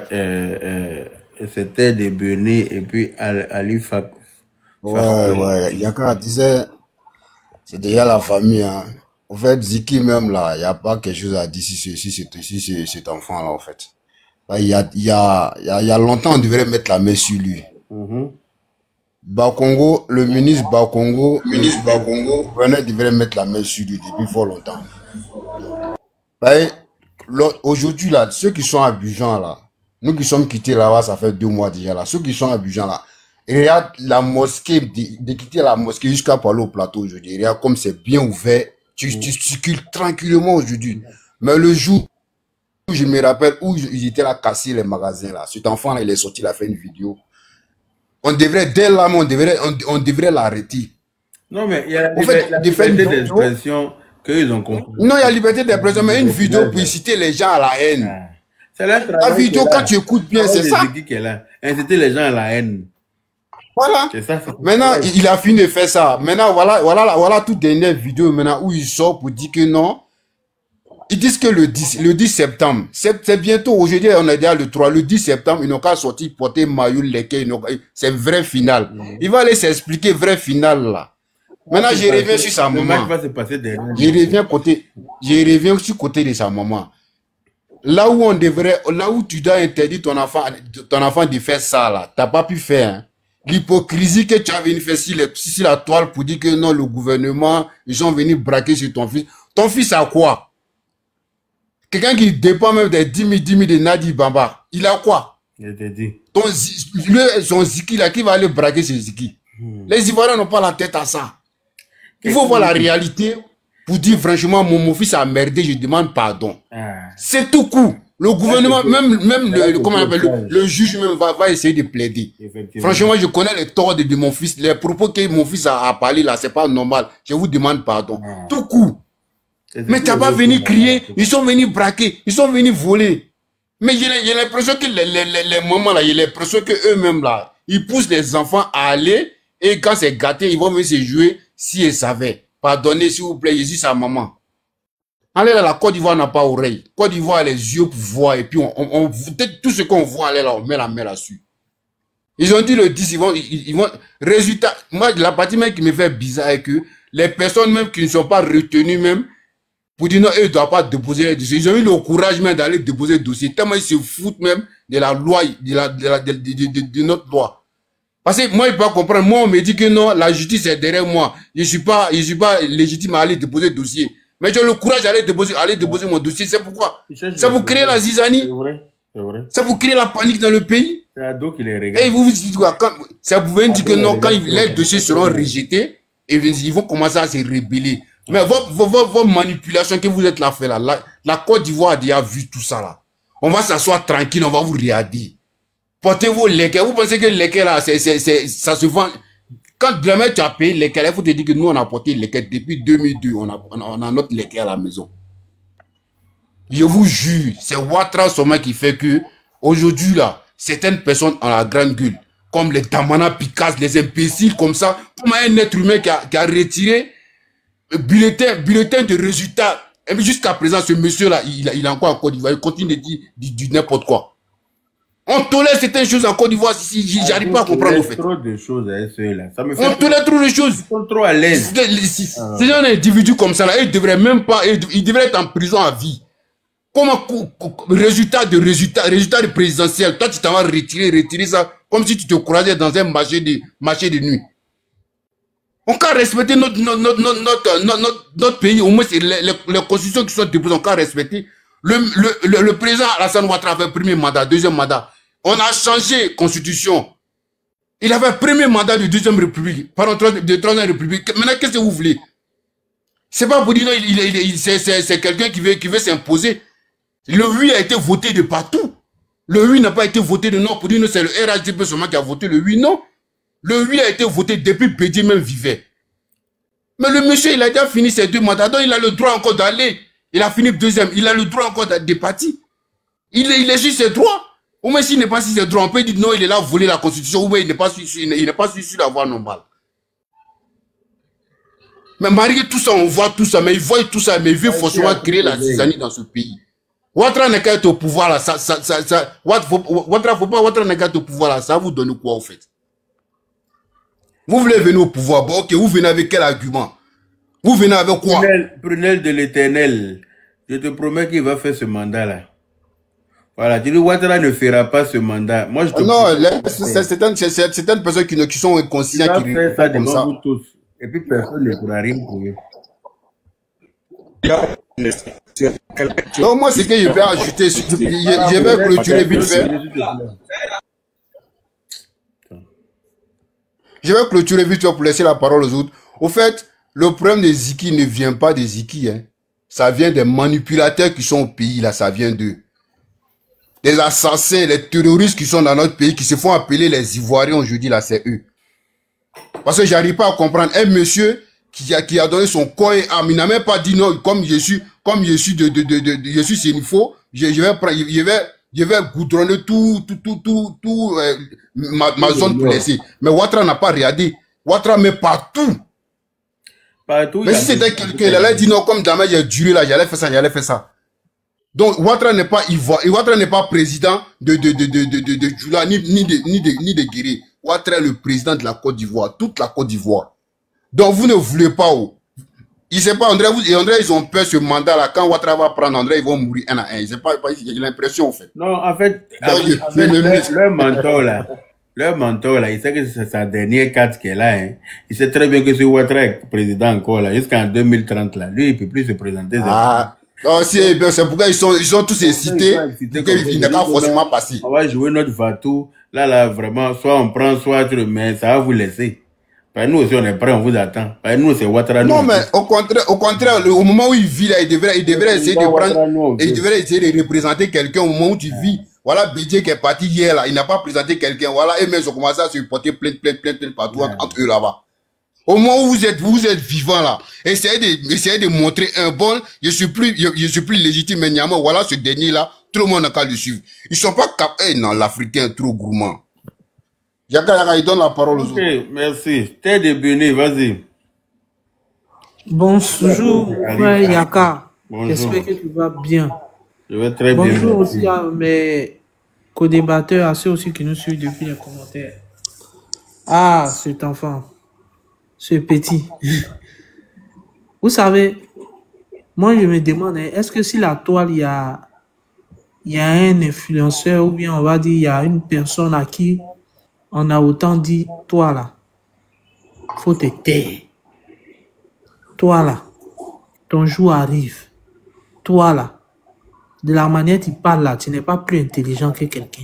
c'était des Béni et puis Ali Fak. Ouais. Yaka disait, c'est déjà la famille, hein. En fait, Ziki même là, il n'y a pas quelque chose à dire si cet enfant là, en fait. Là, il y a longtemps, on devrait mettre la main sur lui. Bakongo, le ministre Bakongo, devrait mettre la main sur lui depuis fort longtemps. Aujourd'hui là, ceux qui sont à Abidjan là, nous qui sommes quittés là-bas, ça fait 2 mois déjà là, ceux qui sont à Abidjan là, regarde la mosquée, de quitter la mosquée jusqu'à parler au plateau aujourd'hui, regarde comme c'est bien ouvert, tu circules tranquillement aujourd'hui. Mais le jour où je me rappelle où ils étaient là casser les magasins là, cet enfant là, il est sorti, il a fait une vidéo. On devrait, dès là, on devrait l'arrêter. Non, mais il y a la liberté d'expression qu'ils ont compris. Non, il y a liberté d'expression, mais une vidéo pour inciter les gens à la haine. C'est la vidéo, quand tu écoutes bien, c'est ça. Inciter les gens à la haine. Voilà. Ça, maintenant, il a fini de faire ça. Maintenant, voilà toute dernière vidéo maintenant où il sort pour dire que non. Ils disent que le 10 septembre, c'est bientôt, aujourd'hui on est déjà le 3, le 10 septembre, ils n'ont qu'à sortir porter maillot, lesquels, c'est vrai final. Il va aller s'expliquer vrai final là. Maintenant, je reviens sur sa maman. Je reviens sur côté de sa maman. Là où tu dois interdire ton enfant de faire ça là, t'as pas pu faire. Hein. l'hypocrisie que tu as venu faire sur la toile pour dire que non, le gouvernement, ils sont venus braquer sur ton fils. Ton fils a quoi? Quelqu'un qui dépend même des 10 000 de Nadi Bamba. Il a quoi? Je te dis. Son Ziki là, qui va aller braquer ses Ziki? Les Ivoiriens n'ont pas la tête à ça. Il faut voir la réalité pour dire franchement, mon fils a merdé, je demande pardon. C'est tout coup. Le gouvernement, même le juge même va essayer de plaider. Franchement, je connais les torts de mon fils. Les propos que mon fils a parlé là, c'est pas normal. Je vous demande pardon. Tout coup. Mais tu n'as pas venu crier, ils sont venus braquer, ils sont venus voler. Mais j'ai l'impression que les mamans là, j'ai l'impression qu'eux-mêmes là, ils poussent les enfants à aller et quand c'est gâté, ils vont venir se jouer si ils savaient. Pardonnez s'il vous plaît, je suis sa maman. Allez là, la Côte d'Ivoire n'a pas oreille. Côte d'Ivoire a les yeux pour voir et puis tout ce qu'on voit, allez là, on met la main là-dessus. Ils ont dit le 10, ils vont, résultat, moi la partie même qui me fait bizarre est que les personnes même qui ne sont pas retenues même, pour dire non, eux ne doivent pas déposer les dossiers. Ils ont eu le courage même d'aller déposer le dossier. Tellement ils se foutent même de la loi, de notre loi. Parce que moi, je peux pas comprendre. Moi, on me dit que non, la justice est derrière moi. Je suis pas légitime à aller déposer le dossier. Mais j'ai le courage d'aller déposer mon dossier. C'est pourquoi? Ça vous crée la zizanie. C'est vrai. C'est vrai. Ça vous crée la panique dans le pays. C'est Ado qui les regarde. Et vous vous dites quoi? Ça pouvait dire que non, quand les dossiers seront rejetés, ils vont commencer à se rebeller. Mais vos manipulations que vous êtes là fait là, la Côte d'Ivoire a déjà vu tout ça là. On va s'asseoir tranquille, on va vous regarder. Portez vos léquets. Vous pensez que les léquets là, ça se vend. Quand demain tu as payé les léquets, il faut te dire que nous on a porté les léquets depuis 2002. On a notre léquet à la maison. Je vous jure, c'est Ouattara Soma qui fait que aujourd'hui là, certaines personnes ont la grande gueule, comme les Damana Picasso, les imbéciles comme ça, comme un être humain qui a retiré bulletin de résultats. Et jusqu'à présent, ce monsieur-là, il est encore en Côte d'Ivoire. Il continue de dire n'importe quoi. On tolère certaines choses en Côte d'Ivoire. J'arrive pas à comprendre, au fait. Trop de choses à ceux-là. On tolère trop de choses. Ils sont trop à l'aise. Ces gens individus comme ça, là, ils devraient même pas, ils devraient être en prison à vie. Comment, résultat de présidentiel, toi, tu t'en vas retirer ça, comme si tu te croisais dans un marché de nuit. On peut respecter notre pays, au moins les constitutions qui sont déposées, on peut respecter. Le président Alassane Ouattara avait premier mandat, deuxième mandat. On a changé constitution. Il avait premier mandat de deuxième république, pardon, de troisième république. Maintenant, qu'est-ce que vous voulez? C'est pas pour dire non, c'est quelqu'un qui veut s'imposer. Le oui a été voté de partout. Le oui n'a pas été voté de non pour dire non, c'est le RHDP seulement qui a voté le oui, non. Le oui a été voté depuis Bédié même vivait. Mais le monsieur, il a déjà fini ses 2 mandats, donc il a le droit encore d'aller. Il a fini deuxième, il a le droit encore de partir. Il est sur ses droits. Ou même s'il n'est pas sur ses droits, on peut dire non, il est là voler la constitution, ou même il n'est pas sur la voie normale. Mais malgré tout ça, on voit tout ça, mais il voit tout ça, mais il veut forcément créer la zizanie dans ce pays. Ouattara n'est qu'à être au pouvoir là, Ouattara n'est qu'à être au pouvoir là, ça vous donne quoi au fait? Vous voulez venir au pouvoir, bon ok, vous venez avec quel argument? Vous venez avec quoi? Prunelle de l'Éternel, je te promets qu'il va faire ce mandat là. Voilà, tu dis Ouattara ne fera pas ce mandat. Moi je te c'est certaines personnes qui sont inconscientes qui faire ça devant vous tous. Et puis personne ne pourra rien prouver. Donc moi c'est que je vais ajouter, je vais clôturer vite fait. Je vais clôturer vite fait pour laisser la parole aux autres. Au fait, le problème des Ziki ne vient pas des Ziki, hein. Ça vient des manipulateurs qui sont au pays, là, ça vient d'eux. Les assassins, les terroristes qui sont dans notre pays, qui se font appeler les Ivoiriens aujourd'hui, là, c'est eux. Parce que j'arrive pas à comprendre. Un monsieur qui a donné son corps et âme, il n'a même pas dit non, comme je suis Sénifo, je vais goudronner ma zone pour laisser. Mais Ouattara n'a pas regardé. Ouattara met partout. Mais si c'était quelqu'un, il allait dire non, comme damage j'ai duré là, j'allais faire ça. Donc Ouattara n'est pas Ivoire, Ouattara n'est pas président de Djoula, ni de Guéré. Ouattara est le président de la Côte d'Ivoire, toute la Côte d'Ivoire. Donc vous ne voulez pas où? Il sait pas, André, ils ont peur ce mandat là. Quand Ouattara va prendre André, ils vont mourir un à un. J'ai l'impression en fait. Non, en fait, le mentor là, Leur mentor, là, il sait que c'est sa dernière carte qu'elle a. Hein. Il sait très bien que c'est Ouattara est président encore, là, jusqu'en 2030, là. Lui, il peut plus se présenter. Non, c'est pourquoi ils sont tous incités. Il n'a pas forcément passé. On va jouer notre Vatou. Là, vraiment, soit on prend, soit mais ça va vous laisser. Nous aussi, on est prêts, on vous attend. Nous, c'est Ouattara. Non, mais au contraire, au moment où il vit, là, il devrait essayer de prendre, il devrait essayer de représenter quelqu'un au moment où tu vis. Voilà, Bédié qui est parti hier, là, il n'a pas présenté quelqu'un. Voilà, et même ils ont commencé à se porter plainte partout entre eux là-bas. Au moment où vous êtes vivant, là, essayez de montrer un bon, je suis plus légitime, mais voilà, ce dernier-là, tout le monde n'a qu'à le suivre. Ils sont pas capables, non, l'Africain est trop gourmand. Yaka, il donne la parole aux autres. Ok, merci. T'es de Bénin, vas-y. Bonjour, frère Yaka. J'espère que tu vas bien. Je vais très bien. Bonjour aussi à mes co-débatteurs, à ceux aussi qui nous suivent depuis les commentaires. Ah, cet enfant, ce petit. Vous savez, moi je me demande, est-ce que si la toile, il y a un influenceur ou bien on va dire, il y a une personne à qui on a autant dit, toi là, faut te taire. Toi là, ton jour arrive. Toi là, de la manière tu parles là, tu n'es pas plus intelligent que quelqu'un.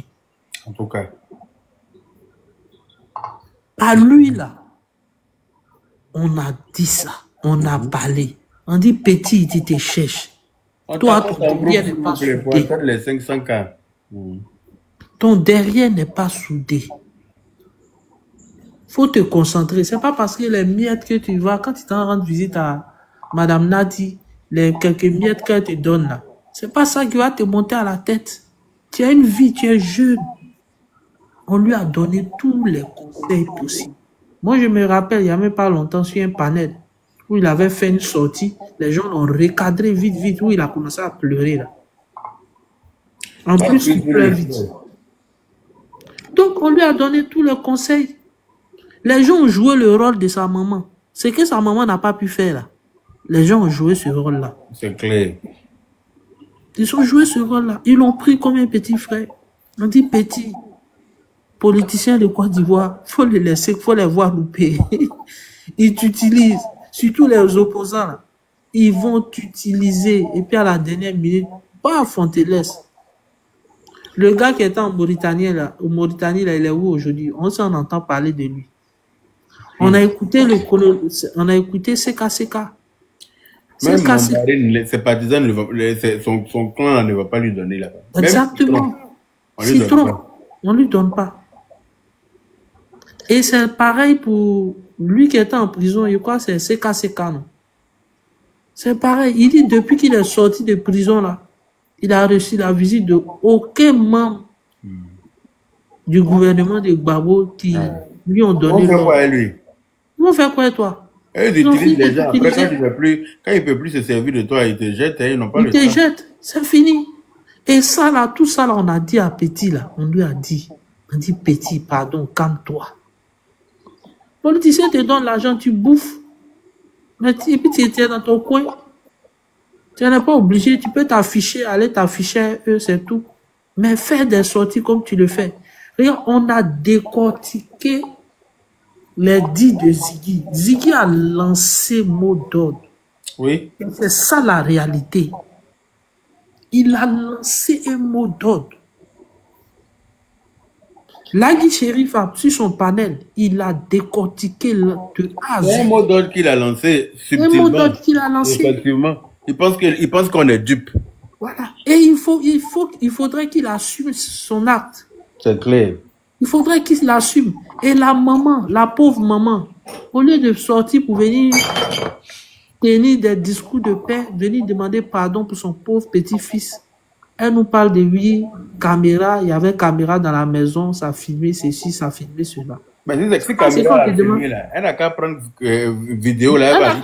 En tout cas. À lui là, on a dit ça, on a parlé. On dit petit, tu te cherches. Toi, ton derrière n'est pas soudé. Les 500K. Ton derrière n'est pas soudé. Faut te concentrer. C'est pas parce que les miettes que tu vas, quand tu t'en rends visite à Madame Nadi, les quelques miettes qu'elle te donne là, c'est pas ça qui va te monter à la tête. Tu as une vie, tu es jeune. On lui a donné tous les conseils possibles. Moi, je me rappelle, il n'y a même pas longtemps, sur un panel, où il avait fait une sortie, les gens l'ont recadré vite, où il a commencé à pleurer là. En plus, il pleure vite. Donc, on lui a donné tous les conseils. Les gens ont joué le rôle de sa maman. Ce que sa maman n'a pas pu faire là. Les gens ont joué ce rôle-là. C'est clair. Ils ont joué ce rôle-là. Ils l'ont pris comme un petit frère. On dit petit. Politiciens de Côte d'Ivoire, il faut les laisser, il faut les voir louper. Ils t'utilisent. Surtout les opposants là. Ils vont t'utiliser. Et puis à la dernière minute, pas Fontelès. Le gars qui était en Mauritanie là, il est où aujourd'hui? On s'en entend parler de lui. On a écouté CKCK. Même Mandarine, ses partisans, son clan ne va pas lui donner là-bas. Exactement. Citron, on ne lui donne pas. Et c'est pareil pour lui qui était en prison, je crois que c'est CKCK, non? C'est pareil. Il dit depuis qu'il est sorti de prison là, il a reçu la visite de aucun membre du gouvernement de Gbagbo qui lui ont donné. On fait quoi à lui? On fait quoi toi? Ils utilisent les gens. Après, quand il ne peut plus se servir de toi, ils te jettent et ils n'ont pas le temps. Ils te jettent, c'est fini. Et ça là, tout ça là, on a dit à Petit là, on lui a dit, Petit, pardon, calme-toi. Le politicien te donne l'argent, tu bouffes. Et puis tu étais dans ton coin. Tu n'es pas obligé, tu peux t'afficher, aller t'afficher à eux, c'est tout. Mais faire des sorties comme tu le fais. Regarde, on a décortiqué les dits de Ziggy. Ziggy a lancé mot d'ordre. Oui. C'est ça la réalité. Il a lancé un mot d'ordre. Lagui Chérif, sur son panel, il a décortiqué de A à Z. C'est un mot d'ordre qu'il a lancé subtilement. Un mot d'ordre qu'il a lancé. Effectivement. Il pense qu'on est dupe. Voilà. Et il faudrait qu'il assume son acte. C'est clair. Il faudrait qu'il l'assume. Et la maman, la pauvre maman, au lieu de sortir pour venir tenir des discours de paix, venir demander pardon pour son pauvre petit-fils, elle nous parle de lui, caméra, il y avait caméra dans la maison, ça filmait ceci, ça filmait cela. Mais si caméra a filmé là, elle n'a qu'à prendre vidéo là.